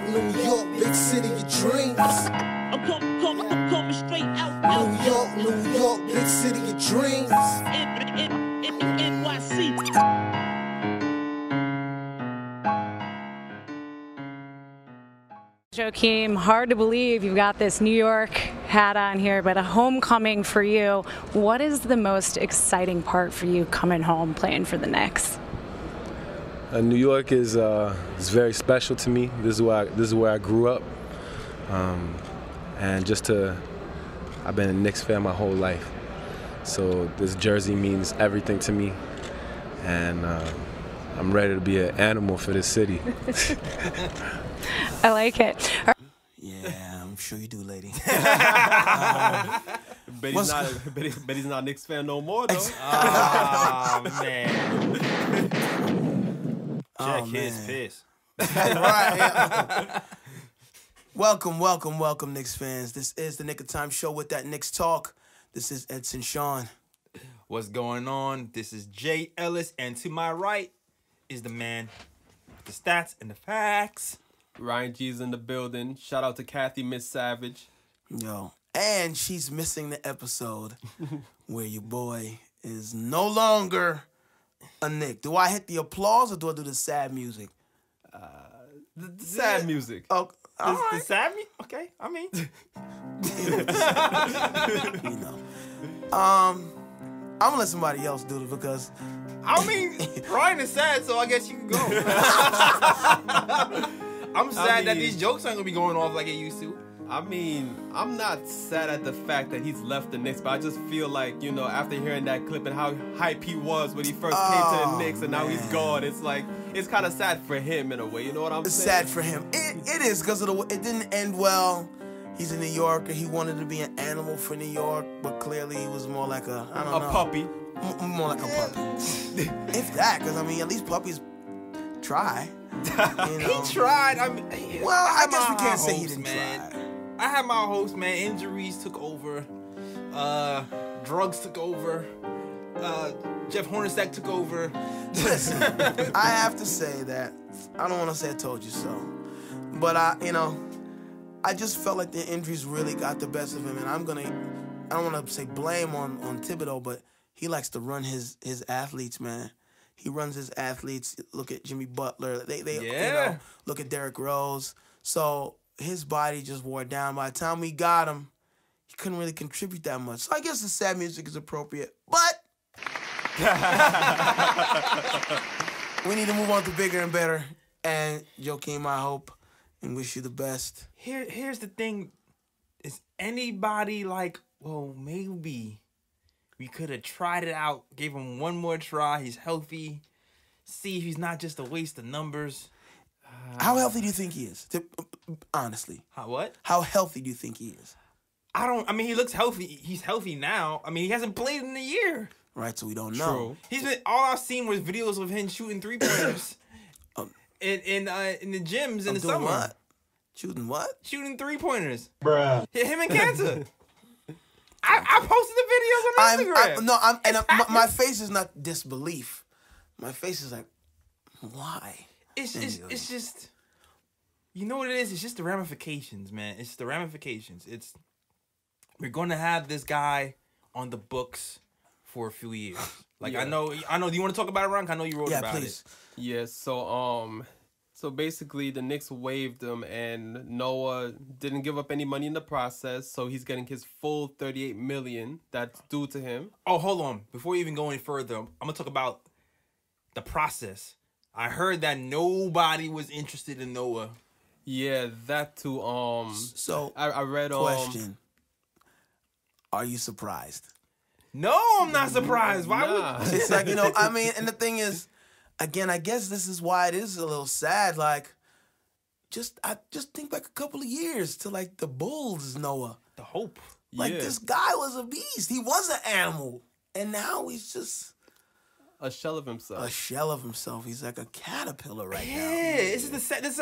New York, big city of dreams. I'm coming straight out. New York, big city of dreams. NYC. Joakim, hard to believe you've got this New York hat on here, but a homecoming for you. What is the most exciting part for you coming home playing for the Knicks? New York is very special to me. This is where I grew up, and I've been a Knicks fan my whole life. So this jersey means everything to me, and I'm ready to be an animal for this city. I like it. Yeah, I'm sure you do, lady. Bet he's not a Knicks fan no more, though. Oh, man. Check his piss. Right, yeah. Welcome, Knicks fans. This is the Knick of Time show with that Knicks talk. This is Edson Sean. What's going on? This is Jay Ellis, and to my right is the man with the stats and the facts. Ryan G's in the building. Shout out to Kathy Miss Savage. Yo, and she's missing the episode where your boy is no longer a Knick. Do I hit the applause or do I do the sad music? The sad music. Oh, The sad music? Okay, I mean. you know. I'm gonna let somebody else do it because I mean, Ryan is sad, so I guess you can go. I'm sad that these jokes aren't gonna be going off like it used to. I mean, I'm not sad at the fact that he's left the Knicks, but I just feel like, you know, after hearing that clip and how hype he was when he first came to the Knicks and now he's gone, it's like, it's kind of sad for him in a way, you know what I'm saying? It's sad for him. It is because it didn't end well. He's a New Yorker. He wanted to be an animal for New York, but clearly he was more like a puppy. More like a puppy. If that, because, I mean, at least puppies try. You know? He tried. I mean, well, I guess we can't say he didn't try. I had my hopes, man. Injuries took over. Drugs took over. Jeff Hornacek took over. Listen, I have to say that I don't want to say I told you so, but I just felt like the injuries really got the best of him, and I don't want to say blame on Thibodeau, but he likes to run his athletes, man. He runs his athletes. Look at Jimmy Butler. They look at Derrick Rose. So his body just wore down. By the time we got him, he couldn't really contribute that much. So I guess the sad music is appropriate, but we need to move on to bigger and better. And Joakim, I hope and wish you the best. Here's the thing. Is anybody like, well, maybe we could have tried it out, gave him one more try. He's healthy. See if he's not just a waste of numbers. How healthy do you think he is? Honestly. What? How healthy do you think he is? I mean, he looks healthy. He's healthy now. I mean, he hasn't played in a year. Right, so we don't know. True. All I've seen was videos of him shooting 3-pointers in the gyms in the summer. What? Shooting what? Shooting 3-pointers. Bruh. Him and Cancer. I posted the videos on Instagram. My face is not disbelief. My face is like, why? It's just, you know what it is? It's just the ramifications, man. It's the ramifications. We're going to have this guy on the books for a few years. Like, yeah. I know. Do you want to talk about it, Ron? I know you wrote about it. Yeah, so basically the Knicks waived him and Noah didn't give up any money in the process, so he's getting his full $38 million that's due to him. Oh, hold on. Before you even go any further, I'm going to talk about the process. I heard that nobody was interested in Noah. Yeah, that too. So I read. Question: are you surprised? No, I'm not surprised. Why would? It's like, I mean, and the thing is, again, I guess this is why it is a little sad. Like, I just think back a couple of years to like the Bulls, Noah. The hope. Like this guy was a beast. He was an animal, and now he's just a shell of himself. A shell of himself. He's like a caterpillar right now. Yeah,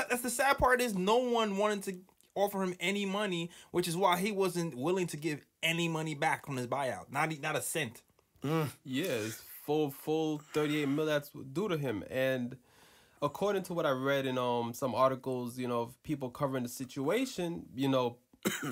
that's the sad part is no one wanted to offer him any money, which is why he wasn't willing to give any money back from his buyout. Not a cent. Yeah, it's full $38 million that's due to him. And according to what I read in some articles, of people covering the situation,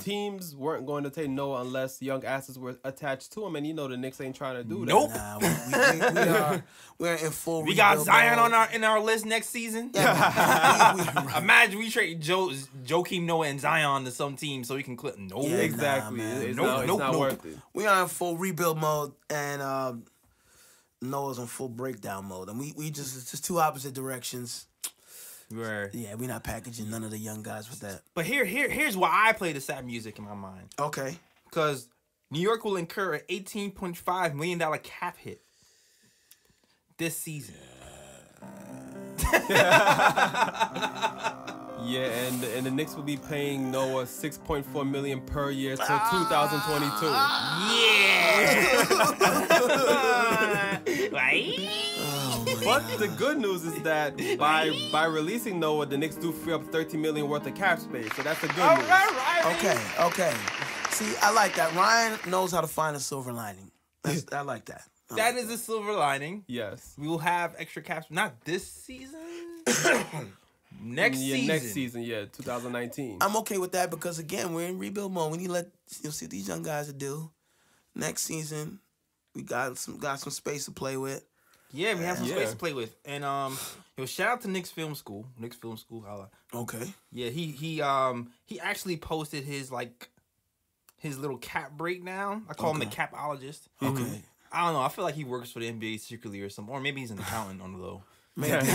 teams weren't going to take Noah unless young assets were attached to him, and the Knicks ain't trying to do that. Nope. Nah, we're in full. We got rebuild Zion mode. in our list next season. Yeah, Imagine we trade Joakim Noah and Zion to some team so he can clip. No, Yeah, Exactly. man. It's Nope, not worth it. we are in full rebuild mode, and Noah's in full breakdown mode, and it's just two opposite directions. Right. Yeah, we're not packaging none of the young guys with that. But here's why I play the sad music in my mind. Okay. Because New York will incur an $18.5 million cap hit this season. Yeah, and the Knicks will be paying Noah $6.4 million per year till 2022. Yeah. Right? But the good news is that by releasing Noah, the Knicks do free up $13 million worth of cap space. So that's the good news. Okay. See, I like that. Ryan knows how to find a silver lining. I like that. That is a silver lining. Yes. We will have extra caps. Not this season. Next season. Next season, 2019. I'm okay with that because again, we're in rebuild mode. We need to let see what these young guys do. Next season, we got some space to play with. Yeah, we have some space to play with. And shout out to Knicks Film School. Knicks Film School, holla. Okay. Yeah, he actually posted his little cap breakdown. I call him the capologist. Okay. I don't know. I feel like he works for the NBA secretly or something, or maybe he's an accountant on the low. Maybe.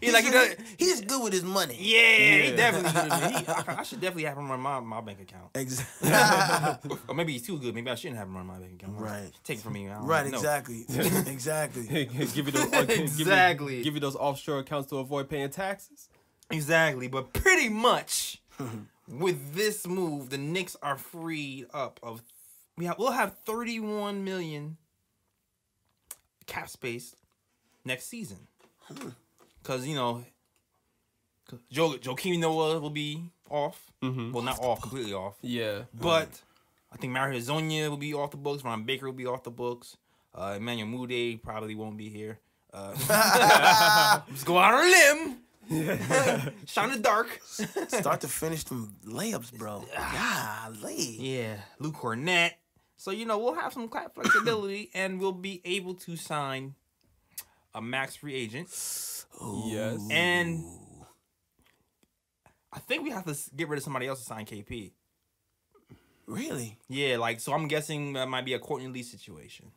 He's good with his money. Yeah, he definitely good. I should definitely have him run my bank account. Exactly. Or maybe he's too good. Maybe I shouldn't have him run my bank account. Right. Take it from me. Right. Exactly. Exactly. give you those, Exactly. Give you those offshore accounts to avoid paying taxes. Exactly. But pretty much with this move, the Knicks are freed up of. We'll have 31 million cap space next season. Because, Joakim Noah will be off. Mm-hmm. Well, not off, completely off. Yeah. But I think Mario Hezonja will be off the books. Ron Baker will be off the books. Emmanuel Mudiay probably won't be here. Let's go out on a limb. Shine in the dark. Start to finish them layups, bro. Golly. Yeah. Luke Cornett. So, we'll have some cap flexibility and we'll be able to sign a max free agent. Ooh. Yes. And I think we have to get rid of somebody else to sign KP. Really? Yeah, so I'm guessing that might be a Courtney Lee situation.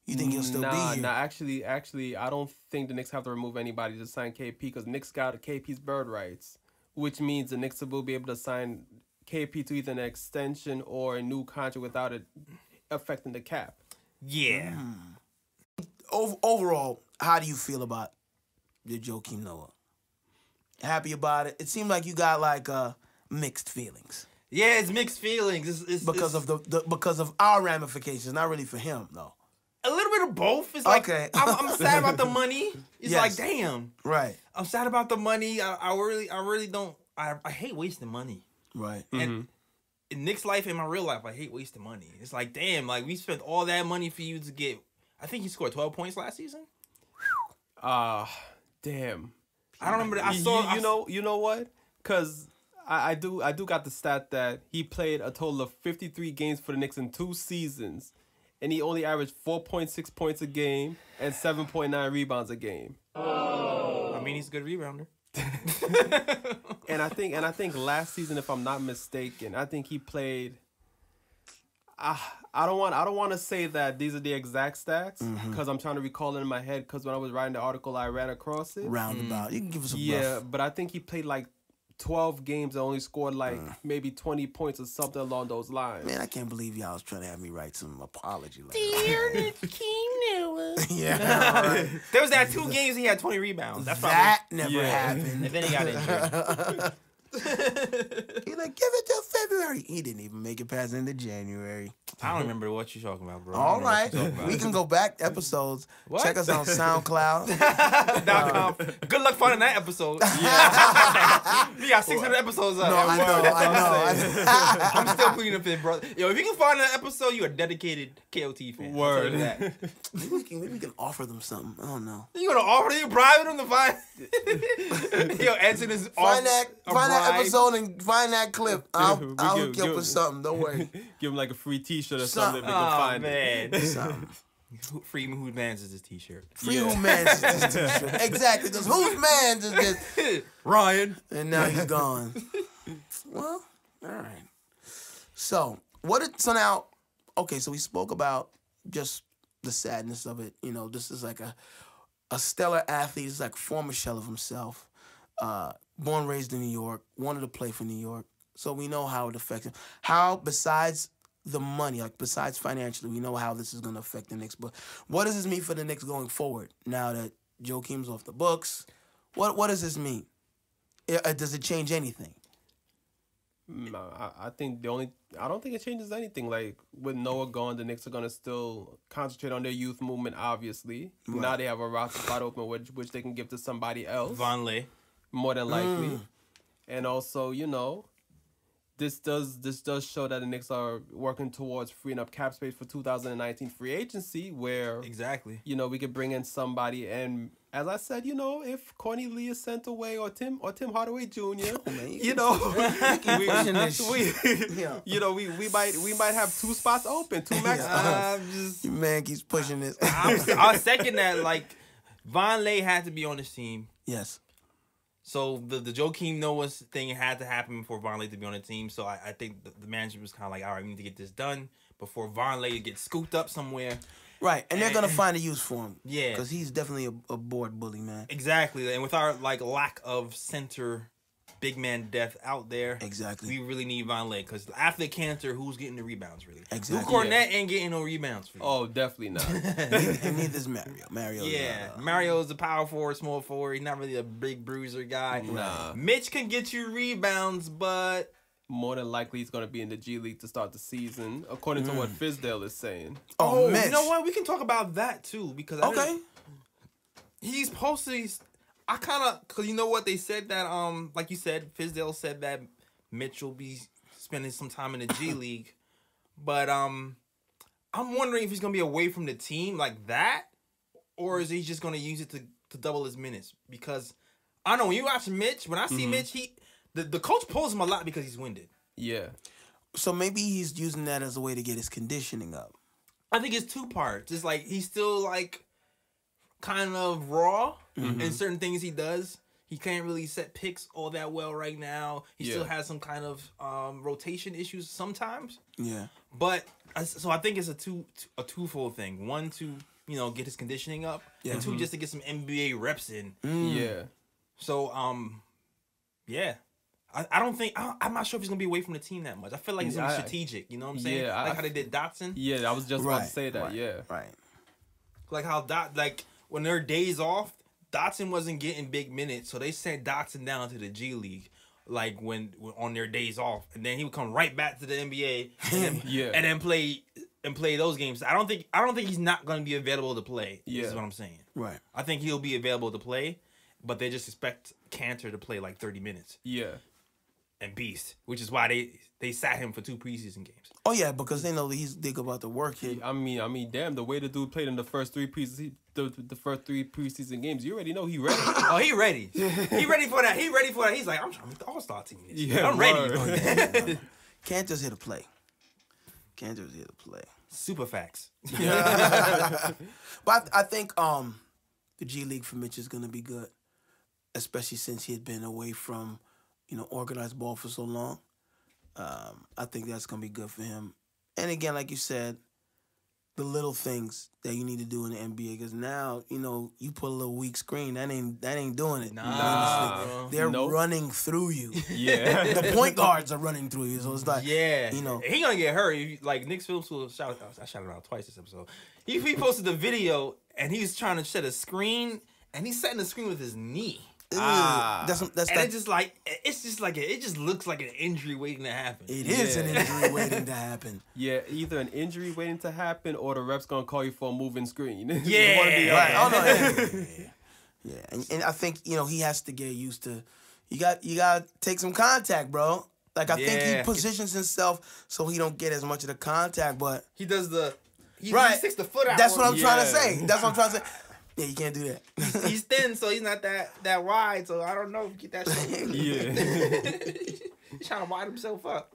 You think he'll still be here? Nah, actually, I don't think the Knicks have to remove anybody to sign KP because Knicks got KP's bird rights, which means the Knicks will be able to sign KP to either an extension or a new contract without it affecting the cap. Yeah. Overall, how do you feel about your Joakim Noah? Happy about it? It seemed like you got mixed feelings. Yeah, it's mixed feelings. It's because of because of our ramifications, not really for him though. A little bit of both. It's like okay. I'm sad about the money. It's like damn. Right. I'm sad about the money. I really don't. I hate wasting money. Right. And in Nick's life and my real life, I hate wasting money. It's like damn. We spent all that money for you to get. I think he scored 12 points last season. Damn. I don't remember. I saw. You know what? Because I do got the stat that he played a total of 53 games for the Knicks in 2 seasons, and he only averaged 4.6 points a game and 7.9 rebounds a game. I mean, he's a good rebounder. And I think last season, if I'm not mistaken, I think he played. I don't want to say that these are the exact stats because I'm trying to recall it in my head because when I was writing the article, I ran across it. Roundabout. You can give us a rough. But I think he played 12 games and only scored maybe 20 points or something along those lines. Man, I can't believe y'all was trying to have me write some apology letter. Dear Joakim Noah. Yeah. Right. There was that 2 games he had 20 rebounds. That never happened. And then he got injured. He give it till February. He didn't even make it past into January. I don't remember what you're talking about, bro. All right. We can go back episodes. What? Check us on SoundCloud. Good luck finding that episode. Yeah. We got 600 episodes up. No, I know. I'm still cleaning up it, brother. Yo, if you can find that episode, you're a dedicated KOT fan. Word. I'll tell you that. Maybe we can offer them something. I don't know. You gonna offer them, bribe them to find? Yo, answer this. Find that episode and find that clip. I'll hook you up give- with something. Don't worry. Give him like a free T-shirt or Something. something. They can Oh find man. Something. Free Who Mans is this T-shirt. Free who mans is this t-shirt? Exactly. Because whose mans is this? Ryan. And now he's gone. Well, all right. So so now, okay, so we spoke about just the sadness of it. You know, this is like a stellar athlete. He's like a former shell of himself. Born, raised in New York, wanted to play for New York. So we know how it affects him. How, besides the money, like besides financially, we know how this is going to affect the Knicks. But what does this mean for the Knicks going forward now that Joakim's off the books? What does this mean? Does it change anything? I think I don't think it changes anything. Like with Noah gone, the Knicks are gonna still concentrate on their youth movement. Obviously, now they have a roster spot open, which they can give to somebody else. Von Lay. More than likely, and also this does show that the Knicks are working towards freeing up cap space for 2019 free agency, where Exactly. we could bring in somebody. And as I said, if Courtney Lee is sent away or Tim Hardaway Jr., we might have 2 spots open, 2 max spots. Man keeps pushing this. I second that. Like, Von Lay had to be on this team. Yes. So the Joakim Noah's thing had to happen before Von Lay to be on the team. So I think the management was kind of like, all right, we need to get this done before Von Lay gets scooped up somewhere. Right, and they're going to find a use for him. Yeah. Because he's definitely a board bully, man. Exactly. And with our lack of center big man depth out there, Exactly. we really need Von Lay. Because after Cantor, who's getting the rebounds, really? Exactly. Lou Cornette ain't getting no rebounds for you. Oh, definitely not. And neither's Mario. Yeah, Mario's a power forward, small forward. He's not really a big bruiser guy. Nah. Mitch can get you rebounds, but More than likely, he's going to be in the G League to start the season, according to what Fizdale is saying. Oh, Mitch. you know what? We can talk about that too because he's posted. I kind of because you know what they said that like you said, Fizdale said that Mitch will be spending some time in the G League, but I'm wondering if he's gonna be away from the team like that, or is he just gonna use it to double his minutes? Because I know when you watch Mitch, when I see Mitch, the coach pulls him a lot because he's winded. Yeah. So maybe he's using that as a way to get his conditioning up. I think it's 2 parts. It's like he's still like kind of raw in certain things he does. He can't really set picks all that well right now. He still has some kind of rotation issues sometimes. Yeah. But so I think it's a twofold thing. 1 to get his conditioning up, and 2 just to get some NBA reps in. Yeah. So yeah. I don't think I'm not sure if he's gonna be away from the team that much. I feel like he's gonna be strategic. You know what I'm saying? Yeah, like how they did Dotson. Yeah, I was just about to say that. Yeah. Right. Like how when their days off, Dotson wasn't getting big minutes, so they sent Dotson down to the G League, like when on their days off, and then he would come right back to the NBA and then play those games. I don't think he's not going to be available to play. Yeah. Is what I'm saying. Right. I think he'll be available to play, but they just expect Cantor to play like 30 minutes. Yeah. And Beast, which is why they sat him for 2 preseason games. Oh yeah, because they know that he's big about the work here. I mean, damn, the way the dude played in the first 3 preseason games, you already know he ready. Oh, he ready. He ready for that. He ready for that. He's like, I'm trying to make the All-Star team this year. Yeah, I'm ready. Cantor's here to play. Super facts. But I think the G League for Mitch is gonna be good, especially since he had been away from organized ball for so long. I think that's gonna be good for him. And again, like you said, the little things that you need to do in the NBA, because now you put a little weak screen, that ain't doing it. Nah, they're running through you. Yeah. The point guards are running through you, so it's like he gonna get hurt. Like Nick's Film School, I shouted out twice this episode. He posted the video and he was trying to set a screen and he's setting the screen with his knee. That's And it just looks like an injury waiting to happen. It is an injury waiting to happen. Yeah, either an injury waiting to happen or the ref's gonna call you for a moving screen. Yeah. Right. Oh no. Yeah. And I think he has to get used to you got to take some contact, bro. Like I think he Yeah. positions himself so he don't get as much of the contact, but He does the. He sticks the foot out. That's what I'm trying to Yeah. say. That's what I'm trying to say. Yeah, you can't do that. He's thin, so he's not that wide. So I don't know if you get that shit. Yeah. He's trying to wide himself up.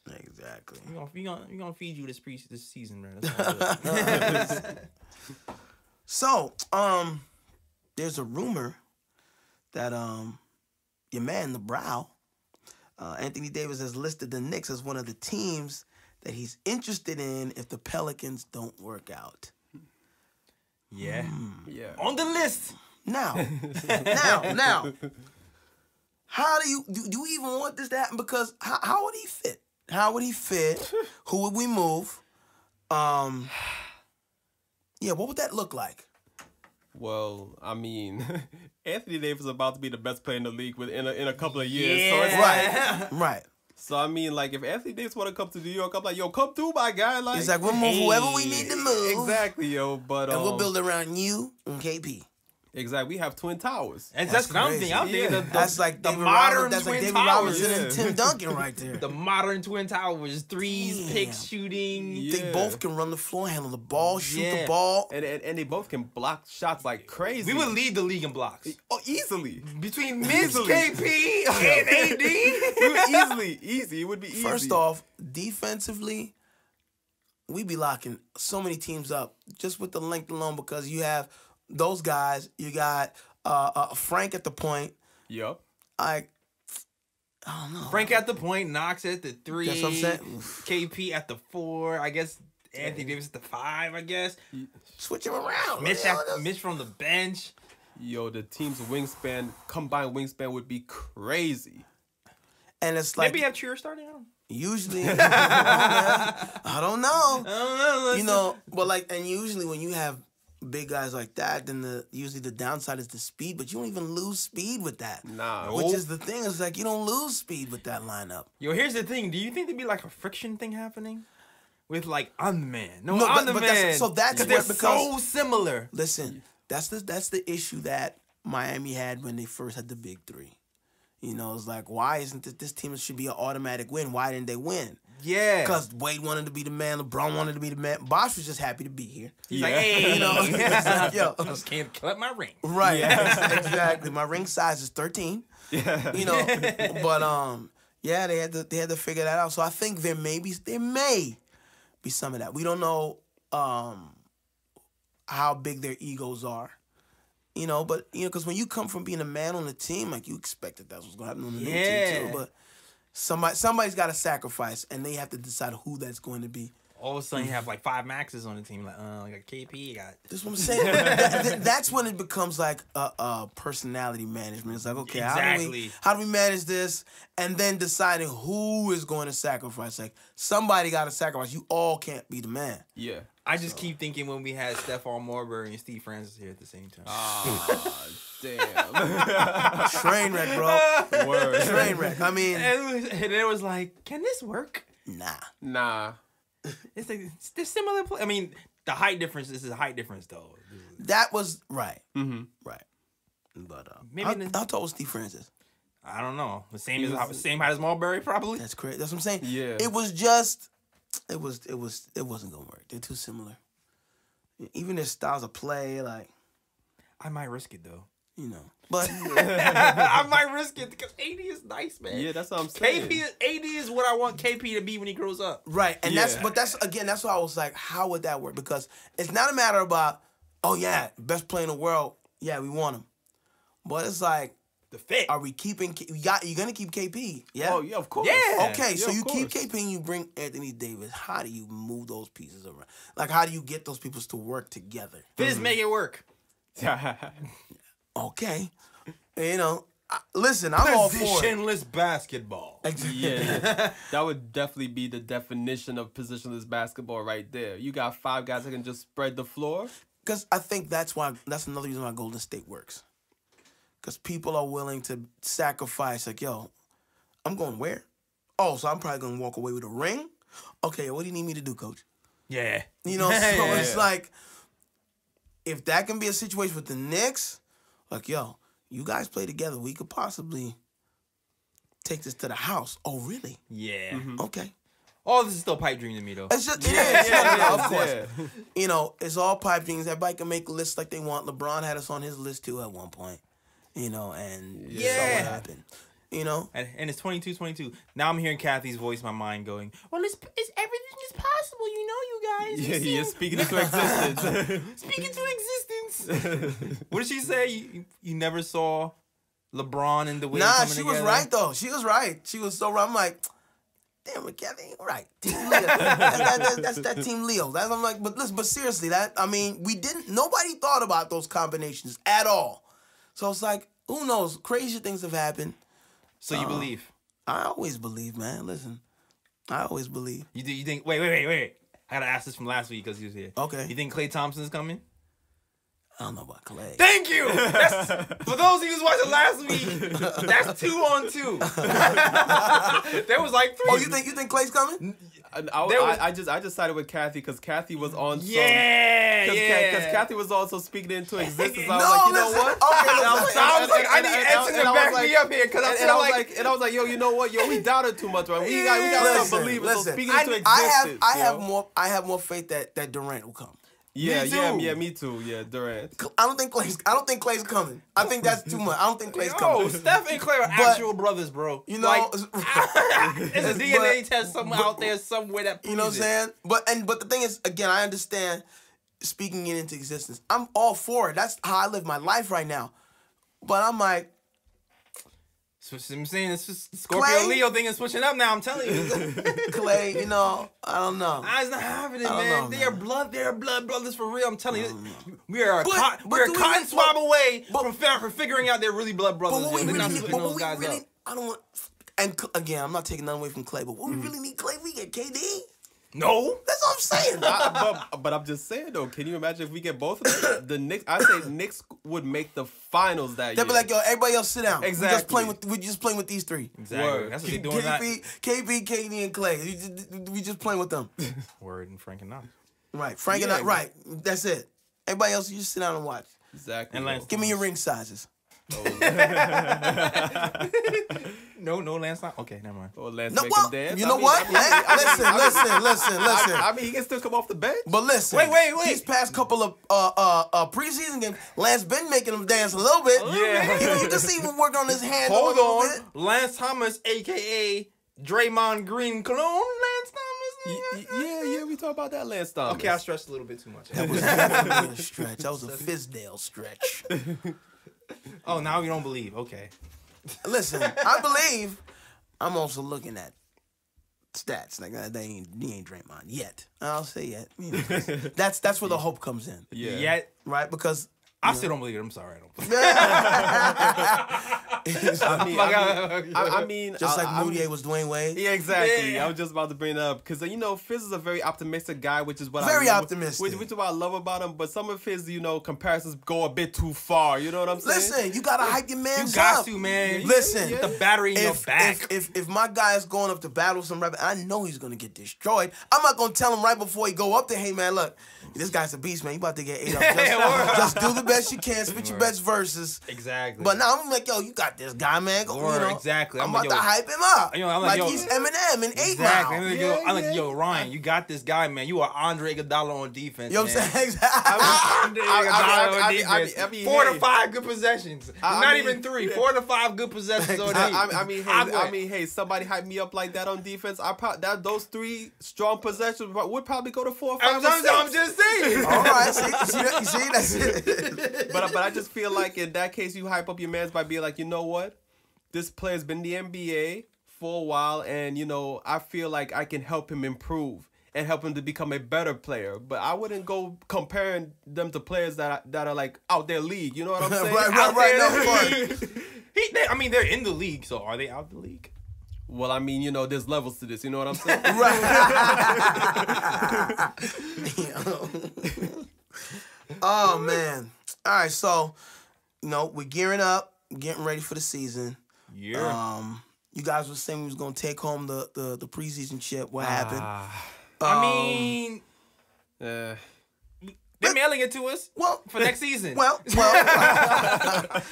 Exactly. We gonna feed you this season, man. That's all good. So, there's a rumor that your man, the Brow, Anthony Davis has listed the Knicks as one of the teams that he's interested in if the Pelicans don't work out. Yeah. Yeah. On the list. Now, how do we even want this to happen? Because how would he fit? How would he fit? Who would we move? Yeah, what would that look like? Well, I mean, Anthony Davis is about to be the best player in the league in a couple of years. Yeah. So it's like, Right. so I mean, like if Anthony Davis want to come to New York, I'm like, yo, come through, my guy. Like, It's like we'll move whoever we need to move. exactly, yo. But And we'll build around you and KP. exactly. We have twin towers. And that's what I'm crazy. thinking. I'm thinking Yeah. That's like the David modern Robinson, that's like Twin David Towers. Robinson and Yeah. Tim Duncan right there. the modern Twin Towers, threes, Damn. picks, shooting. Yeah. They both can run the floor, handle the ball, shoot Yeah. the ball. And they both can block shots like crazy. We would lead the league in blocks. Oh, easily. Between Mitch, Easily. KP, and AD. Easy. It would be easy. First off, defensively, we be locking so many teams up just with the length alone because you have those guys. You got Frank at the point. Yup. I don't know. Frank at the point, Knox at the 3. That's what I'm saying. KP at the 4. I guess Anthony Davis at the 5. I guess Switch him around. Mitch from the bench. Yo, the team's combined wingspan would be crazy. And it's like Maybe have Cheer starting on. usually, I don't know. I don't know. You know, but like, and usually when you have big guys like that, then usually the downside is the speed, but you don't even lose speed with that. Nah. Which is the thing, is like you don't lose speed with that lineup. Yo, here's the thing. Do you think there'd be like a friction thing happening? With like, I'm the man. No, No, I'm but the that's- man. so that's because they're what- because- so similar. Listen, that's the issue that Miami had when they first had the big three. You know, it's like, why isn't this team should be an automatic win? Why didn't they win? Yeah. Because Wade wanted to be the man, LeBron wanted to be the man. Bosh was just happy to be here. He's Yeah. like, hey, You know, it's like, yo. just can't collect my ring. Right, exactly. My ring size is 13. Yeah. You know, but yeah, they had to figure that out. So I think there may be some of that. We don't know how big their egos are. You know, but because when you come from being a man on the team, like you expected that's what's gonna happen on the new team too. But somebody's got to sacrifice, and they have to decide who that's going to be. All of a sudden, you have like 5 maxes on the team. Like, got KP, you got. That's what I'm saying. That's when it becomes like a personality management. It's like, okay, Exactly. how do we manage this? And then deciding who is going to sacrifice. Like, somebody got to sacrifice. You all can't be the man. Yeah. I just keep thinking when we had Stephon Marbury and Steve Francis here at the same time. Damn. Train wreck, bro. Word. Train wreck. I mean, And it was like, can this work? nah. It's like they're similar. I mean, the height difference. This is a height difference, though. That was right. Mm-hmm. Right. But Maybe how tall was Steve Francis? I don't know. The same height as Marbury, probably. That's correct. That's what I'm saying. Yeah. It was just, it wasn't gonna work. They're too similar. Even their styles of play, like, I might risk it though. you know. But I might risk it because AD is nice, man. Yeah, that's what I'm saying. AD is what I want KP to be when he grows up. right, and Yeah. that's why I was like, how would that work? Because it's not a matter about, oh yeah, best player in the world, yeah, we want him. But it's like, The fit. are we keeping? You're gonna keep KP, yeah? Oh, yeah, of course. Yeah. Okay, so of you keep course. KP and you bring Anthony Davis. How do you move those pieces around? Like, how do you get those people to work together? Fizz make it work. Okay, you know, listen, I'm all for it. Positionless basketball. Yeah, that would definitely be the definition of positionless basketball right there. You got 5 guys that can just spread the floor. Because I think that's another reason why Golden State works. Because people are willing to sacrifice, like, yo, I'm going where? Oh, so I'm probably going to walk away with a ring? Okay, what do you need me to do, coach? Yeah. You know, so Yeah. it's like, if that can be a situation with the Knicks, like, yo, you guys play together, we could possibly take this to the house. Oh, really? Yeah. Okay. All this is still pipe dream to me, though. It's just, of course. You know, it's all pipe dreams. Everybody can make lists like they want. LeBron had us on his list too at one point. You know, and you saw what happened. You know, And it's 22-22. Now I'm hearing Kathy's voice in my mind going, well, it's everything is possible, you know, you guys. Yeah, he is speaking into existence. Speaking to existence. What did she say? You never saw LeBron and the way nah, coming she together? was right though. She was right. She was so right. I'm like, damn it, Kathy ain't right. Team Leo. That's that Team Leo. I'm like, but listen, but seriously, nobody thought about those combinations at all. So it's like, who knows? Crazy things have happened. So you believe? I always believe, man. Listen, I always believe. You think? Wait. I gotta ask this from last week because he was here. Okay. You think Klay Thompson is coming? I don't know about Clay. Thank you. For those of you who's watching last week, that's 2 on 2. There was like 3. Oh, you think Clay's coming? I just sided with Kathy because Kathy was on. Yeah, Because Kathy was also speaking into existence. I was No, like, you know listen. what? Okay, I was like, I need Edson to back me up here because I feel like. And I was like, yo, you know what? Yo, we doubted too much, right? We got to believe it. So speaking into existence. I have more faith that Durant will come. Yeah, me too. Yeah, Durant. I don't think Clay's coming. I think that's too much. I don't think Clay's Yo, coming. Steph and Clay are actual brothers, bro. You know, like, it's a DNA test somewhere out there somewhere that proves you know what I'm saying? But the thing is, again, I understand speaking it into existence. I'm all for it. That's how I live my life right now. But I'm like, So I'm saying it's just Scorpio Clay? Leo thing is switching up now. I'm telling you, Clay, you know, I don't know. it's not happening, I don't man. know, They are blood brothers for real. I'm telling you, we are a But cotton swab away from figuring out they're really blood brothers. But what we They're not really need, switching but those what we guys really, up. I don't want. And again, I'm not taking nothing away from Clay, but what we really need Clay, we get KD. No, That's what I'm saying. But I'm just saying though, can you imagine if we get both of them? The Knicks, I say Knicks would make the finals that year. They'll be like, yo, everybody else sit down. Exactly. We just playing with these three. exactly. Word. That's what they're doing. That KP, KD, and Clay. We just playing with them. word and Frank and Knox. Right. Frank and I, right. That's it. Everybody else, you just sit down and watch. Exactly. And Lance Give me your ring sizes. No, Lance not. Okay, never mind. Or Lance No, make well, him dance. you know what? Listen. I mean, he can still come off the bench. But listen. Wait. These past couple of preseason games, Lance been making them dance a little bit. Yeah. You can see him work on his hand Hold a little on, bit. Lance Thomas, aka Draymond Green clone. Lance Thomas. Yeah, we talk about that Lance Thomas. Okay, I stressed a little bit too much. That was definitely a stretch. That was a Fizdale stretch. Oh, now you don't believe. Okay. Listen, I believe. I'm also looking at stats. Like he ain't Draymond yet. I'll say yet. You know, that's where the hope comes in, Yeah. Yet, right? Because I still don't believe it. I'm sorry. I don't believe I mean, just like Moutier was Dwayne Wade. Yeah, exactly. Yeah. I was just about to bring it up because Fizz is a very optimistic guy, which is what Very I love, optimistic. which is what I love about him. But some of his comparisons go a bit too far. You know what I'm saying? Listen, you gotta hype your man You got up. to, man. Listen, Get the battery in your back. If my guy is going up to battle some rapper, I know he's gonna get destroyed. I'm not gonna tell him right before he go up there, hey man, look, this guy's a beast, man. You about to get ate up. Just do the best you can, spit your best verses. Exactly. But now I'm like, yo, you got this guy, man. Go, Word, exactly. I'm I'm about like, to yo, hype him up. I'm like, yo, he's Eminem in 8 Exactly. Mile. I'm like, yo, Ryan, you got this guy, man. You are Andre Iguodala on defense. You know what I'm man. saying? Exactly. Andre Iguodala on defense. I mean, 4 to hey. 5 good possessions. Not even 3. 4 to 5 good possessions on defense. I mean, hey, somebody hype me up like that on defense. Those 3 strong possessions would probably go to 4 or 5 or 6. I'm just saying. All right, see, that's it. But I just feel like in that case, you hype up your mans by being like, you know what? This player's been in the NBA for a while, and, I feel like I can help him improve and help him to become a better player. But I wouldn't go comparing them to players that are like out their league. You know what I'm saying? right. No, of course. They're in the league, so are they out the league? Well, I mean, there's levels to this. You know what I'm saying? Oh man! All right, so we're gearing up, getting ready for the season. Yeah. You guys were saying we was gonna take home the preseason chip. What happened? I mean, Uh, They're mailing it to us. Well, for next season. Well, you gotta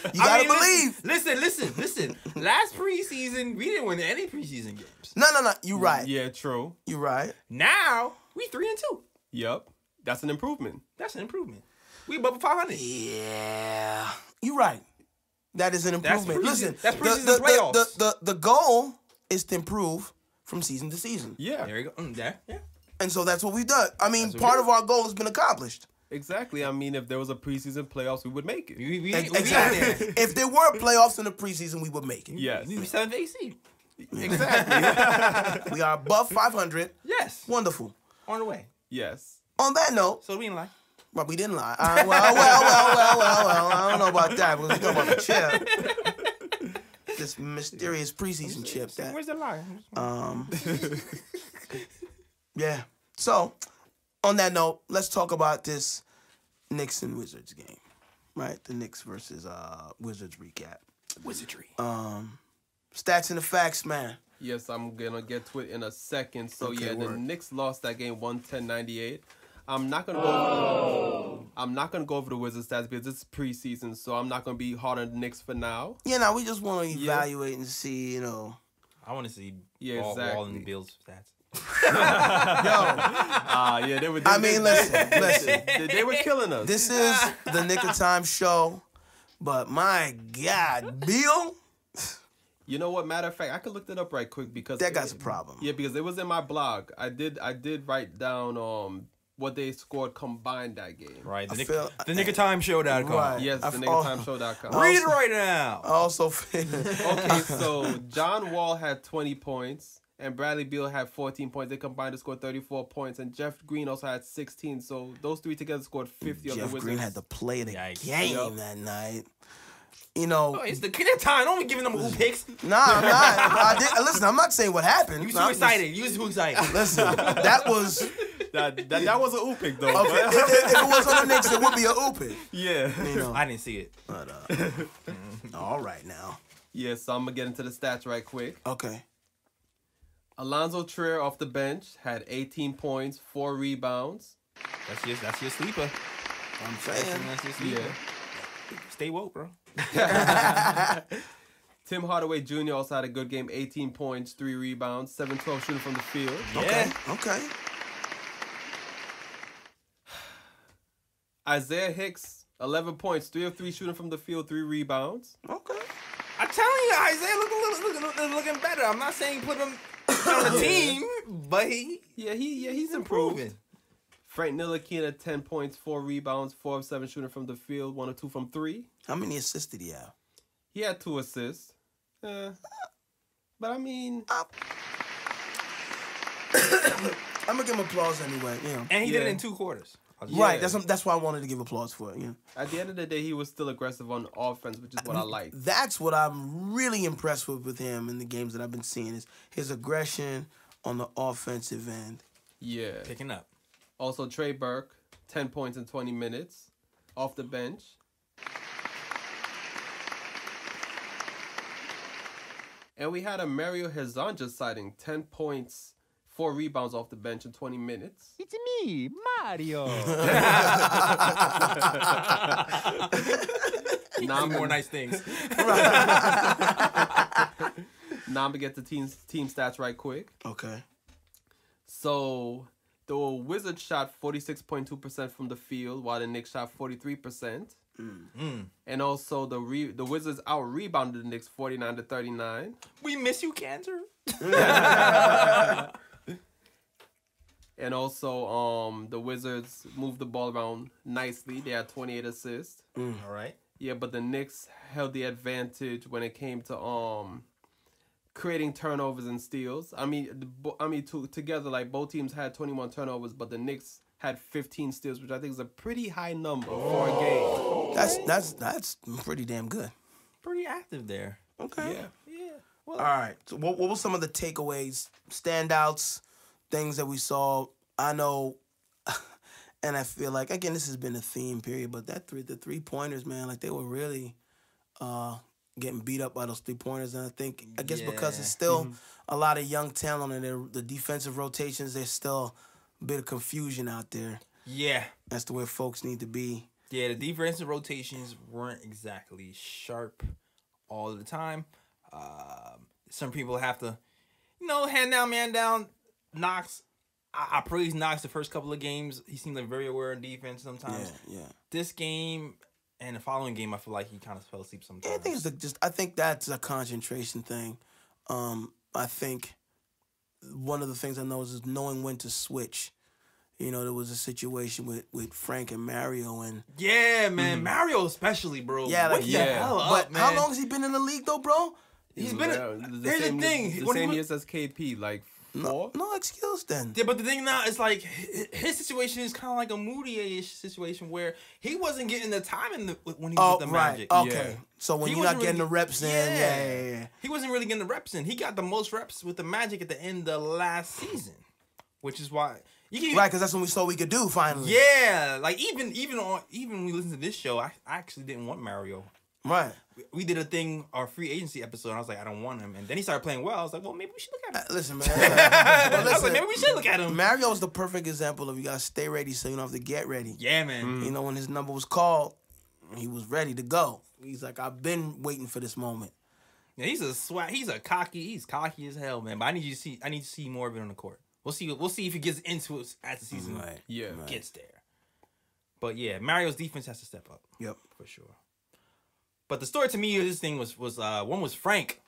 believe. Listen. Last preseason, we didn't win any preseason games. No. You right. Yeah, true. You right. Now we 3-2. Yep. That's an improvement. That's an improvement. We above 500. Yeah, you right. That is an improvement. Listen, that's preseason playoffs. The goal is to improve from season to season. Yeah. There you go. Yeah. And so that's what we've done. I mean, That's what part we of our goal has been accomplished. Exactly. I mean, if there was a preseason playoffs, we would make it. We Exactly. If there were playoffs in the preseason, we would make it. Yes. We 7th AC. Exactly. We are above 500. Yes. Wonderful. On the way. Yes. On that note, So we didn't lie. but we didn't lie. Well. I don't know about that. We're talking about the chip. This mysterious preseason chip. That Where's the lie? yeah. So, on that note, let's talk about this Knicks and Wizards game. Right? The Knicks versus Wizards recap. Wizardry. Stats and the facts, man. Yes, I'm going to get to it in a second. So, Okay, yeah, the word. Knicks lost that game 110-98. I'm not gonna go over the Wizards stats because it's preseason, so I'm not gonna be hard on the Knicks for now. Yeah, now we just want to evaluate and see, I want to see Yeah, Wall exactly. and Bill's stats. Yeah, they were. I mean, listen. They were killing us. This is the Nick of Time show, but my God, Bill, You know what? Matter of fact, I could look that up right quick because that guy's a problem. Yeah, because it was in my blog. I did write down what they scored combined that game. Right. The feel- Nick of Time Show.com. Right. Yes, I- the niggatimeshow.com. Read it right now. I also feel Okay, so John Wall had 20 points and Bradley Beal had 14 points. They combined to score 34 points, and Jeff Green also had 16. So those three together scored 50 of the Jeff Wizards. Green had to play the Yikes. game Yup. that night. Oh, it's the Nick of Time. Don't be giving them ooh picks. Nah, I'm not. Listen, I'm not saying what happened. You was No, too I'm excited. You was too excited. Listen, that was That was an ooh pick though. okay. But, If it was on the Knicks, it would be a ooping. yeah. You know. I didn't see it. But, all right now. Yeah, so I'm gonna get into the stats right quick. Okay. Alonzo Trier off the bench had 18 points, 4 rebounds. That's your sleeper. I'm saying. That's your sleeper. Yeah. Stay woke, bro. Tim Hardaway Jr. also had a good game, 18 points, 3 rebounds, 7-12 shooting from the field. Okay. Okay. Isaiah Hicks, 11 points, 3 of 3 shooting from the field, 3 rebounds. Okay. I'm telling you, Isaiah looking better. I'm not saying put him on the team, but he's improving. Frank Ntilikina had 10 points, 4 rebounds, 4 of 7 shooting from the field, 1 of 2 from 3. How many assists did he have? He had 2 assists. But I mean, I'm gonna give him applause anyway. You know. And he did it Yeah. in 2 quarters. Right. That's why I wanted to give applause for it. You know. at the end of the day, he was still aggressive on offense, which is what I like. That's what I'm really impressed with him in the games that I've been seeing is his aggression on the offensive end. Yeah. Picking up. Also, Trey Burke, 10 points in 20 minutes off the bench. And we had a Mario Hezonja sighting, 10 points, 4 rebounds off the bench in 20 minutes. It's me, Mario. Now More nice things. Now I'm going to get the team stats right quick. Okay. So the Wizards shot 46.2% from the field, while the Knicks shot 43%. And also the Wizards out-rebounded the Knicks 49-39. We miss you, Cancer. And also the Wizards moved the ball around nicely. They had 28 assists. All right. Yeah, but the Knicks held the advantage when it came to creating turnovers and steals. Together, like, both teams had 21 turnovers, but the Knicks had 15 steals, which I think is a pretty high number for a game. That's pretty damn good. Pretty active there. Okay. Yeah. All right. So what were some of the takeaways, standouts, things that we saw? I know, and I feel like, again, this has been a theme period, but the 3-pointers, man, like, they were really getting beat up by those 3-pointers. And I guess because it's still a lot of young talent and the defensive rotations, there's still a bit of confusion out there. Yeah. That's the way folks need to be. Yeah, the defensive rotations weren't exactly sharp all the time. Some people have to, hand down, man down. Knox, I praise Knox the first couple of games. He seemed like very aware in defense sometimes. Yeah. This game and the following game, I feel like he kind of fell asleep sometimes. Yeah, I think that's a concentration thing. I think one of the things I know is knowing when to switch. There was a situation with Frank and Mario, and yeah, man, Mario especially, bro. Yeah, Wake the hell up, man. How long has he been in the league though, bro? He's been. Here's the thing. The same years as KP, like 4. No excuse then. Yeah, but the thing now is like his situation is kind of like a Moutier-ish situation where he wasn't getting the time when he was with the Magic. Okay. Yeah. So when He you're not wasn't getting really- the reps in, yeah. He wasn't really getting the reps in. He got the most reps with the Magic at the end of last season, which is why Right, because that's when we saw we could do finally. Yeah, like even when we listened to this show, I actually didn't want Mario. Right. We did our free agency episode, and I was like, I don't want him. And then he started playing well. I was like, well, maybe we should look at him. Listen, man. I was like, maybe we should look at him. Mario's the perfect example of you gotta stay ready so you don't have to get ready. Yeah, man. When his number was called, he was ready to go. He's like, I've been waiting for this moment. Yeah, he's cocky as hell, man. But I need to see more of it on the court. We'll see if he gets into it as the season gets there. But yeah, Mario's defense has to step up. Yep, for sure. But the story to me of this thing was one was Frank.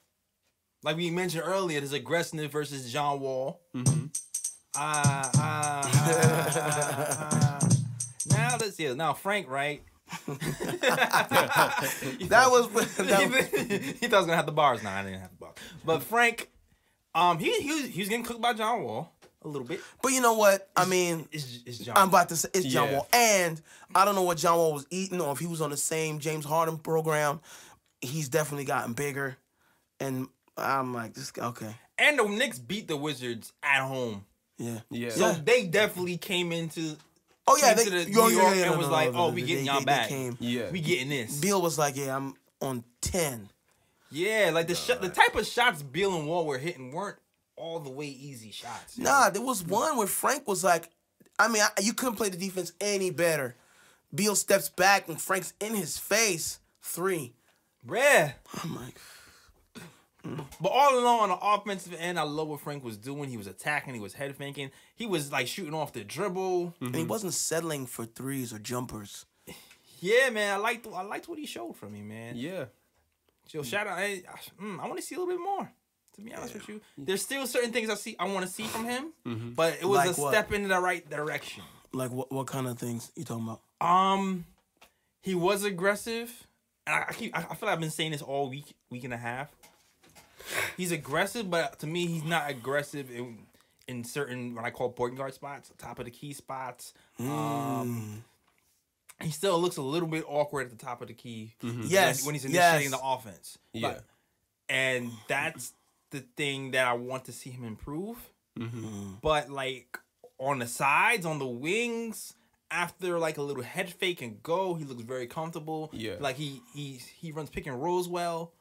Like we mentioned earlier, his aggressiveness versus John Wall. Now Frank, right? He thought he was gonna have the bars. Nah, I didn't have the bars. But Frank, he was getting cooked by John Wall a little bit. But you know what? I mean, it's John. I'm about to say it's John Wall, and I don't know what John Wall was eating or if he was on the same James Harden program. He's definitely gotten bigger, and I'm like, this guy, okay. And the Knicks beat the Wizards at home. Yeah. So they definitely came into. Oh yeah, to the New York and was like, "Oh, we getting y'all back. We getting this." Beal was like, "Yeah, I'm on 10." Yeah, like the type of shots Beal and Wall were hitting weren't all the way easy shots. Nah, there was one where Frank was like, you couldn't play the defense any better. Beal steps back and Frank's in his face. 3. Rare. I'm like. But all along on the offensive end, I love what Frank was doing. He was attacking. He was head faking. He was like shooting off the dribble. And he wasn't settling for threes or jumpers. Yeah, man. I liked what he showed from me, man. Yeah. So shout out. I want to see a little bit more. To be honest with you, there's still certain things I want to see from him, but it was Like a step in the right direction. Like what kind of things you talking about? He was aggressive. And I feel like I've been saying this all week and a half. He's aggressive, but to me, he's not aggressive in certain what I call point guard spots, top of the key spots. He still looks a little bit awkward at the top of the key. Yes, when he's initiating the offense. Yeah, and that's the thing that I want to see him improve. But like on the sides, on the wings, after like a little head fake and go, he looks very comfortable. Yeah, like he runs pick and rolls well.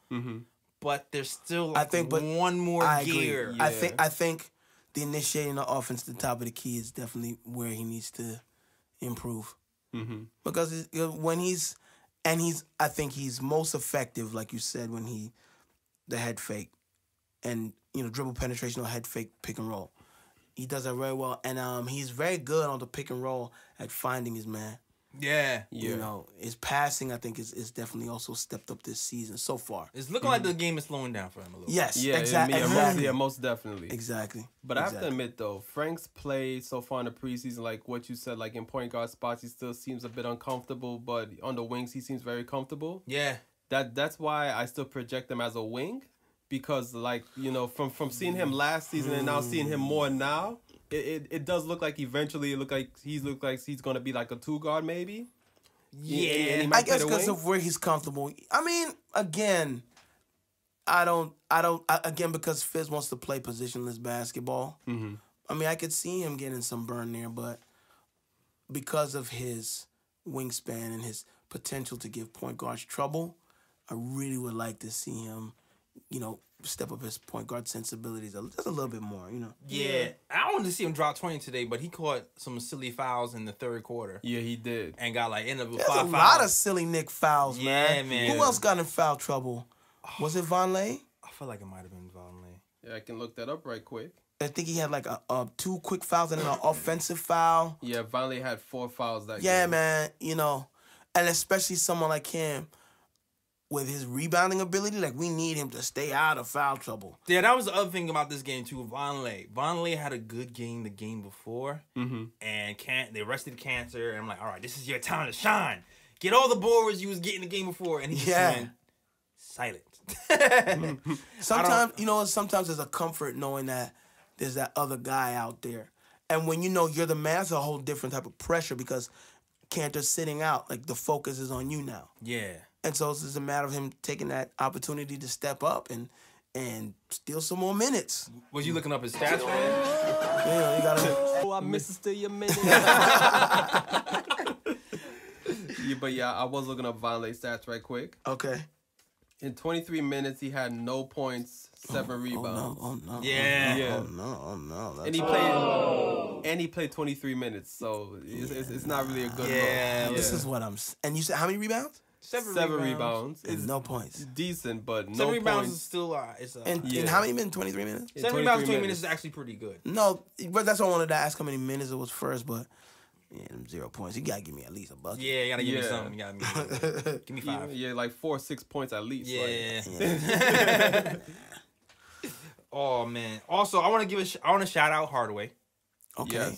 But there's still I think, one more gear. Agree. Yeah. I think the initiating the offense at the top of the key is definitely where he needs to improve. Because I think he's most effective, like you said, when the head fake and dribble penetration or head fake pick and roll. He does that very well, and he's very good on the pick and roll at finding his man. Yeah. His passing, I think, is definitely also stepped up this season so far. It's looking like the game is slowing down for him a little. Yes, yeah, exactly. Yeah, most definitely. Exactly. But I have to admit, though, Frank's play so far in the preseason, like what you said, like in point guard spots, he still seems a bit uncomfortable, but on the wings, he seems very comfortable. Yeah. That's why I still project him as a wing, because, like, from seeing him last season and now seeing him more now, it does look like eventually he's going to be like a 2-guard maybe. Yeah, I guess because of where he's comfortable. I mean, again, because Fizz wants to play positionless basketball. I mean, I could see him getting some burn there, but because of his wingspan and his potential to give point guards trouble, I really would like to see him step up his point guard sensibilities just a little bit more, Yeah, I wanted to see him drop 20 today, but he caught some silly fouls in the third quarter. Yeah, he did. And got ended up with There's 5 a fouls. lot of silly Nick fouls, Yeah, man. man. Who else got in foul trouble? Was it Vonleh? I feel like it might have been Vonleh. Yeah, I can look that up right quick. I think he had like a 2 quick fouls and then an offensive foul. Yeah, Vonleh had 4 fouls that game. Yeah, man. And especially someone like him with his rebounding ability, like we need him to stay out of foul trouble. Yeah, that was the other thing about this game too. Vonleh had a good game the game before, and they arrested Cancer, and I'm like, all right, this is your time to shine. Get all the boards you was getting the game before, and he just went silent. Sometimes, sometimes there's a comfort knowing that there's that other guy out there, and when you know you're the man, it's a whole different type of pressure because Cantor's sitting out, like the focus is on you now. Yeah. And so it's just a matter of him taking that opportunity to step up and steal some more minutes. Was you looking up his stats, man? Yeah, you gotta. Oh, I missed still your minute. Yeah, I was looking up Vonleh stats right quick. Okay. In 23 minutes, he had no points, 7 rebounds. Oh no. Yeah. Oh no. And he played 23 minutes, so it's not really a good Yeah, look. This is what I'm. And you said how many rebounds? 7 rebounds. And no points. It's decent, but no 7 rebounds points. is still And how many minutes? 23 minutes? 7 rebounds, 20 minutes is actually pretty good. No, but that's why I wanted to ask how many minutes it was first. But them 0 points. You gotta give me at least a bucket. Yeah, you gotta give me Yeah. something. You gotta give me 5. Yeah, like 4 or 6 points at least. Yeah. Oh man. Also, I want to shout out Hardaway. Okay.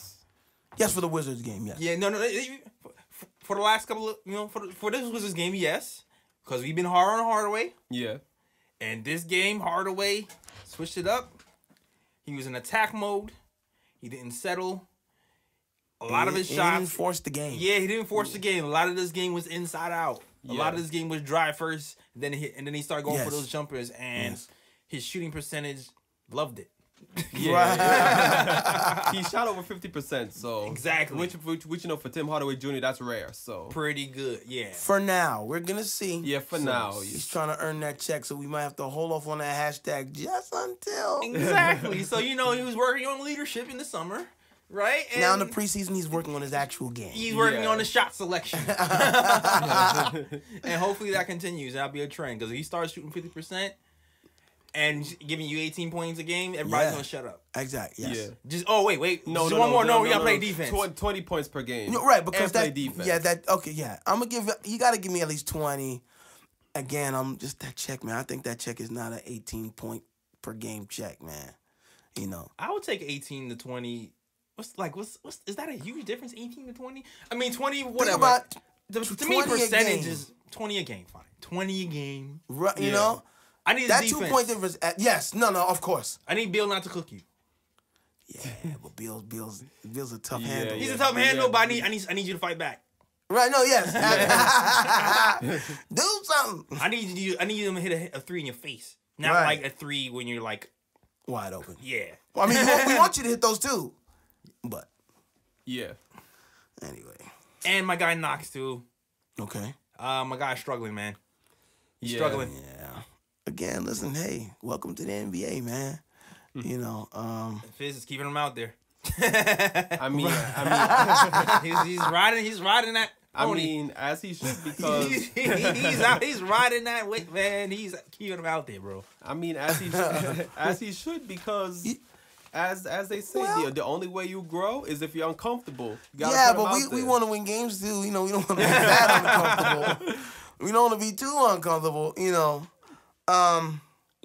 Yes, for the Wizards game. Yes. Yeah. No. For the last couple of for this Wizards game, yes, because we've been hard on Hardaway. Yeah. And this game, Hardaway switched it up. He was in attack mode. He didn't settle. A lot of his He shots. didn't force the game. Yeah, he didn't force the game. A lot of this game was inside out. A lot of this game was drive first, and then he started going for those jumpers, and his shooting percentage loved it. Yeah. He shot over 50%, so Exactly. Which for Tim Hardaway Jr. that's rare. So Pretty good, yeah. For now, we're gonna see. yeah, for now. He's trying to earn that check, so we might have to hold off on that hashtag just until. Exactly. So he was working on leadership in the summer, right? And Now in the preseason, he's working on his actual game. he's working Yeah. on the shot selection, and hopefully that continues. That'll be a trend because if he starts shooting 50% and giving you 18 points a game, everybody's gonna shut up. Exactly. Yes. Yeah. Just wait. No, Just one more. No, we gotta play defense. 20 points per game. No, right, because and play that. defense. Yeah, that. Okay, yeah. I'm gonna give. You got to give me at least 20. Again, I'm just that check, man. I think that check is not an 18 point per game check, man. I would take 18 to 20. What's is that a huge difference? 18 to 20? I mean 20. Whatever. Think about to me, 20 a percentage game. is 20 a game. Fine, 20 a game. Right, you Yeah. know. I need That his defense. 2 point difference. Yes. No. Of course. I need Bill not to cook you. Yeah, but Bill's a tough Yeah, handle. He's yeah. a tough handle, but Yeah. I need you to fight back. Right? No. Yes. Do something. I need you to hit a 3 in your face, not Right. like a 3 when you're like, Wide open. yeah. Well, I mean, we want you to hit those too. But Yeah. anyway. And my guy Knox too. Okay. My guy's struggling, man. He's Yeah. struggling. Yeah. Again, listen. Hey, welcome to the NBA, man. Fizz is keeping him out there. I mean, he's riding that. I pony. mean, as he should because he's riding that way, man. He's keeping him out there, bro. I mean, as he should because as they say, the only way you grow is if you're uncomfortable. You gotta Yeah, put 'em but out we there. want to win games too. We don't want to be that uncomfortable. We don't want to be too uncomfortable.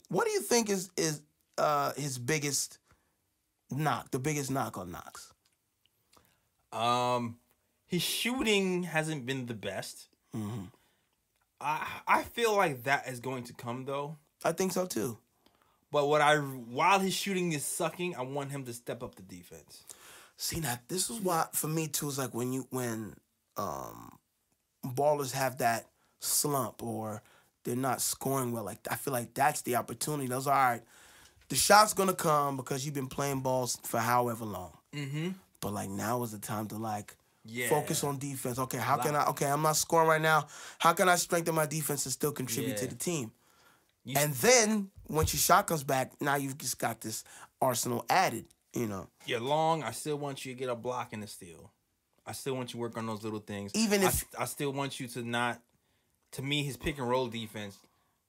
What do you think is his biggest knock? The biggest knock on Knox? His shooting hasn't been the best. Mm-hmm. I feel like that is going to come though. I think so too. But while his shooting is sucking, I want him to step up the defense. See, now this is why for me too is like when ballers have that slump or they're not scoring well. Like I feel like that's the opportunity. Those all right. The shot's gonna come because you've been playing balls for however long. Mm-hmm. But like now is the time to like Yeah. focus on defense. Okay, how can I? Okay, I'm not scoring right now. How can I strengthen my defense and still contribute to Yeah. the team? And then once your shot comes back, now you've just got this arsenal added. You know, You're long. I still want you to get a block and a steal. I still want you to work on those little things. Even if I still want you to not. To me, his pick and roll defense.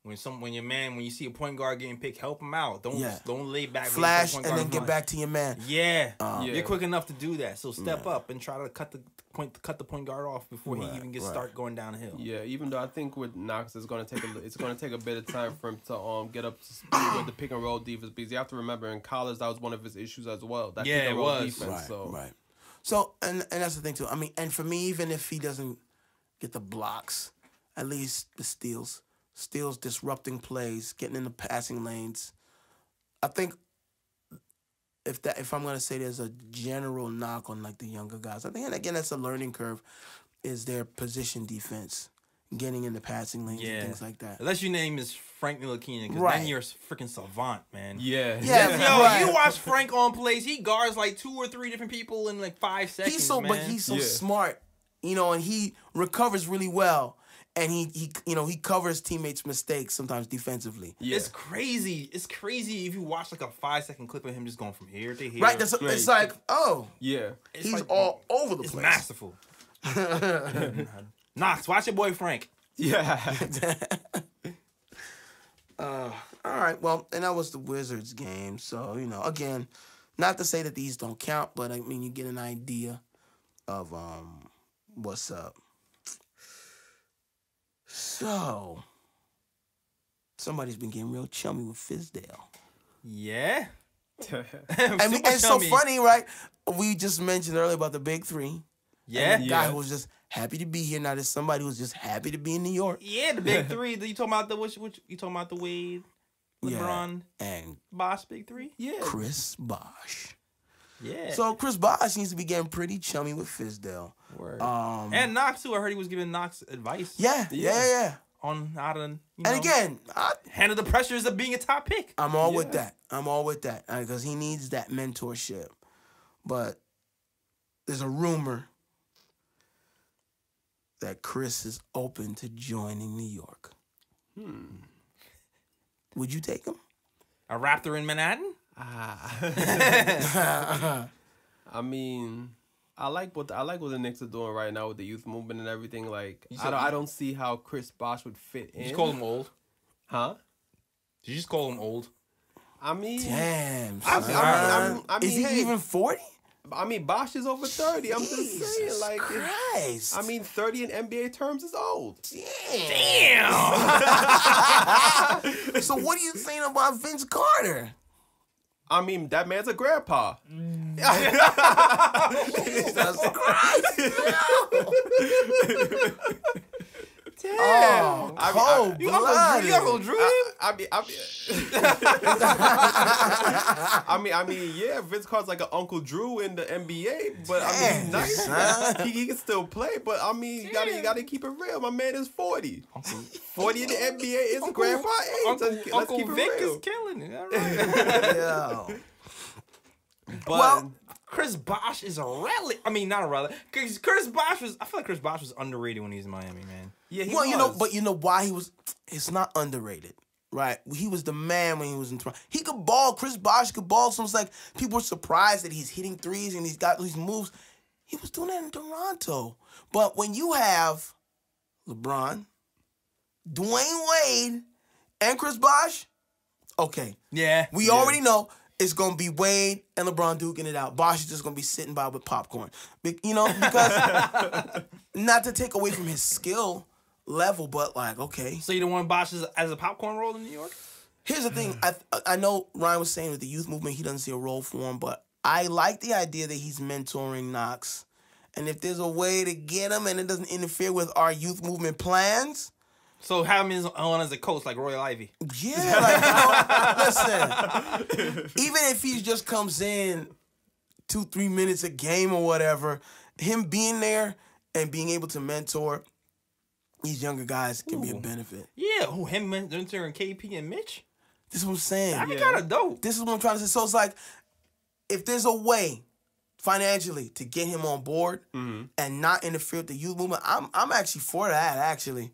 When you see a point guard getting picked, help him out. Don't lay back. flash and then get back to your man. Yeah. You're quick enough to do that. So step up and try to cut the point guard off before he even start going downhill. Yeah, even though I think with Knox it's gonna take a bit of time for him to get up to speed with the pick and roll defense, because you have to remember in college that was one of his issues as well. That pick and roll defense. Right. So and that's the thing too. I mean, and for me, even if he doesn't get the blocks, at least the steals, disrupting plays, getting in the passing lanes. I think if I'm gonna say there's a general knock on like the younger guys, I think, and again that's a learning curve, is their position defense, getting in the passing lanes and things like that. Unless your name is Frank Ntilikina, because then you're a freaking savant, man. Yeah. You watch Frank on plays, he guards like 2 or 3 different people in like 5 seconds. But he's so smart, and he recovers really well. And he covers teammates' mistakes sometimes defensively. Yeah. It's crazy. It's crazy if you watch like a 5-second clip of him just going from here to here. Right. It's like, he's like, all over the it's place. Masterful. Knox, watch your boy Frank. Yeah. All right. Well, and that was the Wizards game. So again, not to say that these don't count, but I mean you get an idea of what's up. So, somebody's been getting real chummy with Fizdale. Yeah. And it's so funny, right? We just mentioned earlier about the big 3. Yeah. And the guy who was just happy to be here. Now there's somebody who's just happy to be in New York. Yeah, the big 3. You talking about you talking about the Wade, LeBron, and Bosh big 3? Yeah. Chris Bosh. Yeah. So Chris Bosh needs to be getting pretty chummy with Fizdale. Word. And Knox too. I heard he was giving Knox advice. Yeah. On how to, and again, handle the pressures of being a top pick. I'm all with that. Because he needs that mentorship. But there's a rumor that Chris is open to joining New York. Would you take him? A Raptor in Manhattan? I mean, I like what the Knicks are doing right now with the youth movement and everything. Like, I don't see how Chris Bosh would fit in. You just call him old, huh? Did you just call him old? I mean, damn. I mean, is he even 40? I mean, Bosh is over 30. I'm just saying, like, Christ. I mean, 30 in NBA terms is old. Damn. So what are you saying about Vince Carter? I mean, that man's a grandpa. Jesus Christ. Damn. Oh, cold-blooded. You Uncle Drew? I mean, yeah, Vince Carter's like an Uncle Drew in the NBA, but I mean, he's nice. He can still play, but I mean, you gotta keep it real. My man is 40. 40 in the NBA is grandpa age. Let's keep it Vic real. is killing it. All right. Yeah. But Chris Bosh is a relic. I mean, not a relic. Because Chris Bosh was. I feel like Chris Bosh was underrated when he was in Miami, man. Yeah, he was. But you know why he was? It's not underrated, right? He was the man when he was in Toronto. He could ball. Chris Bosh could ball. So it's like people were surprised that he's hitting threes and he's got these moves. He was doing that in Toronto. But when you have LeBron, Dwayne Wade, and Chris Bosh, okay. Yeah. We already know it's going to be Wade and LeBron duking it out. Bosh is just going to be sitting by with popcorn. Because not to take away from his skill level, but like, okay. So you don't want Bosh as a popcorn role in New York? Here's the thing. I know Ryan was saying with the youth movement, he doesn't see a role for him, but I like the idea that he's mentoring Knox. And if there's a way to get him and it doesn't interfere with our youth movement plans. So have him on as a coach like Royal Ivy. Yeah, like, listen, even if he just comes in 2-3 minutes a game or whatever, him being there and being able to mentor these younger guys can be a benefit. Yeah, him mentoring KP and Mitch? This is what I'm saying. That'd be kind of dope. This is what I'm trying to say. So it's like, if there's a way financially to get him on board and not interfere with the youth movement, I'm actually for that, actually.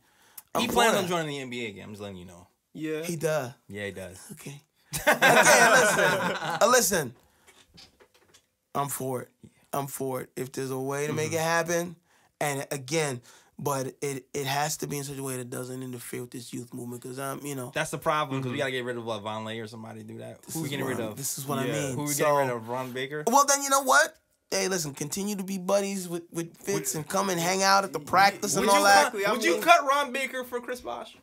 He plans on joining the NBA again. I'm just letting you know. Yeah. He does. Yeah, he does. Okay. Again, listen. I'm for it. I'm for it. If there's a way to make it happen, and again, but it has to be in such a way that doesn't interfere with this youth movement. Because That's the problem. Because we gotta get rid of Von Lay or somebody to do that. Who we getting rid of? This is what I mean. Who we So- getting rid of? Ron Baker. Well, then you know what? Hey, listen. Continue to be buddies with Fitz and come and hang out at the practice and all that. Would you cut Ron Baker for Chris Bosh?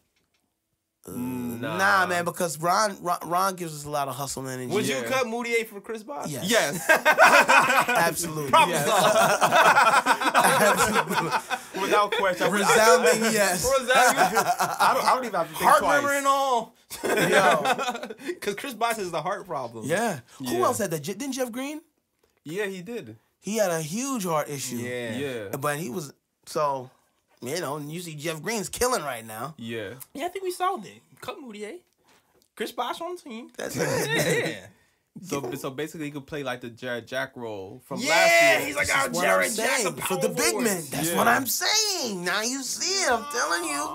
Nah, man, because Ron gives us a lot of hustle and energy. Would you cut Moutier for Chris Bosh? Yes. Yes. Absolutely. Problem Yes. solved. Without question. Resounding yes. I don't even have to think Heart twice. murmur and all. Yo. Because Chris Bosh has the heart problem. Yeah. Who Yeah. else had that? Didn't Jeff Green? Yeah, he did. He had a huge heart issue. Yeah. Yeah. But he was so. And you see Jeff Green's killing right now. Yeah. Yeah, I think we solved it. Cut Moutier. Chris Bosh on the team. That's it. Yeah. So basically, he could play like the Jared Jack role from last Yeah, year. he's like That's our what Jared I'm Jack saying. of For the power big men. forwards. That's Yeah. what I'm saying. Now you see it. I'm telling you.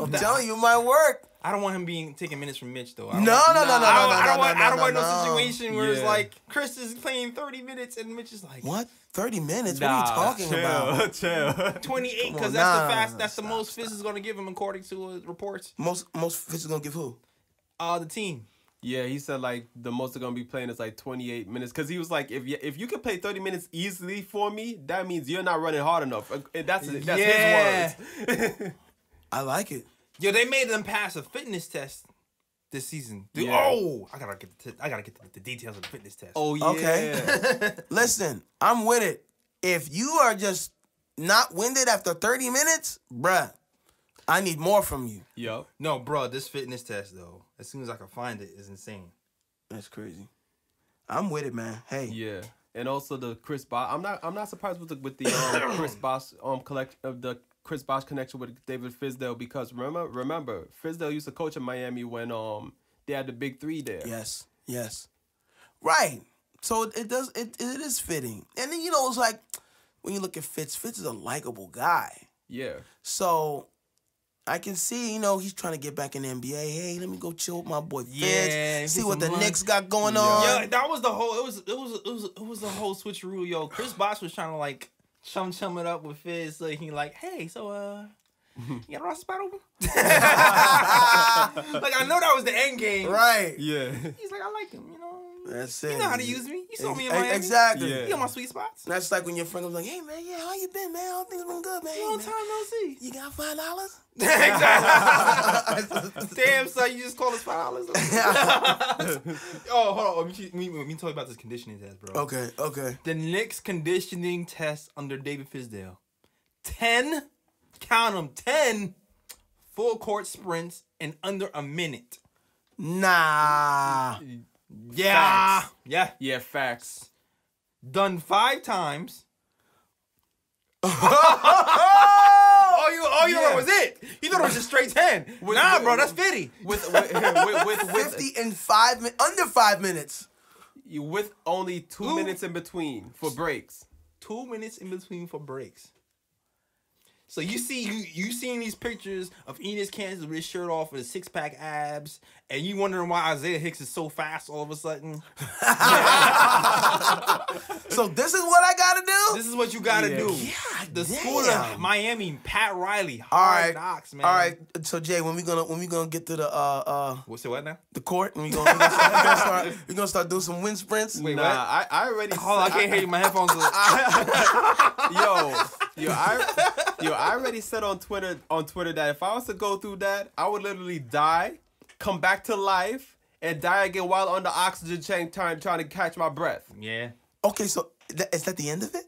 I'm telling you, my work. I don't want him taking minutes from Mitch though. No. I don't want no situation where it's Yeah. like Chris is playing 30 minutes and Mitch is like What? 30 minutes? What are you talking about? Chill. 28 Come because on, that's nah, that's the most Fizz is gonna give him according to reports. Most Fitz is gonna give who? The team. Yeah, he said like the most they're gonna be playing is like 28 minutes because he was like, if you can play 30 minutes easily for me, that means you're not running hard enough. That's Yeah. his words. I like it. Yo, they made them pass a fitness test this season. Dude, Yeah. Oh, I gotta get the details of the fitness test. Oh yeah. Okay. Listen, I'm with it. If you are just not winded after 30 minutes, bruh, I need more from you. Yup. No, bro, this fitness test though, as soon as I can find it, is insane. That's crazy. I'm with it, man. Hey. Yeah. And also the Chris Bosh. I'm not surprised with the Chris Bosh the Chris Bosh connection with David Fizdale because remember Fizdale used to coach in Miami when they had the big three there. Yes. Right. So it is fitting. And then it's like when you look at Fitz is a likable guy. Yeah. So I can see, he's trying to get back in the NBA. Hey, let me go chill with my boy Fitz. Yeah, see get what the some lunch. Knicks got going on. Yeah, that was the whole. It was the whole switcheroo. Yo, Chris Bosh was trying to like chum it up with Fizz. So he like, hey, so you got a roster spot open? Like I know that was the end game. Right. Yeah. He's like, I like him. That's it. You know how to use me. You saw me in Miami. Exactly. Yeah. You on my sweet spots. That's like when your friend was like, hey, man, how you been, man? All things been good, man. Hey, Long man. time no see. You got $5? Exactly. Damn, son, you just called us $5. Oh, hold on. Let me tell you about this conditioning test, bro. Okay. The Knicks conditioning test under David Fizdale. 10, count them, 10 full court sprints in under a minute. Nah. Yeah. Facts. Yeah. Yeah, facts. Done 5 times. Oh, You thought it was it. You thought it was just straight 10. Nah, bro, that's 50. With 50 in 5 minutes, under 5 minutes. with only 2 minutes in between for breaks. 2 minutes in between for breaks. So you seeing these pictures of Enes Kansas with his shirt off with his 6-pack abs, and you wondering why Isaiah Hicks is so fast all of a sudden. So this is what I gotta do? This is what you gotta do. Yeah, The damn. school of Miami, Pat Riley, All hard right. knocks, man. All right. So Jay, when we gonna get to the What's it? What now? the court, and we gonna start doing some wind sprints. Wait, Nah, what? I already. Hold on, I can't hear you. My headphones are. I already said on Twitter that if I was to go through that, I would literally die, come back to life, and die again while on the oxygen tank trying to catch my breath. Yeah. Okay, so is that the end of it?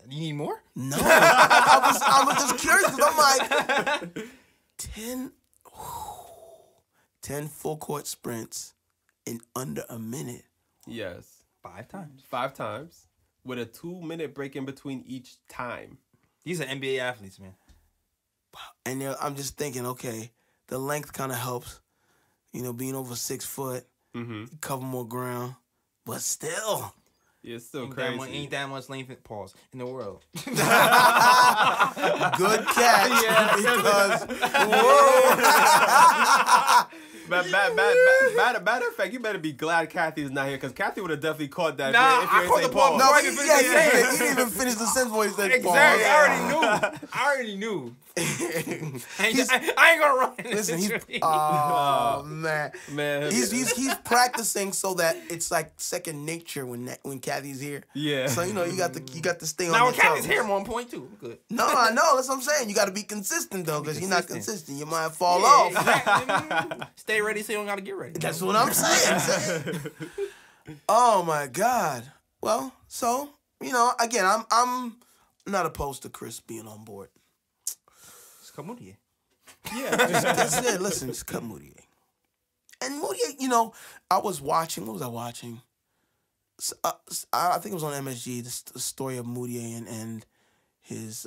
You need more? No, I was just curious because I'm like 10 full court sprints in under a minute. Yes, 5 times. 5 times with a 2-minute break in between each time. These are NBA athletes, man. And I'm just thinking, okay, the length kind of helps. Being over 6 foot, cover more ground, but still, Yeah, it's still Ain't crazy. ain't that much length pause in the world. Good catch. Because whoa. Matter of fact, you better be glad Kathy's not here, because Kathy would have definitely caught that. Nah, if I you caught ain't the say ball pause. No, before I he, even yeah, finished the sentence. he didn't even finish the sentence before he said Exactly. pause. I already knew. I ain't gonna run. Listen, he's oh man, Man, he's practicing so that it's like second nature when Kathy's here. Yeah. So you got to stay on. Now when your Kathy's toes. here, I'm on point too. I'm good. No, I know. That's what I'm saying. You got to be consistent though, because you're not consistent. You might fall Yeah, off. exactly. Stay ready so you don't gotta get ready. That's what I'm saying. Oh my God. Well, so again, I'm not opposed to Chris being on board. It's Kamudia. yeah. That's it. Listen, it's cut Moutier. And Moutier, I was watching. What was I watching? I think it was on MSG. The story of Moutier and his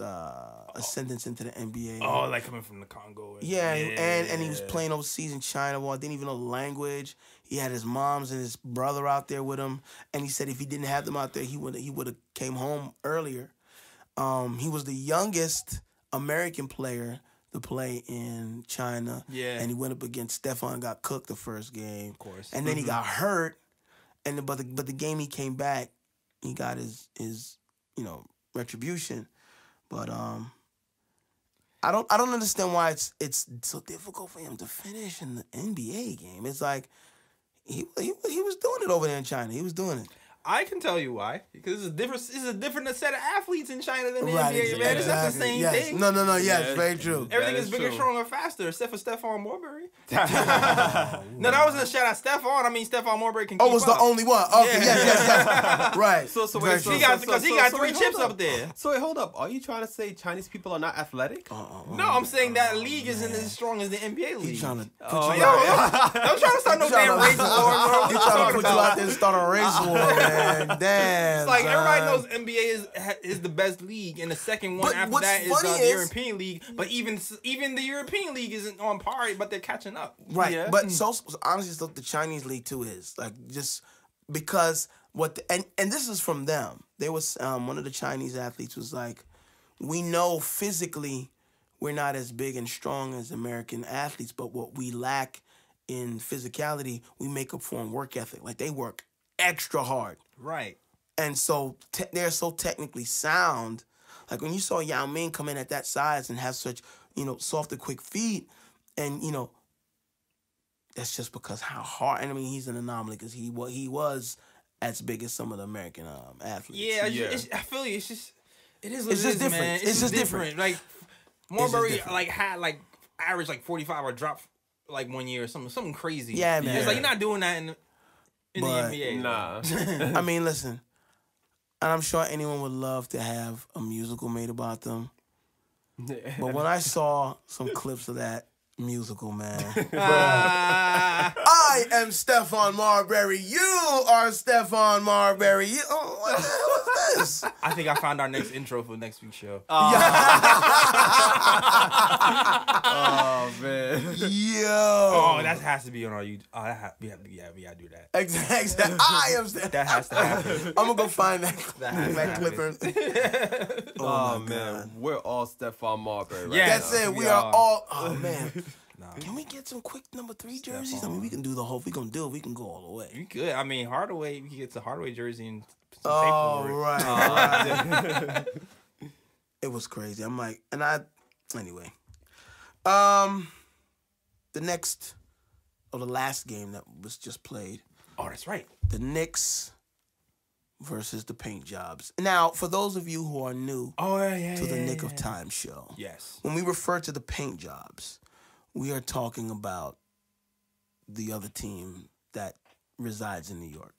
ascendance into the NBA. Oh, like coming from the Congo. Yeah, and he was playing overseas in China. Well, didn't even know the language. He had his moms and his brother out there with him, and he said if he didn't have them out there, he would have came home earlier. He was the youngest American player to play in China. Yeah. And he went up against Stefan, got cooked the first game. Of course. And then he got hurt, but the game he came back, he got his retribution. But I don't understand why it's so difficult for him to finish in the NBA game. It's like he was doing it over there in China. He was doing it. I can tell you why. Because it's a different set of athletes in China than the Right, NBA, man. It's not the exactly. same Yes. thing. No, yes, Yeah, very true. Everything That is is bigger, true. stronger, faster, except for Stephon Marbury. No, that wasn't a shout out Stephon. I mean, Stephon Marbury can keep Oh, was the up. only one. Okay, Yeah. yes. Right. So Very wait, true. He got 3 wait, chips hold up there. So wait, hold up. Are you trying to say Chinese people are not athletic? No, I'm saying that league isn't as strong as the NBA league. He's trying to put Oh, you yeah. out. Don't try to start no damn race war, bro. He's trying to put you out there and start a race war, man. Damn. It's like everybody son. knows NBA is the best league, and the second one But after what's that is funny the is- European League. But even the European League isn't on par, but they're catching up. Right, Yeah. but so honestly, so the Chinese league too is like just because and this is from them. There was one of the Chinese athletes was like, we know physically we're not as big and strong as American athletes, but what we lack in physicality, we make up for in work ethic. Like they work extra hard, Right. and so they're so technically sound. Like when you saw Yao Ming come in at that size and have such soft and quick feet, and that's just because how hard. And I mean, he's an anomaly because he was as big as some of the American athletes. Yeah, Yeah. I feel you. It is what It's it just is, different. man. It's just different. Like Marbury, different. had average 45 or drop one year or something crazy. Yeah, man. It's like you're not doing that in But- the NBA. Nah. I mean, listen, and I'm sure anyone would love to have a musical made about them. But when I saw some clips of that musical, man, I am Stephon Marbury. You are Stephon Marbury. What the hell is this? I think I found our next intro for next week's show. Oh man. Yo. Oh, that has to be on our YouTube. Oh, we gotta do that. Exactly. I am Stephon. That has to happen. I'm gonna go find that, has that to clipper. Oh, my man, God. we're all Stephon Marbury right Yeah. That's now. it. We We are are. all. Oh man. Can we get some quick number 3 jerseys? I mean, we can do the whole. If we gonna do it, we can go all the way. You could. I mean, Hardaway. We could get the Hardaway jersey and put some Oh tape over it. right. It was crazy. I'm like, anyway. The next or the last game that was just played, Oh, that's right. the Knicks versus the Paint Jobs. Now, for those of you who are new Oh yeah. to the Nick of Time show, Yes. when we refer to the Paint Jobs, we are talking about the other team that resides in New York,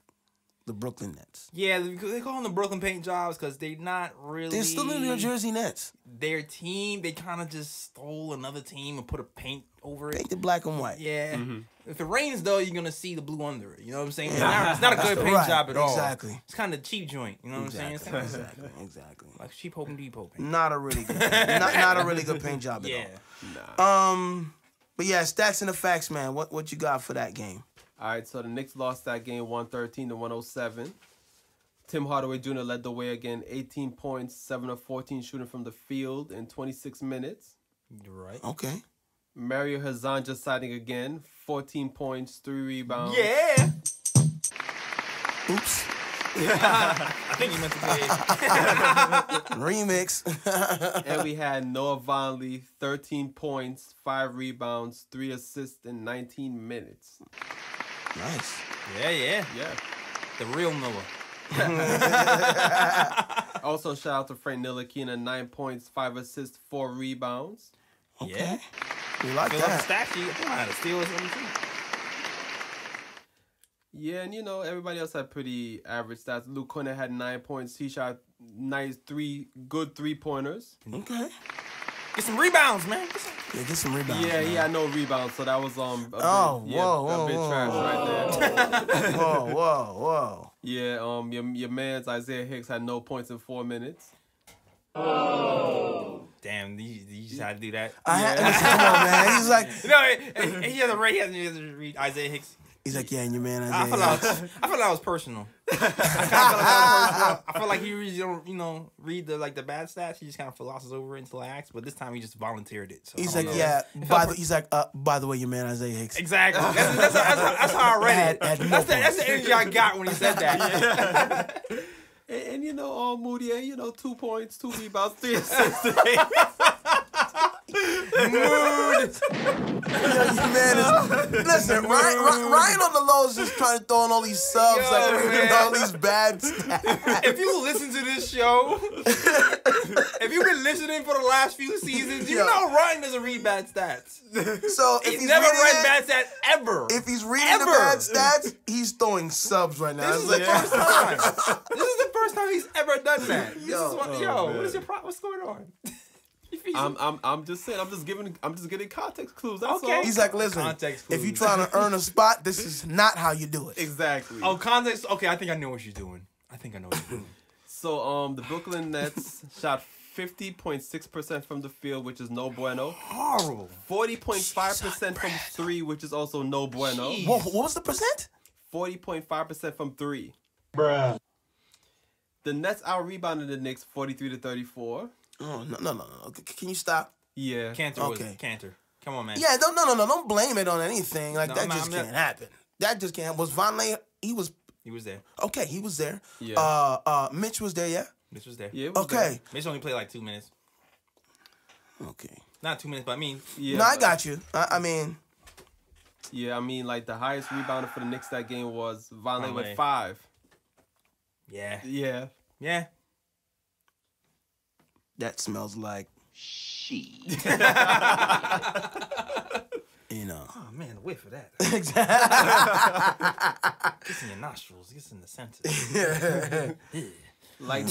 the Brooklyn Nets. Yeah, they call them the Brooklyn Paint Jobs because they're not really. They're still the New Jersey Nets. Their team, they kind of just stole another team and put a paint over it. Painted black and white. Yeah. If it rains though, you're gonna see the blue under it. You know what I'm saying? It's not a good paint Right, job at all. exactly. It's kind of cheap joint. You know what I'm saying? It's kind of Exactly. like cheap Home Depot paint. Not a really good, not a really good paint job at Yeah. all. But yeah, stats and the facts, man. What you got for that game? All right, so the Knicks lost that game 113 to 107. Tim Hardaway Jr. led the way again, 18 points, 7 of 14 shooting from the field in 26 minutes. You're right. Okay. Mario Hazan just siding again, 14 points, 3 rebounds. Yeah. Oops. I think you meant to say Remix. And we had Noah Vonleh, 13 points, 5 rebounds, 3 assists in 19 minutes. Nice. Yeah. Yeah. The real Noah. Also, shout out to Frank Ntilikina, 9 points, 5 assists, 4 rebounds. Okay. Yeah. We like Fill up the that. stat sheet. I think I had a steal or something too. Yeah, and everybody else had pretty average stats. Luke Cornett had 9 points. He shot good 3-pointers. Okay. Get some rebounds, man. Yeah, get some rebounds. Yeah, he man. had no rebounds, so that was a bit trash right there. Whoa. Yeah, your man's Isaiah Hicks had no points in 4 minutes. Damn, you just had to do that. Come on, man. He's like, No, he has to read Isaiah Hicks. he's like, yeah, and your man I Isaiah. feel like that was personal. I feel like he really don't, read the bad stats. He just kind of philosophes over it until I ask. But this time he just volunteered it. So He's I like, don't know. yeah. By the way, your man Isaiah Hicks. Exactly. That's how I read it. Had no That's the energy I got when he said that. And Moody, 2 points, 2 rebounds, 3 assists. Your man is. Listen, Ryan on the low is just trying to throw in all these subs, all these bad stats. If you listen to this show, if you've been listening for the last few seasons, you know Ryan doesn't read bad stats. So if He's he's never reading read it- bad stats ever. If he's reading the bad stats, he's throwing subs right now. This is It's the like, first time. This is the first time he's ever done that. man. What is your what's going on? I'm just saying. I'm just getting context clues. That's Okay. all. He's like, listen, Context if clues. you're trying to earn a spot, this is not how you do it. Exactly. Oh, context. Okay, I think I know what you're doing. So the Brooklyn Nets shot 50.6% from the field, which is no bueno. Horrible. 40.5% from 3, which is also no bueno. Jeez. What was the percent? 40.5% from 3. Bruh. The Nets out-rebounded the Knicks 43-34. Oh, no. Can you stop? Yeah. Cantor was Okay. Cantor. Come on, man. Yeah, no. Don't blame it on anything. Like, No, that I'm just not- can't happen. That just can't. Was Vonleh, he was, He was there. okay, he was there. Yeah. Mitch was there, yeah? Mitch was there. Yeah, it was Okay. Mitch only played like 2 minutes. Okay. Not 2 minutes, but I mean, there. Yeah, No, I got you. I mean, Yeah, I mean, like, the highest rebounder for the Knicks that game was Vonleh Vonleh. with 5. yeah. Yeah. that smells like shit. Oh man, the whiff of that. Gets in your nostrils. Gets in the senses. Like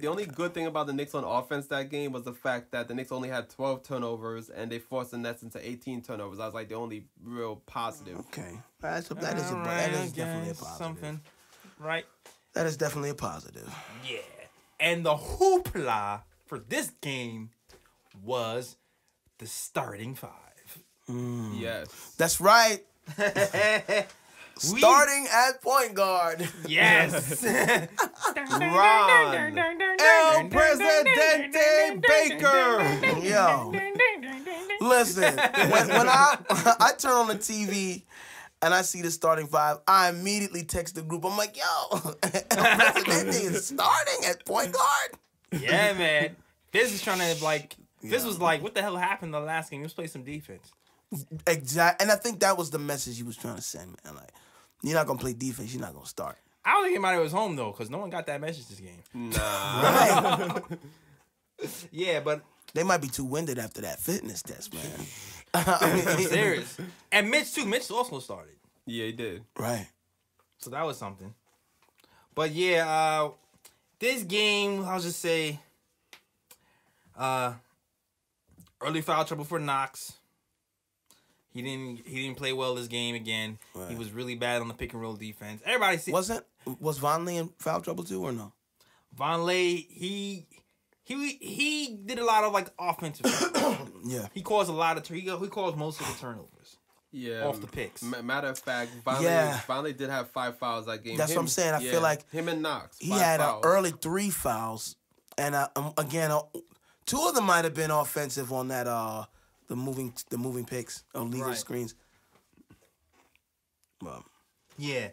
the only good thing about the Knicks on offense that game was the fact that the Knicks only had 12 turnovers and they forced the Nets into 18 turnovers. That was like the only real positive. Okay. that is definitely a positive. Something, right? That is definitely a positive. Yeah. And the hoopla for this game was the starting 5. Yes. That's right. Starting at point guard. Yes. Ron El Presidente Baker. Yo. Listen, when I turn on the TV and I see the starting 5, I immediately text the group. I'm like, yo, El Presidente is starting at point guard? Yeah, man. Fizz is trying to Fizz was like, what the hell happened the last game? Let's play some defense. Exactly. And I think that was the message he was trying to send, man. Like, you're not going to play defense. You're not going to start. I don't think anybody was home, though, because no one got that message this game. Nah. Right. Yeah, but They might be too winded after that fitness test, man. I'm serious. And Mitch, too. Mitch also started. Yeah, he did. Right. So that was something. But, yeah, this game, I'll just say, early foul trouble for Knox. He didn't play well this game again. Right. He was really bad on the pick and roll defense. Everybody see Was Vonleh in foul trouble too or no? Vonleh, he did a lot of offensive stuff. Yeah. He caused a lot of he caused most of the turnovers. Yeah, off the picks. Matter of fact, Vonleh did have 5 fouls that game. That's what I'm saying. I feel like him and Knox. he 5 had an fouls. early 3 fouls, and again, 2 of them might have been offensive on that the moving picks or legal Right. screens. Well, Yeah.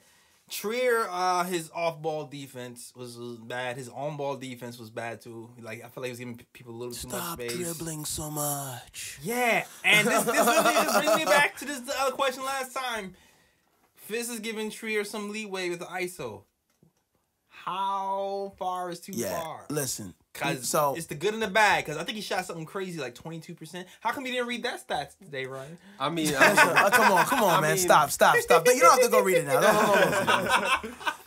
Trier, his off-ball defense was bad. His on-ball defense was bad too. Like I feel like he was giving people a little too much stop space. dribbling so much. Yeah, and this really just brings me back to the other question last time. Fizz is giving Trier some leeway with the ISO. How far is too Yeah, far? listen. Cause So it's the good and the bad. Cause I think he shot something crazy like 22%. How come you didn't read that stats today, Ryan? I mean, come on, man. mean- Stop. You don't have to go read it now. No.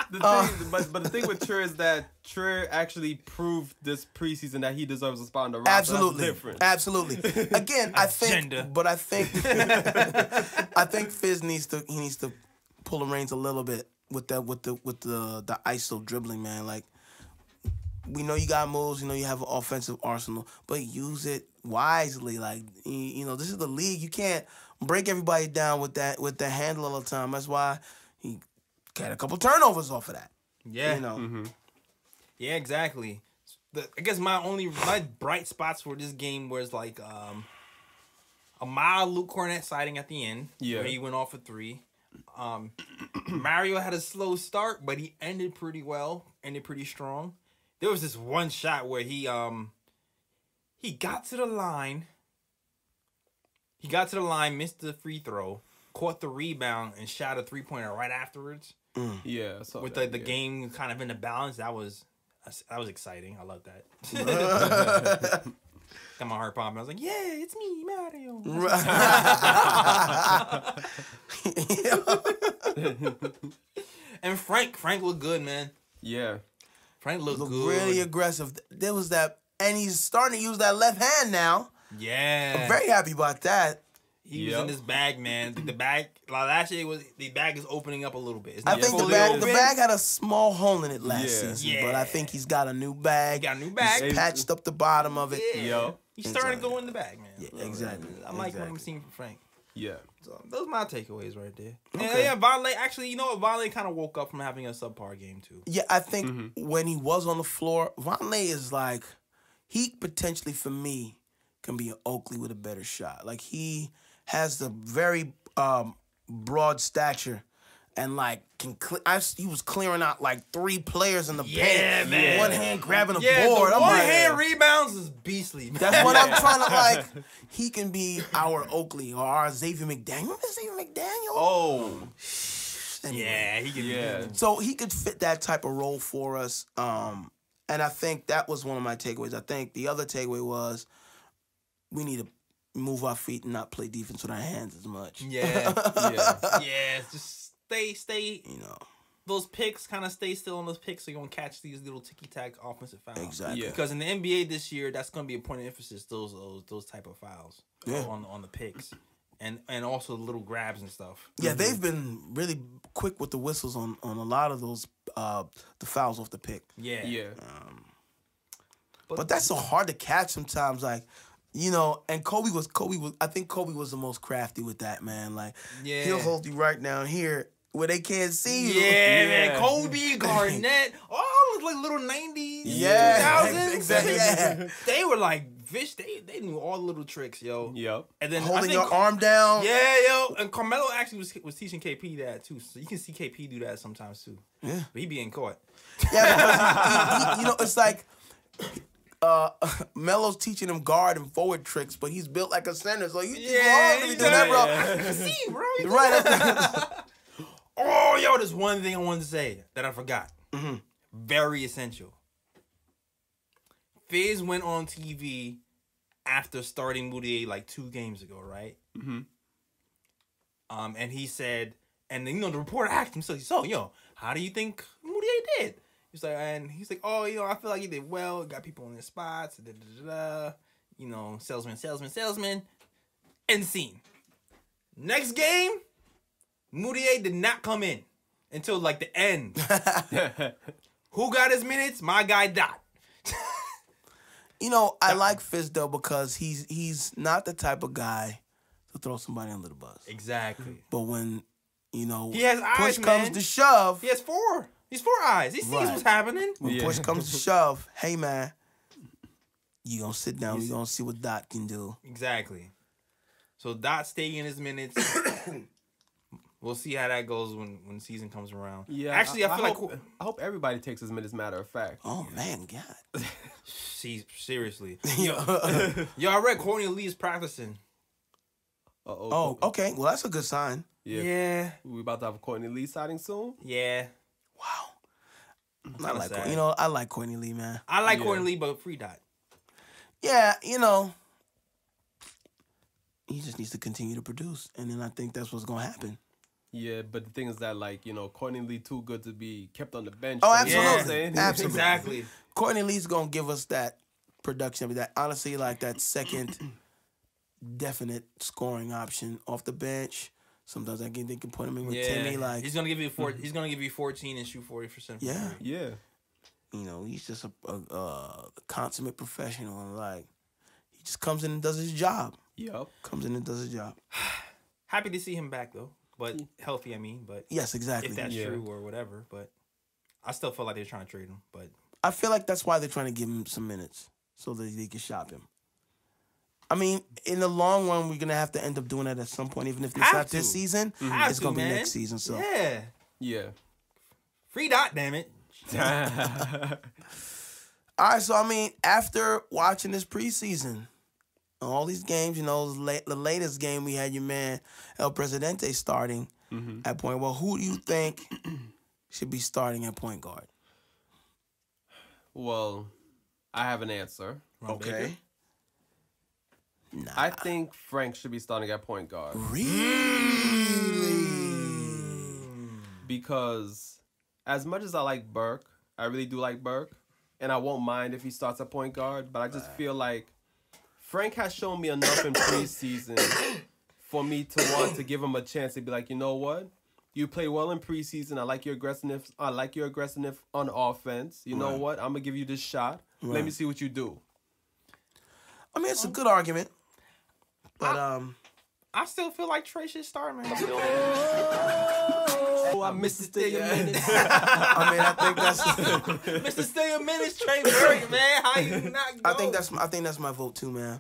the thing, but the thing with Trier is that Trier actually proved this preseason that he deserves a spot on the roster. Absolutely, That's different. absolutely. Again, I Agenda. think, but I think Fizz needs to pull the reins a little bit with the ISO dribbling, man. Like, we know you got moves, you know you have an offensive arsenal, but use it wisely. Like, you know, this is the league. You can't break everybody down with the handle all the time. That's why he got a couple turnovers off of that. Yeah. You know. Yeah, exactly. I guess my bright spots for this game was like a mild Luke Cornett sighting at the end. Yeah. Where he went off for 3. Mario had a slow start, but he ended pretty well, ended pretty strong. There was this one shot where he got to the line. He got to the line, missed the free throw, caught the rebound, and shot a 3-pointer right afterwards. Yeah, so With the game kind of in the balance, that was exciting. I love that. Got my heart pumping. I was like, yeah, it's me, Mario. And Frank looked good, man. yeah. Frank looked good. Really aggressive. There was that, and he's starting to use that left hand now. Yeah. I'm very happy about that. He was in his bag, man. The bag, like last year, the bag is opening up a little bit. It's I not think the fully bag open. had a small hole in it last season, Yeah. but I think he's got a new bag. He got a new bag. He's patched up the bottom of it. Yeah. Yo. He's starting to go in the bag, man. Yeah, exactly. I like what Exactly. I'm seeing from Frank. Yeah. So those are my takeaways right there. Okay. And yeah, Vonleh, actually, you know what? Vonleh kind of woke up from having a subpar game, too. Yeah, I think when he was on the floor, Vonleh is like, he potentially, for me, can be an Oakley with a better shot. Like, he has the very broad stature and, like, he was clearing out, like, 3 players in the paint. man. One hand grabbing a Yeah, board. the I'm like, one-hand rebounds is beastly. Man. that's what I'm trying to, like, he can be our Oakley or our Xavier McDaniel. Remember Xavier McDaniel? Oh. Anyway. Yeah, he can. Yeah. So he could fit that type of role for us. And I think that was one of my takeaways. I think the other takeaway was we need to move our feet and not play defense with our hands as much. Yeah, Yeah. yeah. Just stay. You know, Those picks, kind of stay still on those picks, so you don't catch these little ticky-tack offensive fouls. exactly. Yeah. Because in the NBA this year, that's going to be a point of emphasis. Those type of fouls Yeah. on the picks, and also the little grabs and stuff. Yeah, they've been really quick with the whistles on a lot of those the fouls off the pick. Yeah, Yeah. But that's so hard to catch sometimes. Like, you know, and Kobe was. I think Kobe was the most crafty with that, man. Like, Yeah. he'll hold you right down here where they can't see you. Yeah, man. Yeah. Kobe, Garnett, all those like little 90s, Yeah, 2000s. exactly. Yeah. They were like fish. They knew all the little tricks, yo. Yep. And then I Holding think, your arm down. Yeah, yo. And Carmelo actually was teaching KP that too. So you can see KP do that sometimes too. Yeah. But he be getting caught. Yeah, because you know, it's like Melo's teaching him guard and forward tricks, but he's built like a center, so you Yeah, to be he doing that, bro. I can see, bro. He Right. Oh, yo, there's one thing I wanted to say that I forgot. Very essential. Fizz went on TV after starting Moutier like 2 games ago, right? And he said, and you know, the reporter asked him, so yo, how do you think Moutier did? He's like, oh, you know, I feel like he did well. Got people in their spots. Da, da, da, da. You know, salesman. End scene. Next game, Moutier did not come in until like the end. Who got his minutes? My guy Dot. You know, I like Fizz though because he's not the type of guy he'll throw somebody under the bus. Exactly. But when, you know, He has eyes, push comes man. to shove, He has 4. He's 4 eyes. He sees Right. what's happening. when push comes to shove, hey man, you gonna sit down, you gonna see what Dot can do. Exactly. So Dot staying in his minutes. We'll see how that goes when season comes around. Yeah, Actually, I feel like I hope everybody takes his minutes. Matter of fact. Oh man, God. Seriously. Yo, Yo, I read Courtney Lee is practicing. oh, okay. Well, that's a good sign. Yeah. We about to have a Courtney Lee sighting soon. Yeah. Wow. I like, sad. you know, I like Courtney Lee, man. I like Yeah. Courtney Lee, but free Dot. Yeah, you know, he just needs to continue to produce, and then I think that's what's gonna happen. Yeah, but the thing is that, like, you know, Courtney Lee too good to be kept on the bench. Oh, You know what I'm absolutely. saying? Absolutely. Exactly. Courtney Lee's gonna give us that production, but that honestly, like that second definite scoring option off the bench. Sometimes I think they can put him in with Timmy. Like he's gonna give you He's gonna give you 14 and shoot 40%. Yeah. Yeah. you know, he's just a consummate professional, and like he just comes in and does his job. Yep. Comes in and does his job. Happy to see him back though, but healthy. I mean, but Yes, exactly. if that's Yeah. true or whatever, but I still feel like they're trying to trade him. But I feel like that's why they're trying to give him some minutes so that they can shop him. I mean, in the long run, we're gonna have to end up doing that at some point, even if it's Have not to. this season. Have It's to, gonna be man. next season. So yeah, Yeah. free Dot, damn it. all right. So I mean, after watching this preseason, all these games, you know, the latest game we had your man El Presidente starting at point. Well, who do you think should be starting at point guard? Well, I have an answer. Okay. I think Frank should be starting at point guard Really? because as much as I like Burke, I really do like Burke, and I won't mind if he starts at point guard, but I just feel like Frank has shown me enough in preseason for me to want to give him a chance to be like, you know what? You play well in preseason. I like your aggressiveness. I like your aggressiveness on offense. You know what? I'm gonna give you this shot. Let me see what you do. I mean, it's a good argument, but I still feel like Trey should start, man. Oh, I missed it. Stay a minute. I mean, I think that's. Mr. Stay a minute, Trey Burke, man. How you not go? I think that's my vote too, man.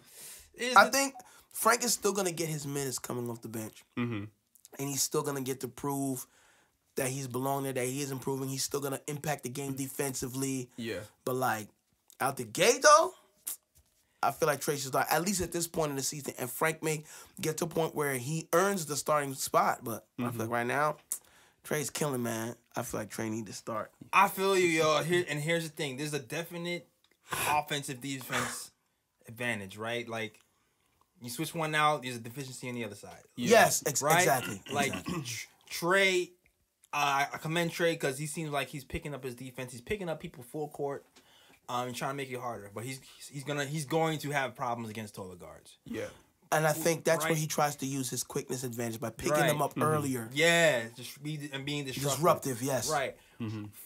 I think Frank is still gonna get his minutes coming off the bench, and he's still gonna get to prove that he's belonging there, that he is improving. He's still gonna impact the game defensively. Yeah. But like out the gate though, I feel like Trey should start at least at this point in the season, and Frank may get to a point where he earns the starting spot. But I feel like right now, Trey's killing, man. I feel like Trey need to start. I feel you, yo. Here's the thing. There's a definite offensive defense advantage, right? Like, you switch one out, there's a deficiency on the other side. Yes, Right? exactly. Like, exactly. Trey, I commend Trey because he seems like he's picking up his defense. He's picking up people full court, and trying to make it harder. But he's going to have problems against taller guards. Yeah. And I think that's where Right. he tries to use his quickness advantage by picking Right. them up earlier. Yeah, just being Disruptive, yes. Right.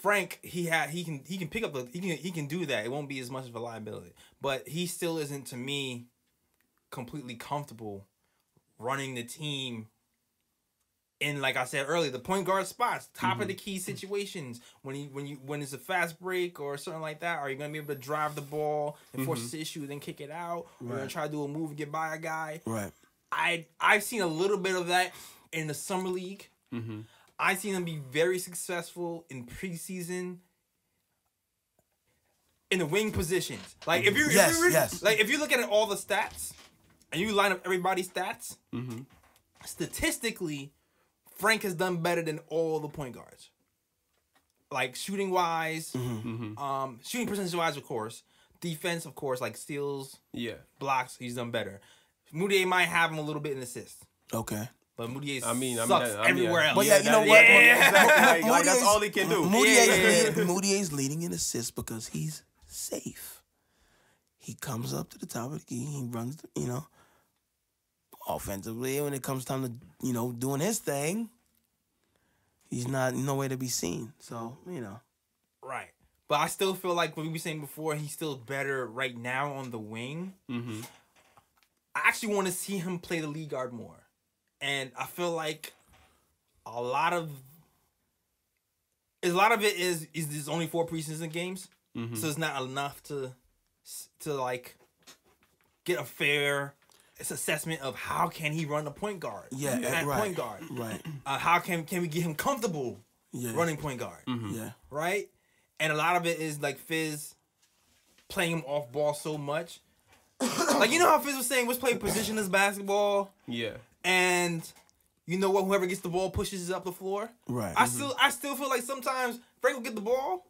Frank, he can pick up he can do that. It won't be as much of a liability. But he still isn't, to me, completely comfortable running the team in, like I said earlier, the point guard spots, top of the key situations. When it's a fast break or something like that, are you gonna be able to drive the ball and force the issue, then kick it out? Or you're gonna try to do a move and get by a guy. Right. I've seen a little bit of that in the summer league. I've seen him be very successful in preseason in the wing positions. Like if you Yes. like if you look at all the stats and you line up everybody's stats, statistically, Frank has done better than all the point guards. Like shooting wise, shooting percentage wise, of course. Defense, of course, like steals, Yeah. blocks, he's done better. Moutier might have him a little bit in assists, Okay. but Moutier I mean, sucks everywhere else. But yeah, you know what? Exactly. Like, that's all he can do. Moutier's leading in assists because he's safe. He comes up to the top of the key. He runs, offensively. When it comes time to, doing his thing, he's not nowhere to be seen. So, Right. But I still feel like what we were saying before, he's still better right now on the wing. I actually want to see him play the lead guard more. And I feel like a lot of it is there's only 4 preseason games, so it's not enough to like get a fair assessment of how can he run the point guard. Yeah, right. Point guard. Right. How can we get him comfortable running point guard? Yeah. Right. And a lot of it is like Fizz playing him off ball so much. Like, you know how Fizz was saying, let's play positionless basketball. Yeah. And you know what? Whoever gets the ball pushes it up the floor. Right. I still feel like sometimes Frank will get the ball,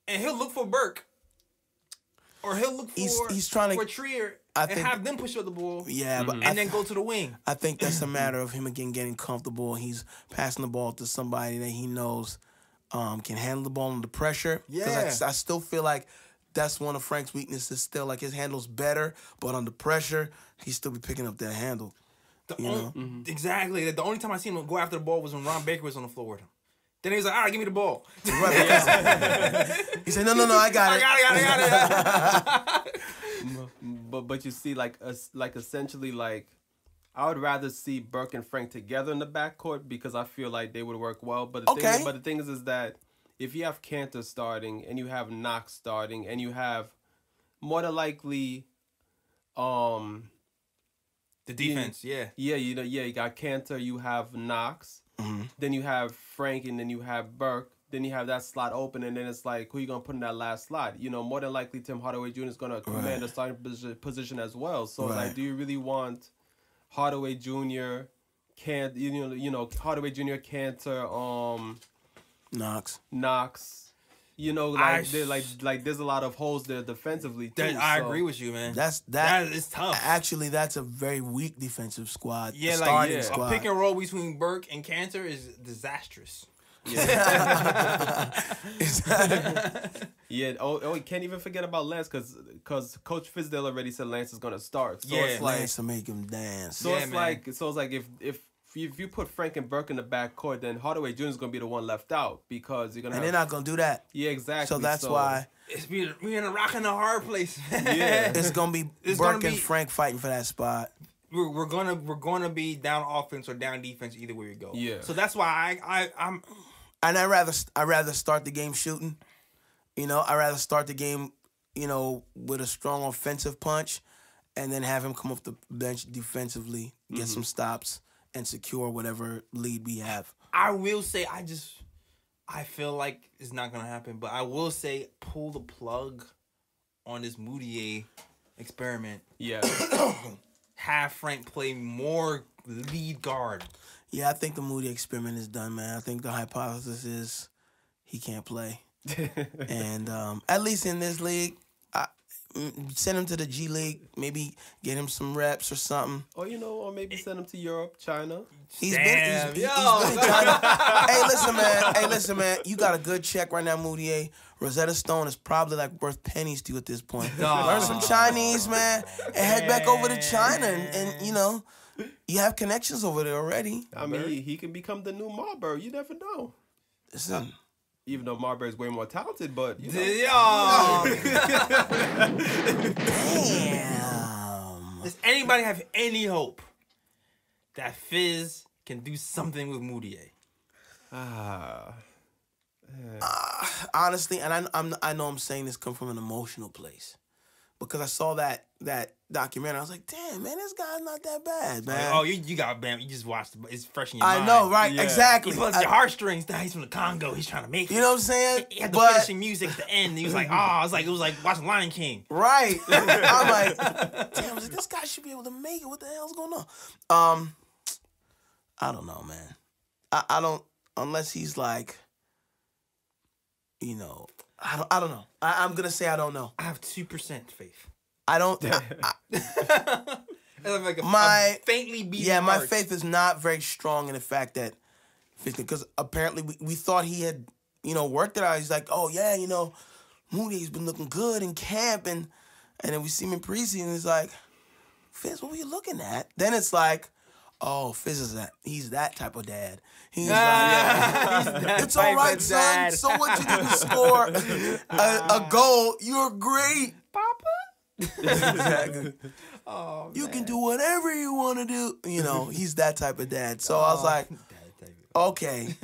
and he'll look for Burke, or he'll look for he's trying to for Trier I and think, have them push up the ball. Yeah, but and then go to the wing. I think that's a matter of him again getting comfortable. He's passing the ball to somebody that he knows can handle the ball under pressure. Yeah. Because I still feel like that's one of Frank's weaknesses. Still, like his handle's better, but under pressure, he still be picking up that handle. Exactly. The only time I seen him go after the ball was when Ron Baker was on the floor with him. Then he was like, all right, give me the ball. He said, no, I got it. I got it. But you see, like essentially, like I would rather see Burke and Frank together in the backcourt because I feel like they would work well. But the thing is that if you have Cantor starting and you have Knox starting and you have more than likely, the defense, you got Cantor, you have Knox, then you have Frank, and then you have Burke. Then you have that slot open, and then it's like, who you gonna put in that last slot? You know, more than likely Tim Hardaway Jr. is gonna command a starting position as well. So like, do you really want Hardaway Jr. Hardaway Jr. Cantor, Knox? You know, like there's a lot of holes there defensively too. I agree with you, man. That is tough. Actually, that's a very weak defensive squad. Yeah, starting squad. A pick and roll between Burke and Cantor is disastrous. Yeah. Yeah. Oh, we can't even forget about Lance because Coach Fizdale already said Lance is gonna start. So it's like, Lance to make him dance. So it's like if you put Frank and Burke in the backcourt, then Hardaway Jr. is gonna be the one left out because you're gonna. And they're not gonna do that. Yeah, exactly. So that's why we're in a rock and a hard place. Yeah, it's gonna be Burke and Frank fighting for that spot. We're gonna be down offense or down defense either way we go. Yeah. So that's why I'm. And I rather start the game shooting. You know, I rather start the game, with a strong offensive punch, and then have him come off the bench defensively, get some stops, and secure whatever lead we have. I will say I feel like it's not gonna happen, but I will say pull the plug on this Moutier experiment. Yeah. Have Frank play more lead guard. Yeah, I think the Moody experiment is done, man. I think the hypothesis is he can't play. And at least in this league, send him to the G League, maybe get him some reps or something. Or maybe send him to Europe, China. He's been in China. Hey, listen, man. You got a good check right now, Moutier. Rosetta Stone is probably like worth pennies to you at this point. Learn some Chinese, man, and head back over to China, and you have connections over there already. I mean, he can become the new Marbury. You never know. Listen. Even though Marbury is way more talented, but Damn. Does anybody have any hope that Fizz can do something with Moutier? Honestly, and I know I'm saying this come from an emotional place, because I saw that documentary. I was like, damn, man, this guy's not that bad, man. Oh, you got Bam. You just watched it's fresh in your mind. I know, right? Yeah. Exactly. He plugs your heartstrings. He's from the Congo. He's trying to make it. You know what I'm saying? He had the finishing music at the end. He was like, it was like watching Lion King. Right. I'm like, damn, this guy should be able to make it. What the hell's going on? I don't know, man. I don't, unless he's like, I don't know. I'm gonna say I don't know. I have 2% faith. I don't. My faintly beating my heart. faith is not very strong in the fact that, because apparently we thought he had, worked it out. He's like, oh yeah, Moody's been looking good in camp, and then we see him in preseason. He's like, Fizz, what were you looking at? Then it's like, oh, Fizz he's that type of dad. He's like, it's all right, son. So what, you didn't score a goal? You're great, Papa. Exactly. You can do whatever you want to do. You know, he's that type of dad. So I was like, okay,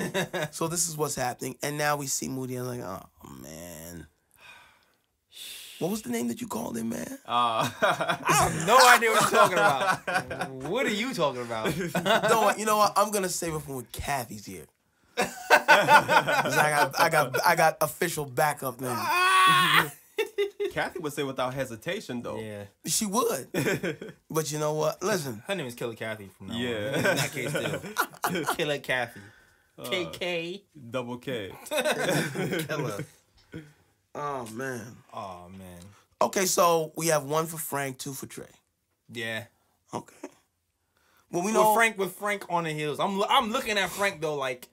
so this is what's happening. And now we see Moody. I'm like, oh, man. What was the name that you called him, man? I have no idea what you're talking about. What are you talking about? You know what? I'm going to save it for when Kathy's here. 'Cause I got official backup then. Kathy would say without hesitation, though. Yeah. She would. But you know what? Listen. Her name is Killer Kathy from now on. Yeah. In that case, still. Killer Kathy. KK. Double K. Killer. Oh, man. Oh, man. Okay, so we have 1 for Frank, 2 for Trey. Yeah. Okay. Well, we know With Frank on the heels. I'm looking at Frank, though, like,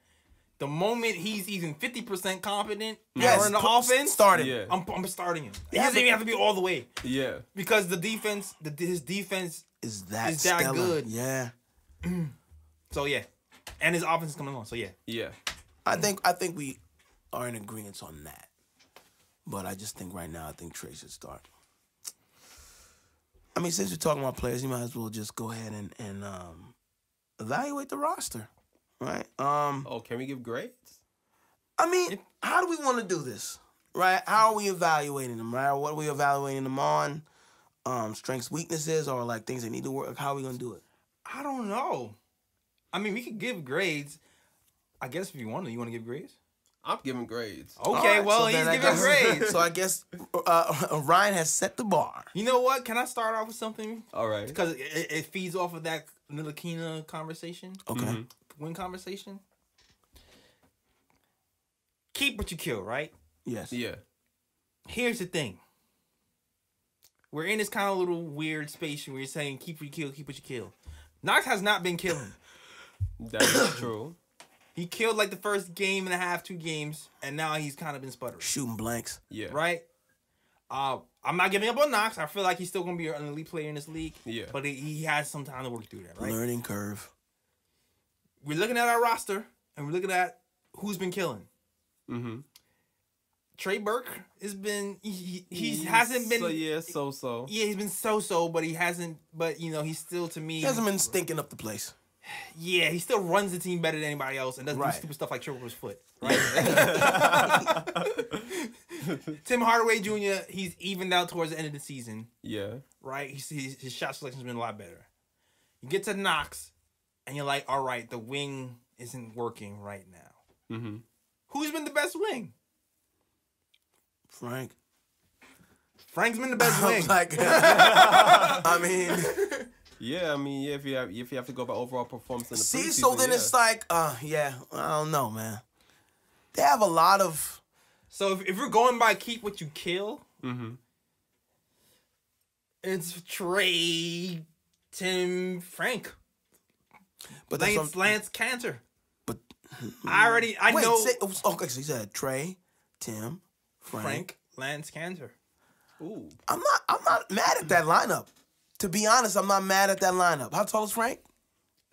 the moment he's even 50% confident in the offense, started. Yeah. I'm starting him. He Yeah, doesn't even have to be all the way. Yeah. Because the defense, his defense Is that stellar. good? Yeah. So yeah, and his offense is coming along. So yeah, Yeah. I think we are in agreement on that. But I just think right now, I think Trey should start. I mean, since we're talking about players, you might as well just go ahead and evaluate the roster, right? Oh, can we give grades? I mean, how do we want to do this, right? How are we evaluating them, right? What are we evaluating them on? Strengths, weaknesses, or like things that need to work? How are we gonna do it? I don't know. I mean, we could give grades. I guess if you want to give grades. I'm giving grades. Okay, All right, well, so he's then I giving guess- grades. So I guess Ryan has set the bar. You know what? Can I start off with something? All right. Because it feeds off of that Ntilikina conversation. Okay. Win conversation. Keep what you kill, right? Yes. Yeah. Here's the thing. We're in this kind of little weird space where you're saying keep what you kill, keep what you kill. Knox has not been killing. That is true. He killed like the first game and a half, 2 games, and now he's kind of been sputtering. Shooting blanks. Yeah. Right? I'm not giving up on Knox. I feel like he's still going to be an elite player in this league. Yeah. But he has some time to work through that, right? Learning curve. We're looking at our roster, and we're looking at who's been killing. Mm-hmm. Trey Burke has been... He hasn't been... So, yeah, so. Yeah, he's been so-so, but he hasn't... But, you know, he's still, to me... He hasn't been stinking up the place. Yeah, he still runs the team better than anybody else and doesn't Right. do stupid stuff like trip over his foot. Right? Tim Hardaway Jr., he's evened out towards the end of the season. Yeah. Right? His shot selection's been a lot better. You get to Knox, and you're like, all right, the wing isn't working right now. Mm-hmm. Who's been the best wing? Frank. Frank's been the best I wing. was like, I mean, Yeah, I mean, yeah, if you have to go by overall performance in the see, preseason, so then yeah. it's like, yeah, I don't know, man. They have a lot of. So if we're going by keep what you kill, Mm-hmm. it's Trey, Tim, Frank, But that's Lance Cantor. But I wait, know okay, so you said Trey, Tim, Frank. Lance Cantor. Ooh. I'm not mad at that lineup. To be honest, I'm not mad at that lineup. How tall is Frank?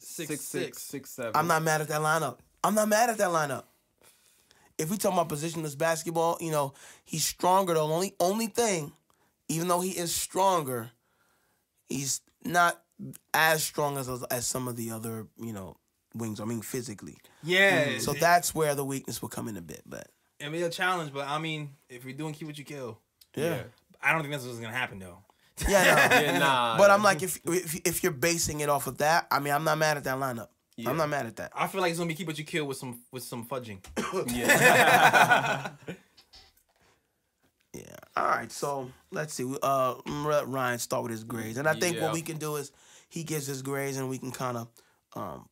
6'6", 6'7". I'm not mad at that lineup. I'm not mad at that lineup. If we talk about positionless basketball, you know, he's stronger. The only thing, even though he is stronger, he's not as strong as some of the other, you know, wings. I mean, physically. Yeah. So that's where the weakness will come in a bit. But It'll be a challenge, but I mean, if we're doing keep what you kill, yeah. I don't think that's what's gonna happen though. Yeah, no. Yeah, nah. But I'm like, if you're basing it off of that, I mean, I'm not mad at that lineup. Yeah. I'm not mad at that. I feel like it's gonna be keep what you kill with some fudging. Yeah. Yeah. All right. So let's see. Let Ryan start with his grades, and I think Yeah. what we can do is he gives his grades, and we can kind of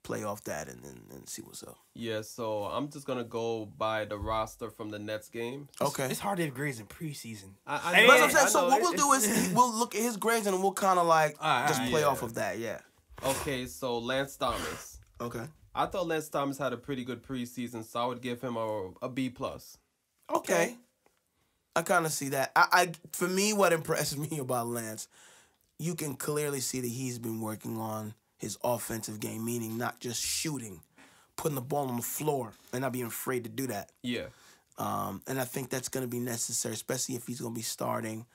play off that and see what's up. Yeah, so I'm just gonna go by the roster from the Nets game. Okay. It's hard to have grades in preseason. I But know, I'm saying, I so know, what we'll do is we'll look at his grades and we'll kind of like just play yeah. off of that. Yeah. Okay, so Lance Thomas. Okay. I thought Lance Thomas had a pretty good preseason, so I would give him a B+. Okay. I kind of see that. I for me, what impresses me about Lance, you can clearly see that he's been working on his offensive game, meaning not just shooting, putting the ball on the floor and not being afraid to do that. Yeah. And I think that's going to be necessary, especially if he's going to be starting.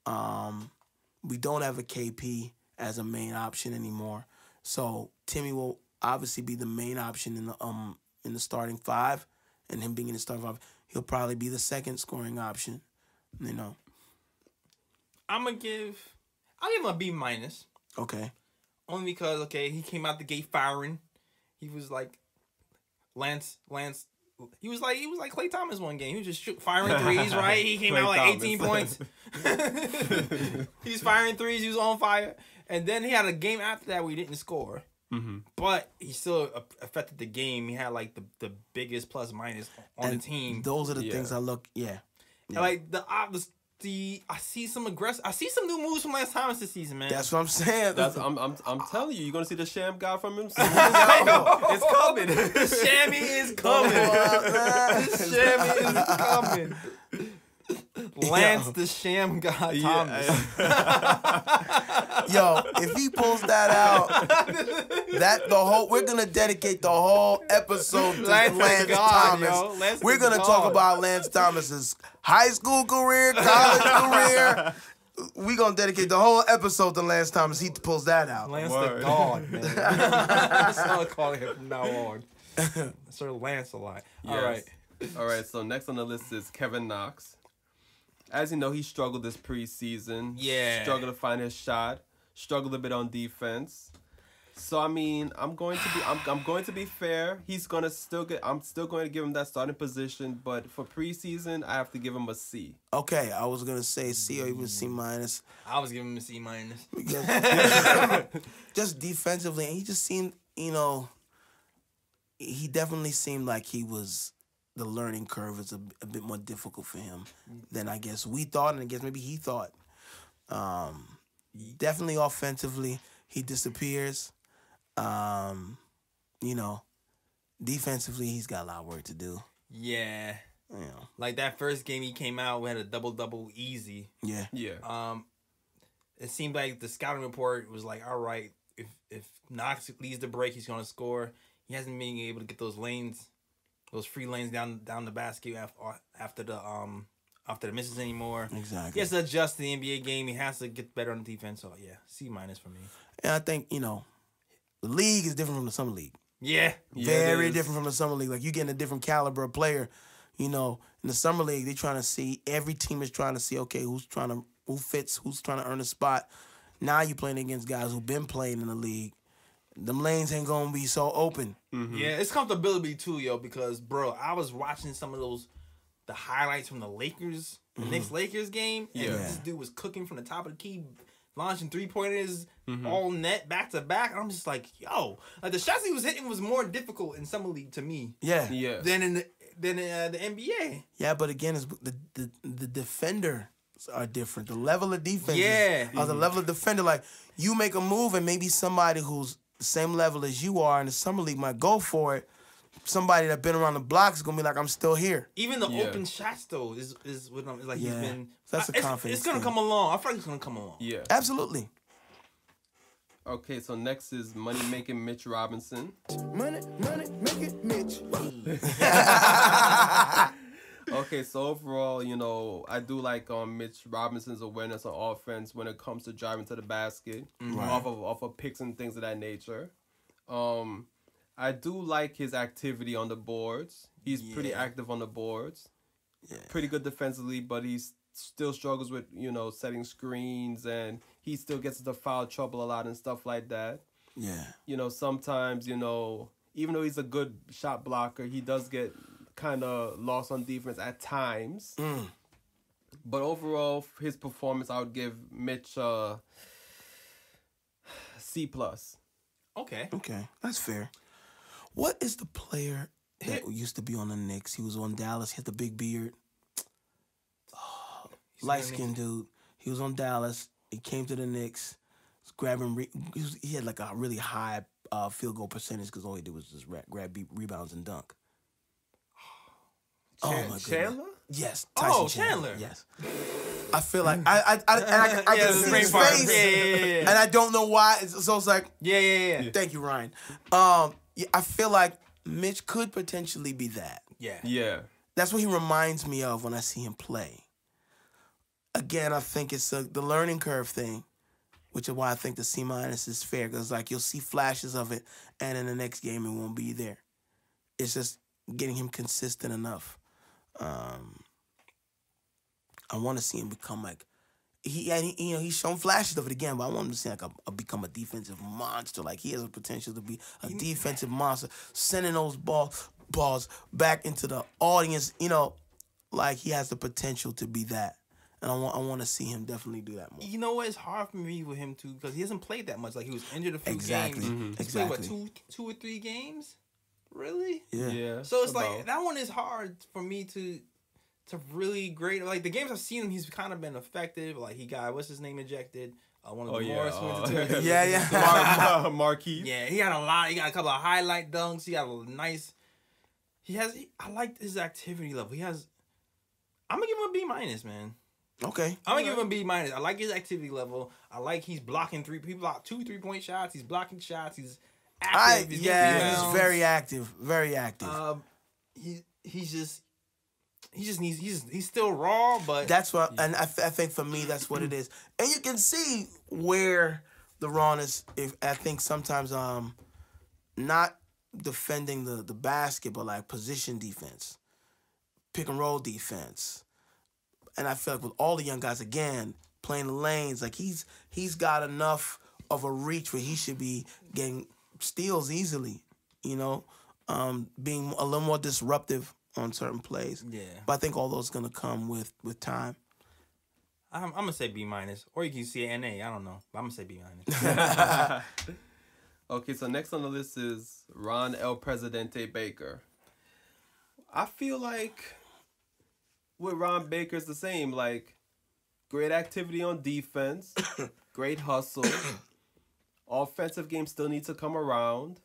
We don't have a KP as a main option anymore. So Timmy will obviously be the main option in the starting five, and him being in the starting five, he'll probably be the second scoring option. You know. I'll give him a B minus. Okay. Only because he came out the gate firing. He was like Lance. He was like Klay Thomas one game. He was just firing threes, right? He came out like 18 points. He was firing threes. He was on fire. And then he had a game after that where he didn't score. Mm-hmm. But he still affected the game. He had like the biggest plus minus on the team. Those are the things I look. Yeah. Like I see some new moves from Lance Thomas this season, man. That's what I'm saying. I'm telling you, you're gonna see the sham guy from him. It's coming. The chamois is coming. The chamois is coming. Lance the Sham God Thomas. Yo, if he pulls that out, we're gonna dedicate the whole episode to Lance Thomas. We're gonna talk about Lance Thomas's high school career, college career. We're gonna dedicate the whole episode to Lance Thomas. He pulls that out. Lance the God, man. That's what I'm calling him from now on. Sir Lance a lot. Yes. All right. So next on the list is Kevin Knox. As you know, he struggled this preseason. Yeah. Struggled to find his shot. Struggled a bit on defense. So I mean, I'm going to be fair. I'm still going to give him that starting position, but for preseason, I have to give him a C. Okay, I was gonna say C or even C minus. I was giving him a C minus. Just defensively, and he just seemed, he definitely seemed like the learning curve is a bit more difficult for him than I guess we thought, and I guess maybe he thought. Definitely offensively, he disappears. Defensively, he's got a lot of work to do. Yeah. Like that first game he came out, we had a double easy. Yeah. It seemed like the scouting report was like, all right, if Knox leads the break, he's gonna score. He hasn't been able to get those free lanes down the basket after the misses anymore. Exactly. He has to adjust to the NBA game. He has to get better on the defense. So yeah, C minus for me. And I think the league is different from the summer league. Yeah. Very different from the summer league. Like, you getting a different caliber of player. In the summer league, they're trying to see, every team is trying to see, okay, who fits, who's trying to earn a spot. Now you're playing against guys who've been playing in the league. Them lanes ain't gonna be so open. Mm-hmm. Yeah, it's comfortability too, yo, because bro, I was watching some of the highlights from the Lakers, the Knicks Lakers game, and this dude was cooking from the top of the key, launching 3-pointers, all net, back to back. And I'm just like, yo, like the shots he was hitting was more difficult in summer league to me. Yeah. Than in the NBA. Yeah, but again, it's the defenders are different. The level of defense, the level of defender. Like, you make a move, and maybe somebody who's the same level as you are in the summer league might go for it. Somebody that been around the block is gonna be like, I'm still here. Even the open shots though is what I'm like. He's been. That's a confidence. It's gonna come along. I feel like it's gonna come along. Yeah, absolutely. Okay, so next is money making Mitch Robinson. Money making Mitch. Okay, so overall, I do like Mitch Robinson's awareness on offense when it comes to driving to the basket, off of picks and things of that nature. I do like his activity on the boards. He's pretty active on the boards. Yeah. Pretty good defensively, but he still struggles with, setting screens, and he still gets into foul trouble a lot and stuff like that. Yeah. Sometimes, even though he's a good shot blocker, he does get kind of lost on defense at times. But overall, his performance, I would give Mitch C+. Okay, that's fair. What is the player that used to be on the Knicks? He was on Dallas. He had the big beard. Light-skinned dude. He was on Dallas. He came to the Knicks. Was grabbing. He had like a really high field goal percentage because all he did was just grab rebounds and dunk. Oh my goodness. Chandler? Yes. Tyson Chandler. Yes. I feel like I can see his face, and I don't know why. So it's like, yeah. Thank you, Ryan. I feel like Mitch could potentially be that. Yeah. That's what he reminds me of when I see him play. Again, I think it's the learning curve thing which is why I think the C- is fair, because like you'll see flashes of it, and in the next game it won't be there. It's just getting him consistent enough. I want to see him become like he's shown flashes of it again, but I want him to see like become a defensive monster. Like he has a potential to be a defensive monster, sending those balls back into the audience. Like he has the potential to be that. And I want to see him definitely do that more. You know what? It's hard for me with him too because he hasn't played that much. Like he was injured a few Exactly. games. Mm-hmm. He's played what, two or three games? Really? Yeah. So it's like that one is hard for me to really grade. Like the games I've seen him, he's kind of been effective. Like he got what's his name ejected. One of the Morris went to yeah. Marquise. Yeah, he had a lot. He got a couple of highlight dunks. He got a nice. I like his activity level. I'm gonna give him a B minus, man. Okay. I'm gonna give him a B minus. I like his activity level. I like he's blocking he blocked 2 3-point shots. He's blocking shots. He's active. He's very active. Very active. He's still raw, but that's what, and I think for me that's what it is. And you can see where the rawness. I think sometimes not defending the basket, but like position defense, pick and roll defense. And I feel like with all the young guys, again, playing the lanes, like he's got enough of a reach where he should be getting steals easily, being a little more disruptive on certain plays. Yeah. But I think all those going to come with time. I'm going to say B minus. Or you can see an A. I don't know. But I'm going to say B minus. Okay, so next on the list is Ron El Presidente Baker. I feel like with Ron Baker, it's the same. Like, great activity on defense, great hustle. Offensive game still needs to come around.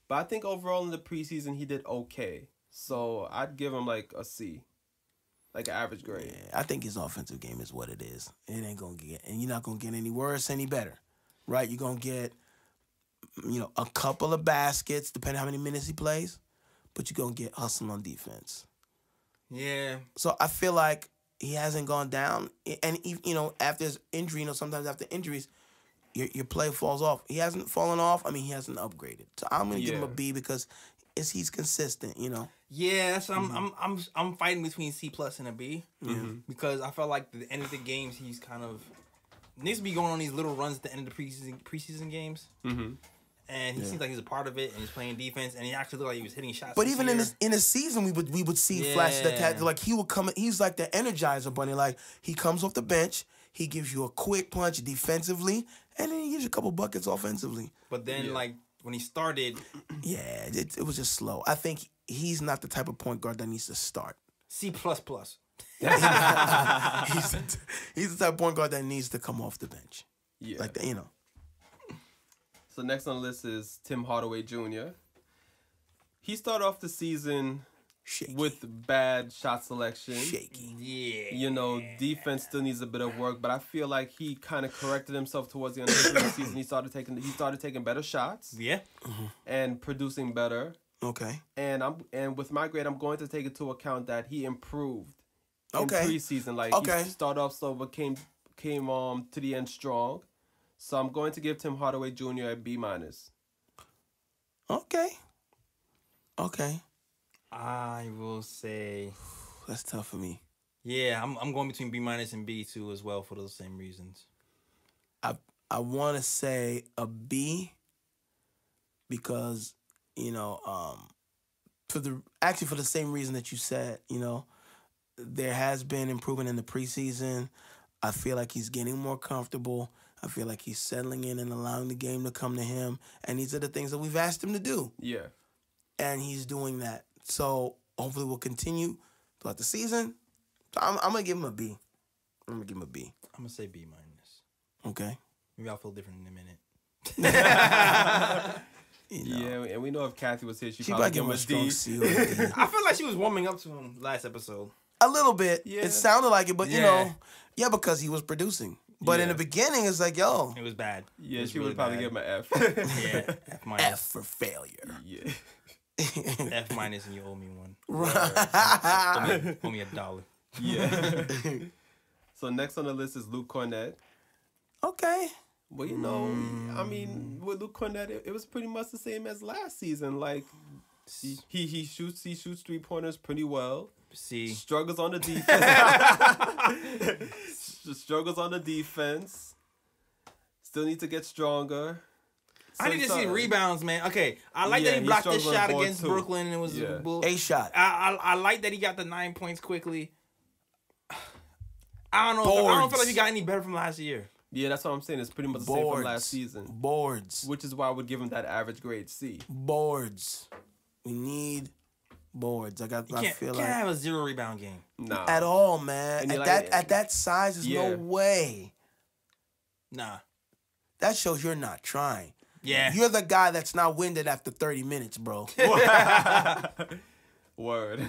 But I think overall in the preseason, he did okay. So I'd give him like a C. Like an average grade. Yeah, I think his offensive game is what it is. It ain't going to get, and you're not going to get any worse, any better. Right? You're going to get, a couple of baskets, depending on how many minutes he plays. But you're going to get hustle on defense. Yeah. So I feel like he hasn't gone down. And, after his injury, sometimes after injuries, your play falls off. He hasn't fallen off. I mean, he hasn't upgraded. So I'm going to give him a B because he's consistent, Yeah, so I'm fighting between C plus and a B. Because I felt like the end of the games, he's kind of needs to be going on these little runs at the end of the preseason games. Mm-hmm. And he seems like he's a part of it, and he's playing defense, and he actually looked like he was hitting shots. But even in the season, we would see flashes that like he would come. He's like the Energizer Bunny. Like he comes off the bench, he gives you a quick punch defensively, and then he gives you a couple buckets offensively. But then, like when he started, it was just slow. I think he's not the type of point guard that needs to start. C plus. He's the type of point guard that needs to come off the bench. Yeah, like that, So next on the list is Tim Hardaway Jr. He started off the season with bad shot selection. Shaky. Yeah. Defense still needs a bit of work, but I feel like he kind of corrected himself towards the end of the season. He started taking better shots. Yeah. And producing better. Okay. And with my grade, I'm going to take into account that he improved in Okay. preseason. Like he started off slow, but came to the end strong. So I'm going to give Tim Hardaway Jr. a B minus. Okay. I will say That's tough for me. Yeah, I'm going between B minus and B too as well for those same reasons. I want to say a B because for the same reason that you said, there has been improvement in the preseason. I feel like he's getting more comfortable. I feel like he's settling in and allowing the game to come to him. And these are the things that we've asked him to do. Yeah. And he's doing that. So hopefully we'll continue throughout the season. So I'm going to give him a B. I'm going to say B minus. Okay. Maybe I'll feel different in a minute. Yeah, and we know if Kathy was here, she'd she probably might give him a strong D. C or a D. I feel like she was warming up to him last episode. A little bit. Yeah. It sounded like it, but because he was producing. But in the beginning, it's like, yo. It was bad. Yeah, was she really would probably bad. give him an F. Yeah, F minus. F for failure. Yeah. F minus and you owe me one. Right. Owe me $1. Yeah. So next on the list is Luke Cornett. Okay. Well, you know, I mean, with Luke Cornett, it was pretty much the same as last season. Like, he shoots 3-pointers pretty well. See, Struggles on the defense. Struggles on the defense. Still need to get stronger. I need to see rebounds, man. Okay, I like that he blocked this shot against Brooklyn and it was a bull. A shot. I like that he got the 9 points quickly. I don't know. I don't feel like he got any better from last year. Yeah, that's what I'm saying. It's pretty much the same from last season. Boards. Which is why I would give him that average grade C. Boards. We need boards. I feel like can't have a 0 rebound game. Nah. At all, man. At that size, there's no way. Nah. That shows you're not trying. Yeah. You're the guy that's not winded after 30 minutes, bro. Word.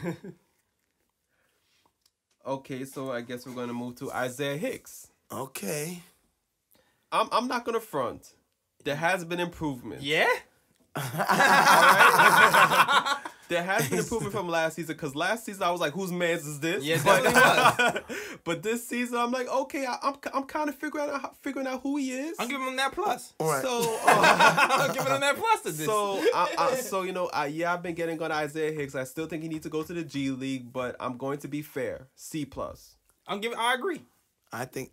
Okay, so I guess we're gonna move to Isaiah Hicks. Okay. I'm not gonna front. There has been improvement. Yeah? There has been improvement from last season, because last season I was like, whose man's is this? Yes, definitely was. But this season I'm like, okay, I'm kind of figuring out who he is. I'm giving him that plus. Right. So I'm giving him that plus to this. So you know, I've been getting on Isaiah Hicks. I still think he needs to go to the G League, but I'm going to be fair. C+. I agree. I think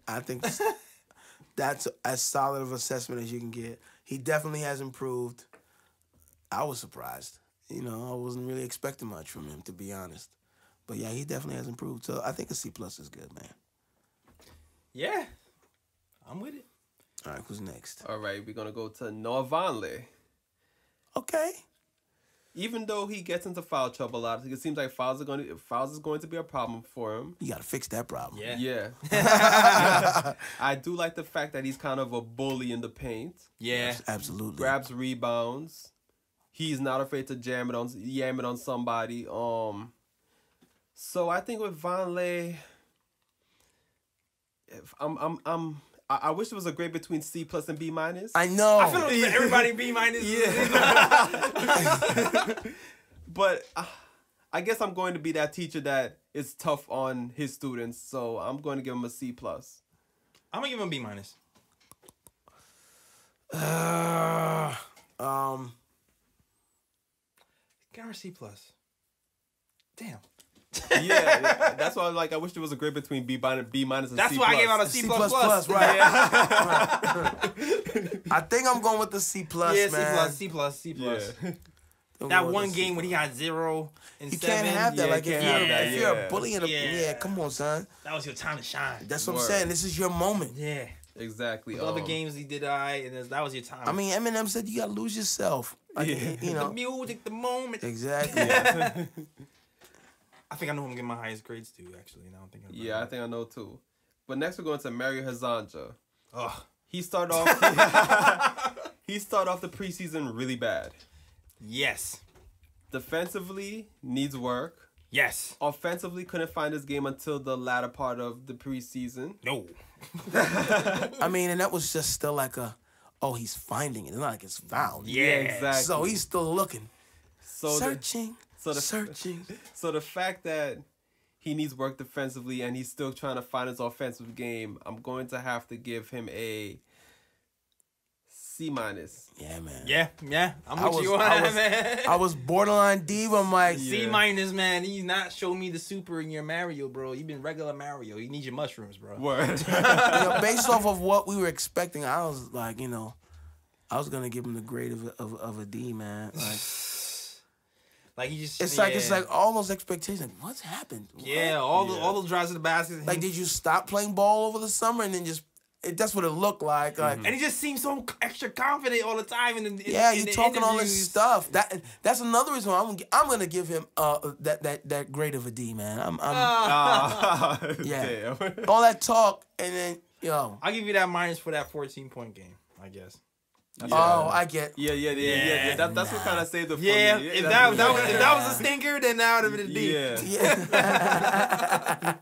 that's as solid of assessment as you can get. He definitely has improved. I was surprised. You know, I wasn't really expecting much from him, to be honest. But yeah, he definitely has improved. So I think a C+ is good, man. Yeah. I'm with it. All right, who's next? All right, we're gonna go to Noah Vonleh. Okay. Even though he gets into foul trouble a lot, it seems like fouls is going to be a problem for him. You got to fix that problem. Yeah. I do like the fact that he's kind of a bully in the paint. Yeah. Absolutely. Grabs rebounds. He's not afraid to yam it on somebody. So I think with Vonleh, I wish it was a grade between C+ and B-. I know. I feel like everybody B-. But I guess I'm going to be that teacher that is tough on his students, so I'm going to give him a C+. I'm gonna give him B-. Give her C+. Damn. Yeah, that's why I wish there was a grade between B- and C+. That's why I gave out a C++. Right. I think I'm going with the C+, Yeah, man. C+. Yeah. That one game when he got 0 and You 7. can't have that. Yeah, Like, you can't have that, if you're yeah. a bully in a... Yeah, come on, son. That was your time to shine. That's what I'm Word. saying. This is your moment. Yeah. Exactly. The other games he did and that was your time. I mean, Eminem said you got to lose yourself. Like, you know. the music, the moment. Exactly. I think I know who I'm getting my highest grades to, actually. Now I'm thinking about Yeah, I think I know too. But next we're going to Mario Hezonja. Ugh. He started off the preseason really bad. Yes. Defensively, needs work. Yes. Offensively, couldn't find his game until the latter part of the preseason. No. I mean, and that was just still like he's finding it. It's not like it's found. Yeah, exactly. So he's still looking. Searching. Searching. So the fact that he needs work defensively and he's still trying to find his offensive game, I'm going to have to give him a C-. Yeah, man. Yeah. I'm with you on that, man. I was borderline D. I'm like, C-, man. He's not showing me the super in your Mario, bro. You've been regular Mario. You need your mushrooms, bro. Word. Based off of what we were expecting, I was like, I was gonna give him the grade of a D, man. Like he just. It's like all those expectations. What's happened? Yeah, all those drives to the basket. Like, did you stop playing ball over the summer and then just? That's what it looked like. And he just seems so extra confident all the time. You're talking all this stuff. That's another reason why I'm gonna give him that grade of a D, man. Yeah. Damn. All that talk and then I'll give you that minus for that 14-point game, I guess. I get. Yeah. That's what kind of saved it for me. If that was a stinker, then that would have been a D. Yeah.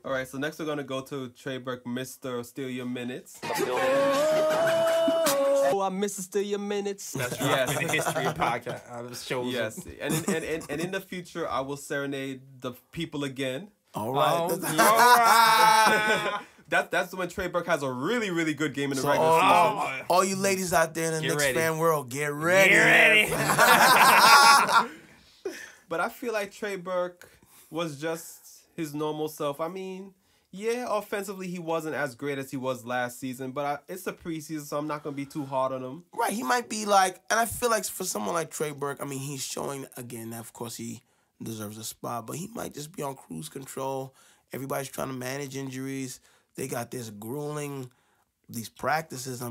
All right, so next we're going to go to Trey Burke, Mr. Steal Your Minutes. Oh, I miss to steal your minutes. That's right. Yes. The history of podcast shows. Yes, and in the future, I will serenade the people again. All right. All right. that's when Trey Burke has a really, really good game in the So regular season. all you ladies out there in the Get Knicks ready. fan world, get ready. Get ready. But I feel like Trey Burke was just his normal self. I mean, yeah, offensively he wasn't as great as he was last season, but it's a preseason, so I'm not going to be too hard on him. Right, he might be like, and I feel like for someone like Trey Burke, I mean, he's showing, again, that of course he deserves a spot, but he might just be on cruise control. Everybody's trying to manage injuries. They got this grueling, these practices,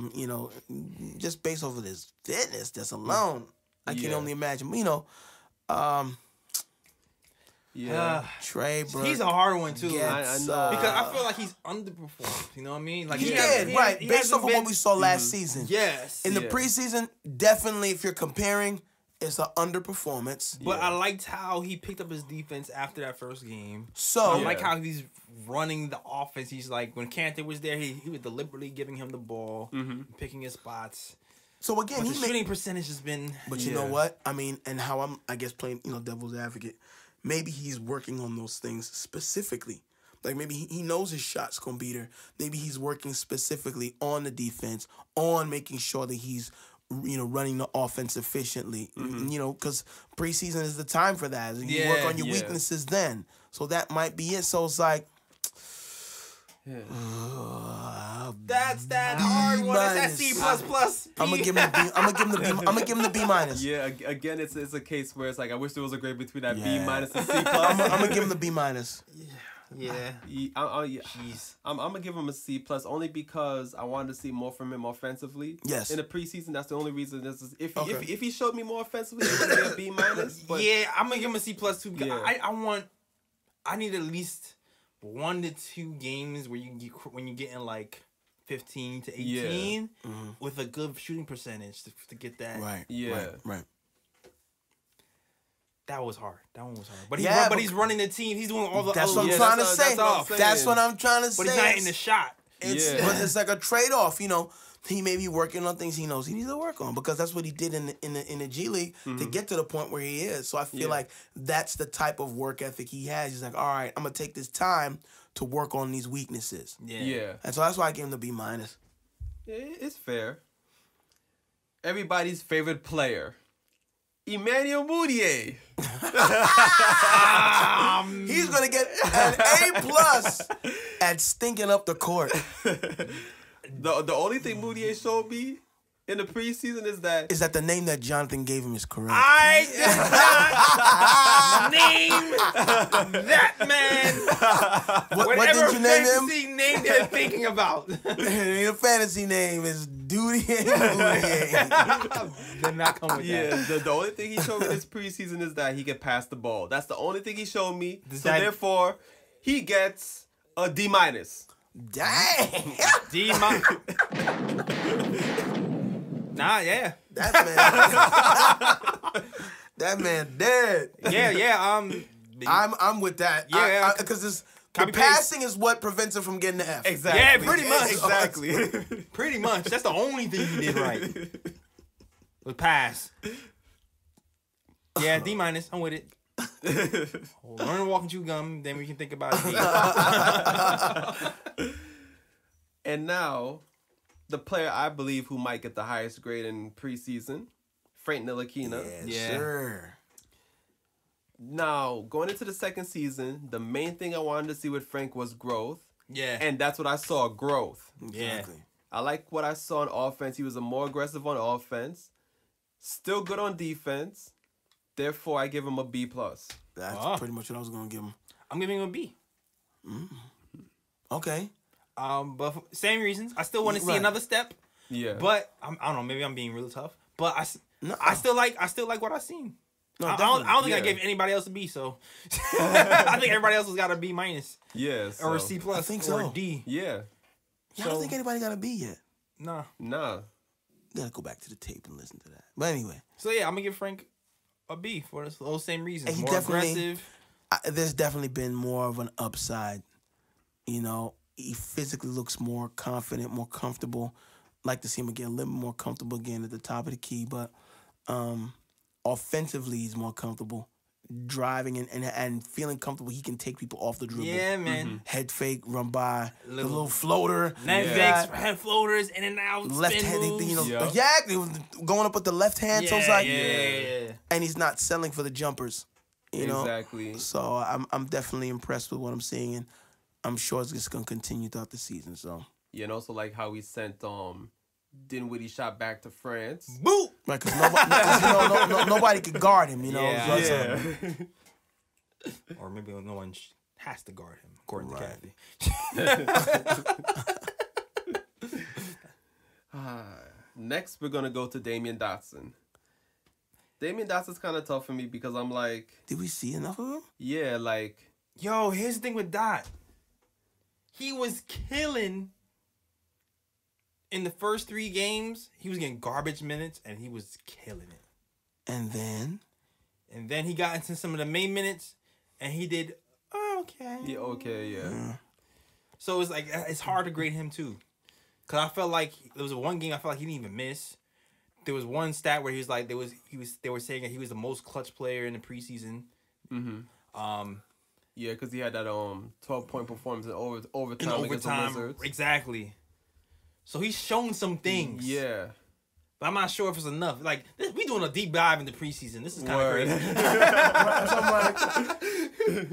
just based off of this fitness, just alone. I can Yeah. only imagine, Yeah. Trey Burke. He's a hard one too. gets, I know. Because I feel like he's underperformed. You know what I mean? Like He hasn't- did, right, he based hasn't off of what been- we saw last season. Yes. In the Yeah. preseason, definitely, if you're comparing, it's an underperformance. But I liked how he picked up his defense after that first game. So, I like how he's running the offense. He's like, when Cantor was there, he was deliberately giving him the ball, picking his spots. so again, But he the made. shooting percentage has been... But you know what? I mean, and how I'm, I guess, playing, devil's advocate. Maybe he's working on those things specifically. Like maybe he knows his shot's gonna beat her. Maybe he's working specifically on the defense, on making sure that he's, running the offense efficiently. Because preseason is the time for that. You work on your Yeah. weaknesses then. So that might be it. So it's like, That's that hard one. That's that C++. I'm gonna give him the B. I'm gonna give him the B minus. Yeah, again, it's a case where it's like I wish there was a grade between that B Yeah. minus and C I'm plus. gonna give him the B minus. Yeah. Jeez. I'm gonna give him a C plus only because I wanted to see more from him offensively. Yes. In the preseason, that's the only reason. If Okay. he showed me more offensively, it would be a B minus. But Yeah, I'm gonna give him a C+ too. Because Yeah. I need at least 1 to 2 games where when you get in like 15 to 18 with a good shooting percentage to get that. Right. Yeah. Right. That was hard. That one was hard. But he's running the team. He's doing all the. That's what I'm yeah, trying to that's say. what I'm saying. That's what I'm trying to say. But he's not in the shot. Yeah. But it's like a trade off. He may be working on things he knows he needs to work on because that's what he did in the G League to get to the point where he is. So I feel like that's the type of work ethic he has. He's like, all right, I'm gonna take this time to work on these weaknesses. Yeah. And so that's why I gave him the B minus. It's fair. Everybody's favorite player, Emmanuel Mudiay. He's gonna get an A plus at stinking up the court. The only thing Mudiay showed me in the preseason is that Is that the name that Jonathan gave him is correct? I did not name that man. What did you name him? fantasy name they're thinking about. Your fantasy name is Duty and Mudiay. Did not come with yeah, that. the only thing he showed me this preseason is that he can pass the ball. That's the only thing he showed me. So that- therefore, he gets a D minus. Dang. D. Nah, yeah. That man dead. Yeah. I'm with that. Yeah, because the copy paste. passing is what prevents him from getting the F. Exactly. Yeah, pretty much. Exactly. Pretty much. That's the only thing he did right. Was pass. Yeah, D minus. I'm with it. Learn to walk and chew gum, then we can think about it. And now, the player I believe who might get the highest grade in preseason, Frank Ntilikina. Yeah. Sure. Now, going into the second season, the main thing I wanted to see with Frank was growth. Yeah. And that's what I saw, growth. Exactly. I like what I saw on offense. He was more aggressive on offense. Still good on defense. Therefore, I give him a B+. That's pretty much what I was going to give him. I'm giving him a B. Okay. But for same reasons. I still want to see Right. another step. Yeah. But I don't know. Maybe I'm being really tough. But No. I still like what I've seen. No, I don't think I yeah. gave anybody else a B. So I think everybody else has got a B minus yeah. or a so- C plus I think or so. a D. Yeah. I don't think anybody got a B yet. Nah. Nah. You got to go back to the tape and listen to that. But anyway, So yeah, I'm gonna give Frank a B for those same reasons. And he More definitely- aggressive. there's definitely been more of an upside. He physically looks more confident, more comfortable. Like to see him again, a little more comfortable again at the top of the key. But offensively, he's more comfortable. driving and feeling comfortable. He can take people off the dribble. Yeah, man. Head fake, run by, the Little- little floater. Netflix, head floaters, in and out, Left spin hand, moves. you know, Yeah. exactly. Going up with the left hand, so it's like, yeah. and he's not selling for the jumpers, you know. Exactly. So I'm definitely impressed with what I'm seeing, and I'm sure it's just gonna continue throughout the season. So Yeah, and also like how he sent Dinwiddie shot back to France. Boo! right, because nobody could guard him, you know. Yeah, So it's like, Or maybe no one has to guard him, according Right. to Kathy. Next, we're gonna go to Damian Dotson. Damian Dotson's kind of tough for me because I'm like, did we see enough of him? yeah, like Yo, here's the thing with Dot. He was killing in the first 3 games. He was getting garbage minutes, and he was killing it. And then he got into some of the main minutes, and he did okay. yeah, okay, yeah. So it's like it's hard to grade him too, cause I felt like there was one game I felt like he didn't even miss. There was one stat where he was like they were saying that he was the most clutch player in the preseason. Yeah, because he had that 12-point performance in overtime against the Wizards. Exactly. So he's shown some things. Yeah. But I'm not sure if it's enough. Like we doing a deep dive into preseason. This is kind of Word. crazy.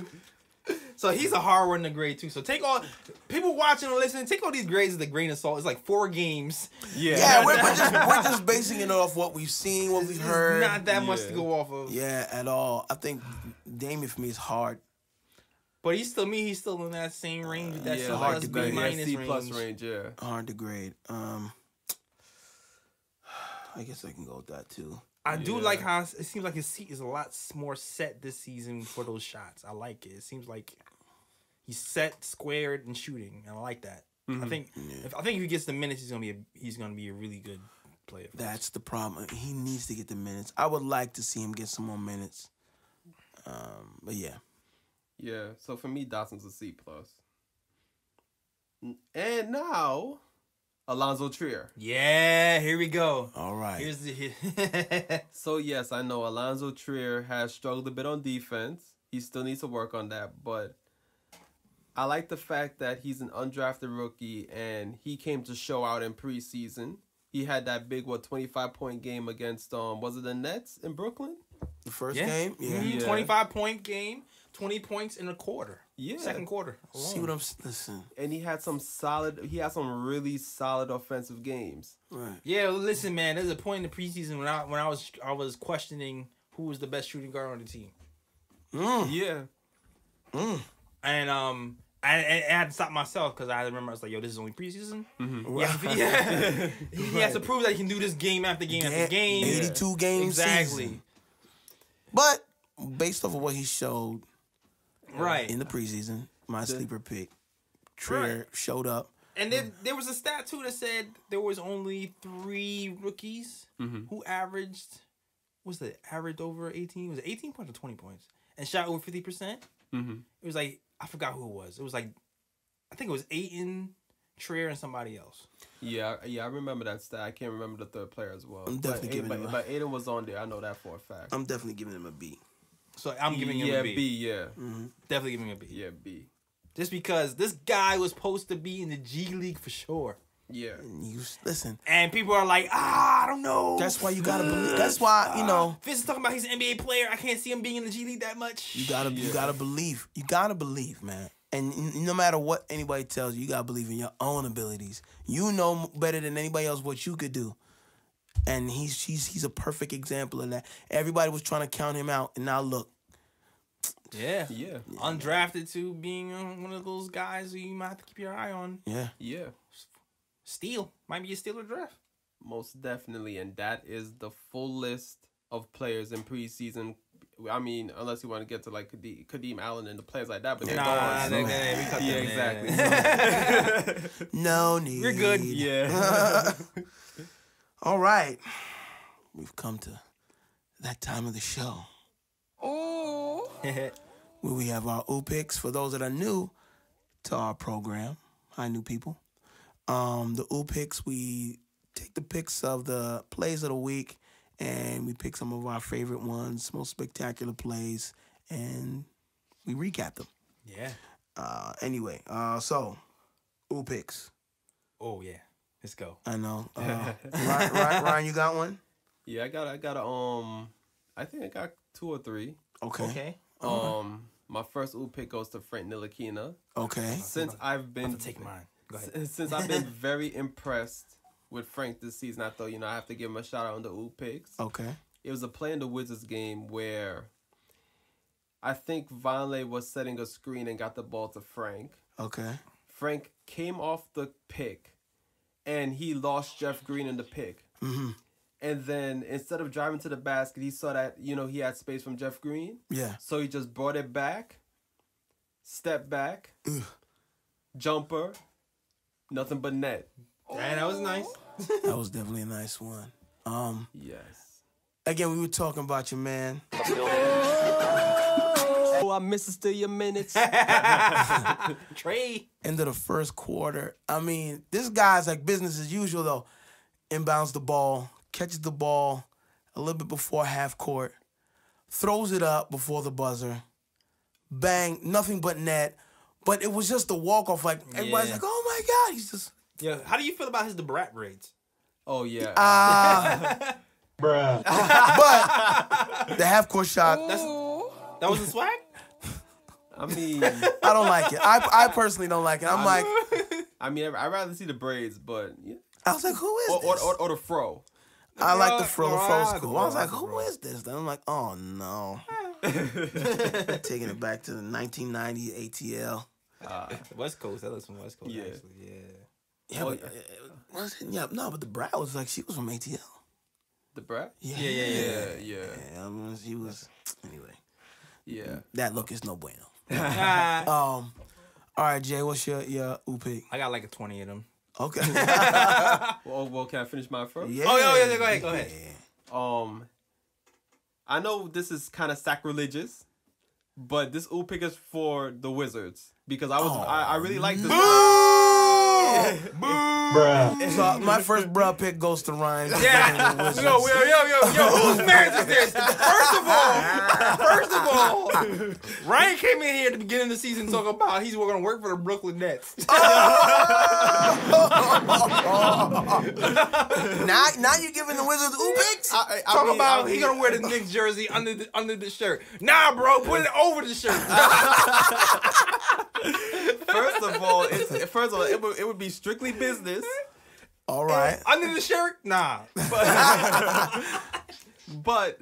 So he's a hard one to grade too. So take all people watching and listening. Take all these grades with a grain of salt. It's like 4 games. yeah, we're just basing it off what we've seen, what we've heard. Not that much to go off of. Yeah, at all. I think Damian for me is hard. But he's still in that same range. That Yeah, C hard plus, to B grade. Yeah, minus C plus range. range, yeah. Hard to grade. I guess I can go with that too. I do Yeah. like how it seems like his seat is a lot more set this season for those shots. I like it. It seems like he's set, squared, and shooting. And I like that. I think if he gets the minutes, he's gonna be a really good player. For us. That's the problem. He needs to get the minutes. I would like to see him get some more minutes. But yeah. Yeah, so for me, Dotson's a C plus. And now, Alonzo Trier. Yeah, here we go. All right. Here's the So yes, I know Alonzo Trier has struggled a bit on defense. He still needs to work on that, but I like the fact that he's an undrafted rookie and he came to show out in preseason. He had that big 25-point game against was it the Nets in Brooklyn? The first game? Yeah. Yeah. 25-point game, 20 points in a quarter. Yeah. Second quarter. Alone. See what I'm listen. And he had some really solid offensive games. Right. Yeah, listen, man. There's a point in the preseason when I was questioning who was the best shooting guard on the team, Yeah. and I had to stop myself because I remember I was like, yo, this is only preseason. Yeah, he has to prove that he can do this game after game after game. 82 games. Exactly. Season. But based off of what he showed Right. in the preseason, my sleeper pick, Trier, Right. showed up. And then there was a stat too that said there was only 3 rookies who averaged over 18? Was it 18 points or 20 points? And shot over 50%? It was like, I forgot who it was. It was like, I think it was Ayton, Trier, and somebody else. Yeah, I remember that stat. I can't remember the third player as well. I'm definitely giving him a- but Aiden was on there. I know that for a fact. I'm definitely giving him a B. So I'm giving him a B. Yeah. Definitely giving him a B. Yeah, B. Just because this guy was supposed to be in the G League for sure. Yeah. Listen, And people are like, I don't know. that's why you gotta believe. That's why, Vince is talking about he's an NBA player. I can't see him being in the G League that much. you gotta believe. You gotta believe, man. And no matter what anybody tells you, you gotta believe in your own abilities. You know better than anybody else what you could do. And he's a perfect example of that. Everybody was trying to count him out, and now look. Yeah. Yeah. Undrafted to being one of those guys who you might have to keep your eye on. Yeah. Yeah. Steal. Might be a steal or draft. Most definitely. And that is the full list of players in preseason. I mean, unless you want to get to like Kadeem Allen and the players like that, but they're gone. we cut them. Exactly. No need. We're good. Yeah. All right. We've come to that time of the show where we have our O picks for those that are new to our program. Hi, new people. The O picks, we take the picks of the plays of the week and we pick some of our favorite ones, most spectacular plays, and we recapped them. Yeah. Anyway, so ooh picks. Oh yeah. Let's go. I know. Ryan, you got one? Yeah, I got I think I got 2 or 3. Okay. My first ooh pick goes to Frank Ntilikina. Okay. Since I've been Take mine. Go ahead. Since I've been very impressed with Frank this season, I thought, I have to give him a shout out on the ooh picks. Okay. It was a play in the Wizards game where I think Vonleh was setting a screen and got the ball to Frank. Okay. Frank came off the pick, and he lost Jeff Green in the pick. Mm-hmm. And then instead of driving to the basket, he saw that, he had space from Jeff Green. Yeah. So he just brought it back, stepped back, jumper, nothing but net. Yeah, that was nice. That was definitely a nice one. Yes. Again, we were talking about your man. Oh, I miss still your minutes. Trey. End of the first quarter. I mean, this guy's like business as usual, though. Inbounds the ball, catches the ball a little bit before half court, throws it up before the buzzer. Bang, nothing but net. But it was just a walk-off. Like, everybody's like, oh, my God. He's just... Yeah. How do you feel about his Debrat grades? Oh, yeah. Bruh. But the half-court shot... That was a swag? I mean... I don't like it. I personally don't like it. I'd rather see the braids, but... Yeah. I was like, who is this? Or the fro. I like the fro. The fro's the cool. fro, I was like, the who fro. is this? Then I'm like, oh, no. Taking it back to the 1990 ATL. West Coast. That looks from West Coast, Yeah. actually. Yeah. Yeah, but, no, but the Brad was like, she was from ATL. The brat? Yeah. Yeah. I mean, she was, anyway. Yeah. That look is no bueno. All right, Jay, what's your ooh pick? I got like a 20 of them. Okay. Well, can I finish mine first? Yeah. Oh, yeah, go ahead. I know this is kind of sacrilegious, but this ooh pick is for the Wizards because I really like this. Bruh. So my first bruh pick goes to Ryan. Yeah. Yo, whose marriage is this? First of all, Ryan came in here at the beginning of the season talking about he's going to work for the Brooklyn Nets. Now you giving the Wizards ooh picks? Talking about he's going to wear the Knicks jersey under the shirt. Nah, bro, put it over the shirt. First of all, it would be strictly business. All right. Under the shirt? Nah. But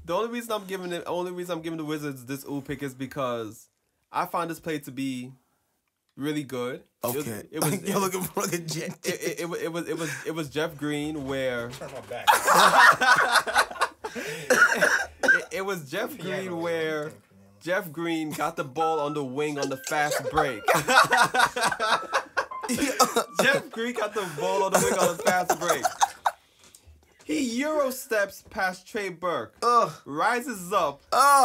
the only reason I'm giving the Wizards this ooh pick is because I found this play to be really good. Okay. You're looking for a Jay. It was Jeff Green where Turn my back. it was Jeff Green where Jeff Green got the ball on the wing on the fast break. Jeff Green got the ball on the wing on the fast break. He Euro steps past Trey Burke, rises up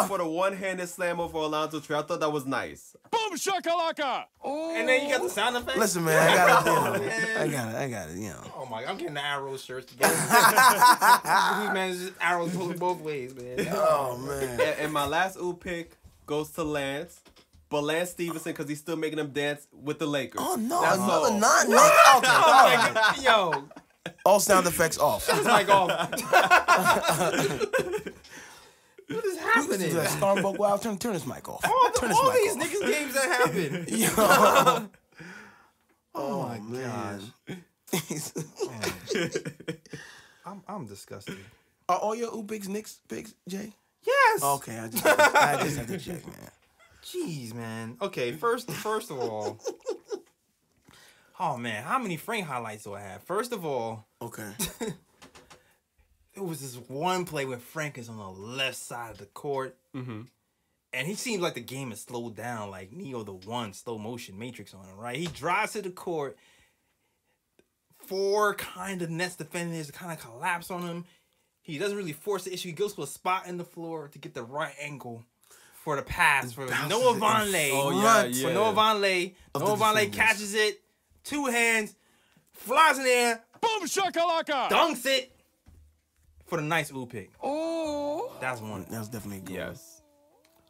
for the one-handed slam over Alonzo Trey. I thought that was nice. Boom shakalaka! And then you got the sound effects? Listen, man, I got it, Oh my God, I'm getting the arrow shirts together. These man, just arrows both ways, man. Oh, man. And my last ooh pick goes to Lance. But Lance Stevenson, because he's still making them dance with the Lakers. Oh, no. That's all. Okay. Yo, All sound effects off. this mic off. What is happening? Do that Starbuck Wild. Turn this mic off. All Turn this these mic niggas games that happen. Yo. Oh, my man. I'm disgusted. Are all your ooh picks Knicks picks, Jay? Yes. Okay, I just had to check, man. Jeez, man. Okay, first of all. Oh man, how many Frank highlights do I have? First of all, Okay. there was this one play where Frank is on the left side of the court. Mm-hmm. And he seems like the game is slowed down, like Neo the One slow motion Matrix on him, right? He drives to the court. 4 kind of Nets defenders kind of collapse on him. He doesn't really force the issue. He goes to a spot in the floor to get the right angle for the pass for Noah Vonleh. Oh, yeah. For Noah Vonleh. Noah Vonleh catches it, 2 hands, flies in the air, Boom shakalaka! dunks it for the nice ooh pick. That's one. That was definitely good. Yes.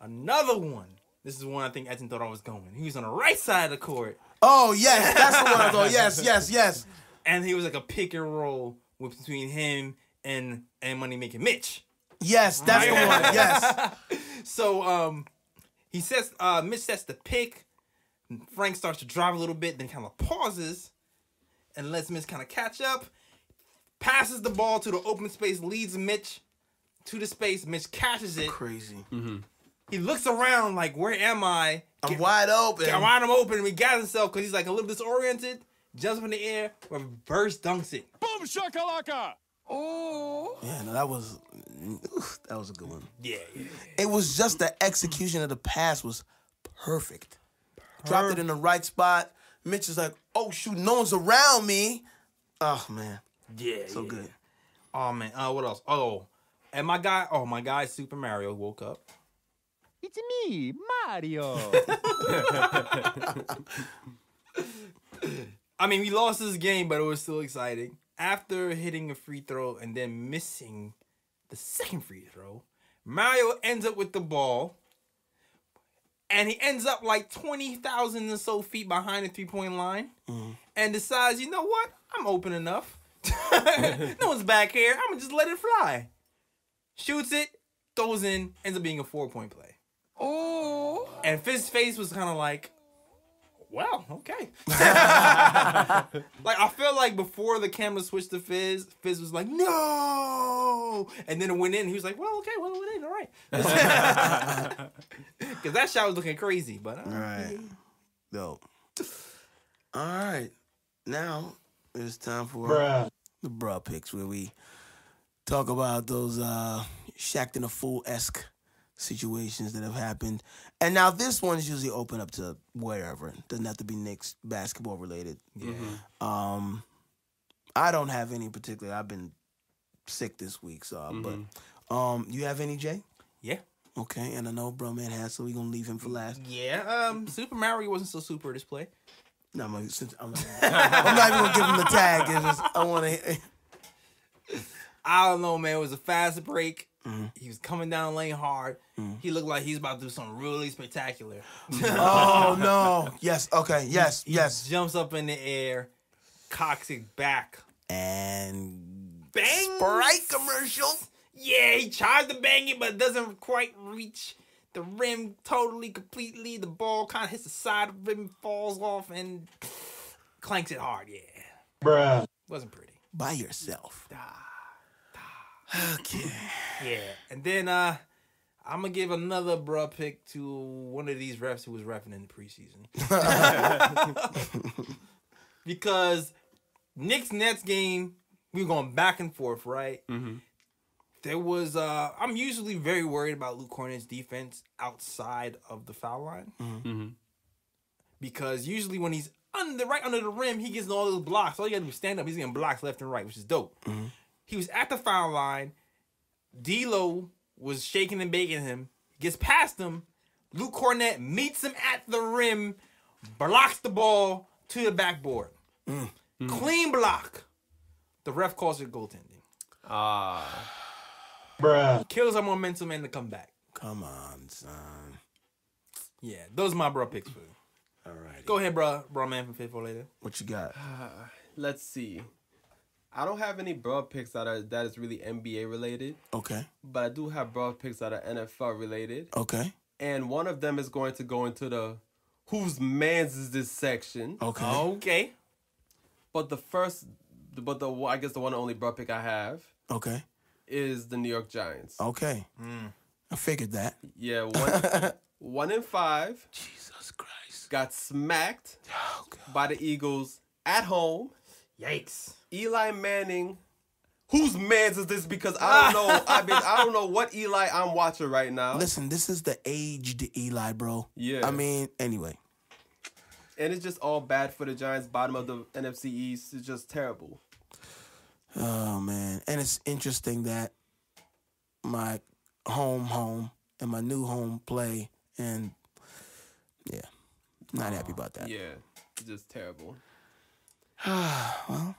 Another one. This is one I think Edson thought I was going. He was on the right side of the court. Oh, yes. That's the one I thought. Yes. And he was like a pick and roll between him and Money Making Mitch. Yes, that's the one. Yes. So he says Mitch sets the pick. Frank starts to drive a little bit, then kind of pauses and lets Mitch kind of catch up. Passes the ball to the open space, leads Mitch to the space. Mitch catches it. Crazy. Mm-hmm. He looks around like, where am I? I'm wide open. I'm wide open, and he gathers himself because he's like a little disoriented. Jumps up in the air, reverse dunks it. Boom shakalaka. Yeah, no, that was a good one. Yeah. It was just the execution of the pass was perfect. Dropped it in the right spot. Mitch is like, oh, shoot, no one's around me. Oh, man. Yeah. So good. Oh, man. What else? Oh, and my guy, Super Mario woke up. It's me, Mario. I mean, we lost this game, but it was still exciting. After hitting a free throw and then missing the second free throw, Mario ends up with the ball, and he ends up like 20,000 or so feet behind the three-point line, and decides, you know what? I'm open enough. No one's back here. I'm going to just let it fly. Shoots it, goes in, ends up being a 4-point play. Oh. And Fizz's face was kind of like, well, okay. Like, I felt like before the camera switched to Fizz was like, no! And then it went in, he was like, well, okay, well, it went in, all right. Because that shot was looking crazy, but... All right. Dope. All right. Now, it's time for the bruh picks, where we talk about those Shaq in a Fool-esque situations that have happened. And now this one is usually open up to wherever. It doesn't have to be Knicks basketball related. Yeah. I don't have any particular. I've been sick this week, so but you have any, Jay? Yeah. Okay, and I know bro man has, so we're gonna leave him for last. Yeah. Super Mario wasn't so super this play. No, I'm not even gonna give him the tag. It's just, I wanna I don't know, man. It was a fast break. He was coming down the lane hard. He looked like he was about to do something really spectacular. Oh, no. Yes, okay. Yes. He jumps up in the air, cocks it back. And bang! Sprite commercial. Yeah, he tries to bang it, but doesn't quite reach the rim totally, completely. The ball kind of hits the side of the rim, falls off, and clanks it hard, yeah. Bruh. Wasn't pretty. By yourself. Okay. Yeah, and then I'm gonna give another bruh pick to one of these refs who was reffing in the preseason. Because Knicks-Nets game, we were going back and forth, right? Mm-hmm. There was I'm usually very worried about Luke Cornett's defense outside of the foul line. Mm-hmm. Because usually when he's right under the rim, he gets all those blocks. All you gotta do is stand up. He's getting blocks left and right, which is dope. Mm-hmm. He was at the foul line. D'Lo was shaking and baking him. Gets past him. Luke Cornett meets him at the rim. Blocks the ball to the backboard. Clean block. The ref calls it goaltending. Bruh. Kills our momentum and the comeback. Come on, son. Yeah, those are my bro picks for you. All right. Go ahead, bro man from Faithful later. What you got? Let's see. I don't have any broad picks that is really NBA related. Okay. But I do have broad picks that are NFL related. Okay. And one of them is going to go into the whose mans is this section. Okay. Okay. But I guess the one and only broad pick I have. Okay. Is the New York Giants. Okay. I figured that. Yeah, 1-5. Jesus Christ. Got smacked by the Eagles at home. Yikes. Eli Manning. Whose mans is this? Because I don't know. I don't know what Eli I'm watching right now. Listen, this is the aged Eli, bro. Yeah. I mean, anyway. And it's just all bad for the Giants. Bottom of the NFC East. It's just terrible. Oh, man. And it's interesting that my home and my new home play. And, yeah, not happy about that. Yeah, it's just terrible. Well.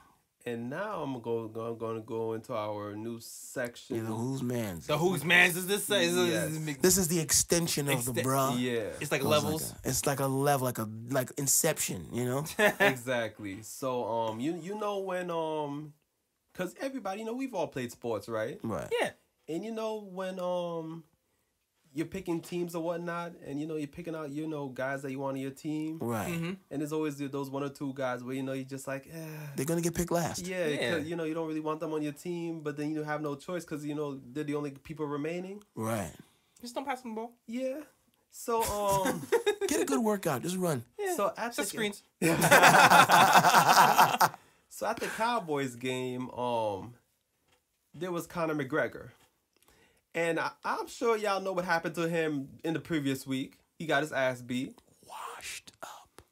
And now I'm going to go into our new section. You know, whose man's? So whose man's is this? This is the extension of the bruh. Yeah. It's like levels. It's like a level, like Inception, you know? Exactly. So you know when cuz everybody, you know, we've all played sports, right? Right. Yeah. And you know when you're picking teams or whatnot, and you know you're picking out, you know, guys that you want on your team. Right. And there's always those one or two guys where, you know, you're just like, They're gonna get picked last. yeah, 'cause, you know, you don't really want them on your team, but then you have no choice because, you know, they're the only people remaining. Right. Just don't pass them the ball. Yeah. So Get a good workout. Just run. Yeah. so at Just screens. So at the Cowboys game, there was Conor McGregor. And I'm sure y'all know what happened to him in the previous week. He got his ass beat. Washed up.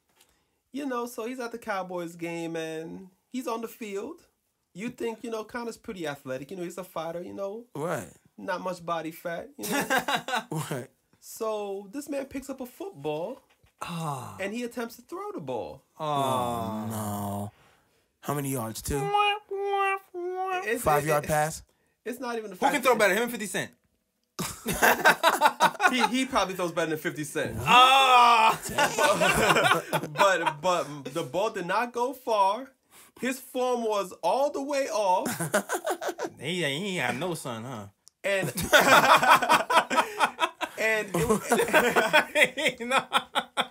You know, so he's at the Cowboys game and he's on the field. You think, you know, Conor's pretty athletic. You know, he's a fighter, you know. Right. Not much body fat, you know. Right. So this man picks up a football and he attempts to throw the ball. Oh, no. How many yards? 2? It's, 5-yard pass? It's not even the Who fact can throw better, him and 50 Cent? he probably throws better than 50 Cent. But the ball did not go far. His form was all the way off. He ain't have no son, huh? And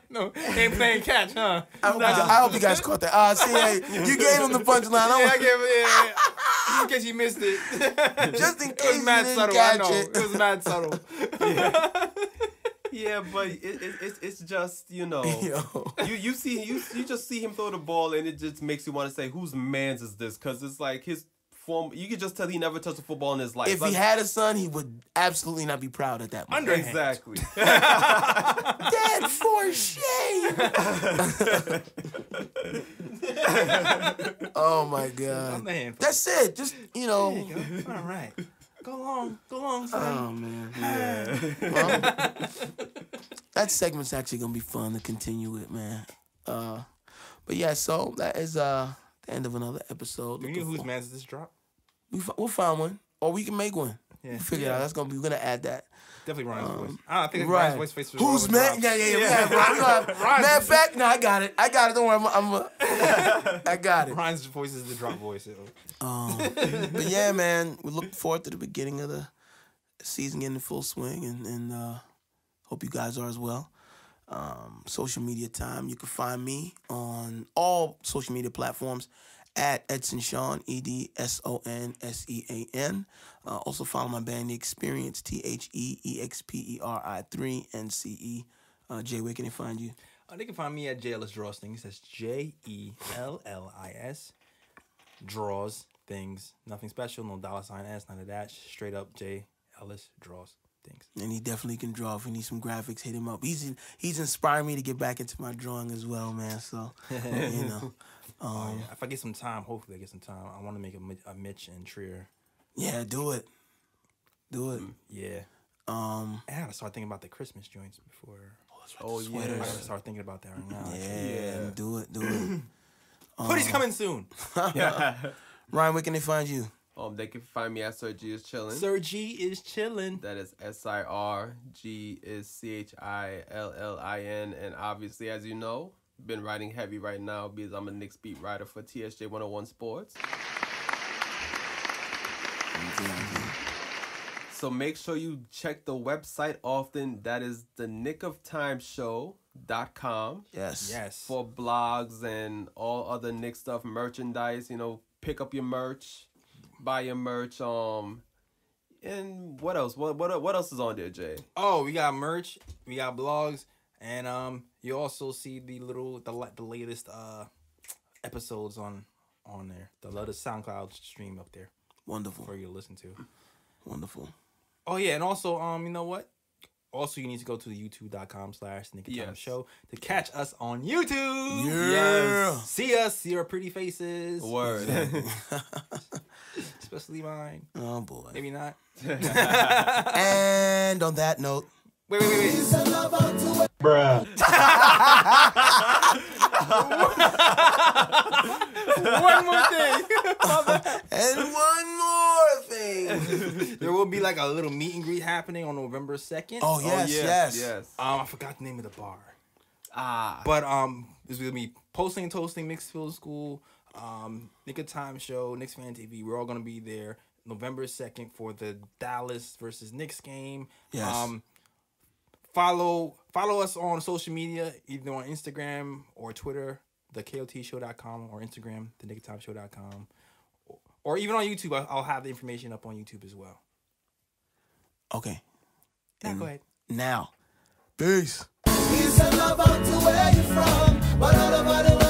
no, he ain't playing catch, huh? I hope you guys caught that. See, hey, you gave him the punchline. I gave it, in case you missed it. Just in It case was you mad didn't subtle, I catch know. it. It was mad subtle. yeah, but it's just, you know, Yo. you just see him throw the ball and it just makes you want to say, whose man's is this? Because it's like his form. You can just tell he never touched a football in his life. If he had a son, he would absolutely not be proud at that moment. Underhand. Exactly. Dad, for shame. Oh my God. Underhand. That's it. Just, you know. There you go. All right. Go long, son. Oh man. Yeah. Well, that segment's actually gonna be fun to continue with, man. But yeah, so that is the end of another episode. Do you know whose man's this drop? We'll find one, or we can make one. Yeah. We'll figure it out. We're gonna add that. Definitely Ryan's voice. I think it's Right. Ryan's voice. Who's man? Yeah. We have matter of fact, no, I got it. Don't worry. I got it. Ryan's voice is the drop voice. But yeah, man, we look forward to the beginning of the season getting in full swing, and hope you guys are as well. Social media time. You can find me on all social media platforms at Edson Sean, EDSONSEAN. Also follow my band The Experience, THEEXPERI3NCE. Jay, where can they find you? They can find me at JLS Draws Things. That's JELLIS Draws Things. Nothing special, no $S, none of that. Straight up J Ellis Draws Things. And he definitely can draw. If you need some graphics, hit him up. He's inspired me to get back into my drawing as well, man. So, you know. Yeah. If I get some time, hopefully I get some time. I want to make a Mitch and Trier. Yeah, do it. Yeah. I gotta start thinking about the Christmas joints before. Oh I yeah. gotta start thinking about that right now. Yeah, do it. Hoodie's coming soon. Ryan, where can they find you? They can find me at Sir G is chilling. Sir G is chilling. That is SIRG is CHILLIN, and obviously, as you know, been riding heavy right now because I'm a Knicks beat writer for TSJ 101 Sports. So make sure you check the website often. That is thenickoftimeshow.com. Yes. For blogs and all other Knicks stuff, merchandise. You know, pick up your merch, buy your merch. And what else? What else is on there, Jay? Oh, we got merch, we got blogs, and you also see the latest episodes on there. The latest SoundCloud stream up there. Wonderful. For you to listen to. Wonderful. Oh yeah, and also you know what? Also, you need to go to youtube.com/NickofTimeShow to catch us on YouTube. Yeah. Yes. See us, see our pretty faces. Word. Especially mine. Oh boy. Maybe not. And on that note. Wait. Bruh. One more thing. And one more thing. There will be like a little meet and greet happening on November 2nd. Oh, yes. I forgot the name of the bar. Ah. But it's gonna be Posting and Toasting Knicks Field School, Nick of Time Show, Knicks Fan TV. We're all gonna be there November 2nd for the Dallas versus Knicks game. Yes. Follow us on social media, either on Instagram or Twitter, thekotshow.com, or Instagram, thenicoftimeshow.com, or even on YouTube. I'll have the information up on YouTube as well. Okay. Now, go ahead. Now. Peace. Peace and love out to where you from, but all about the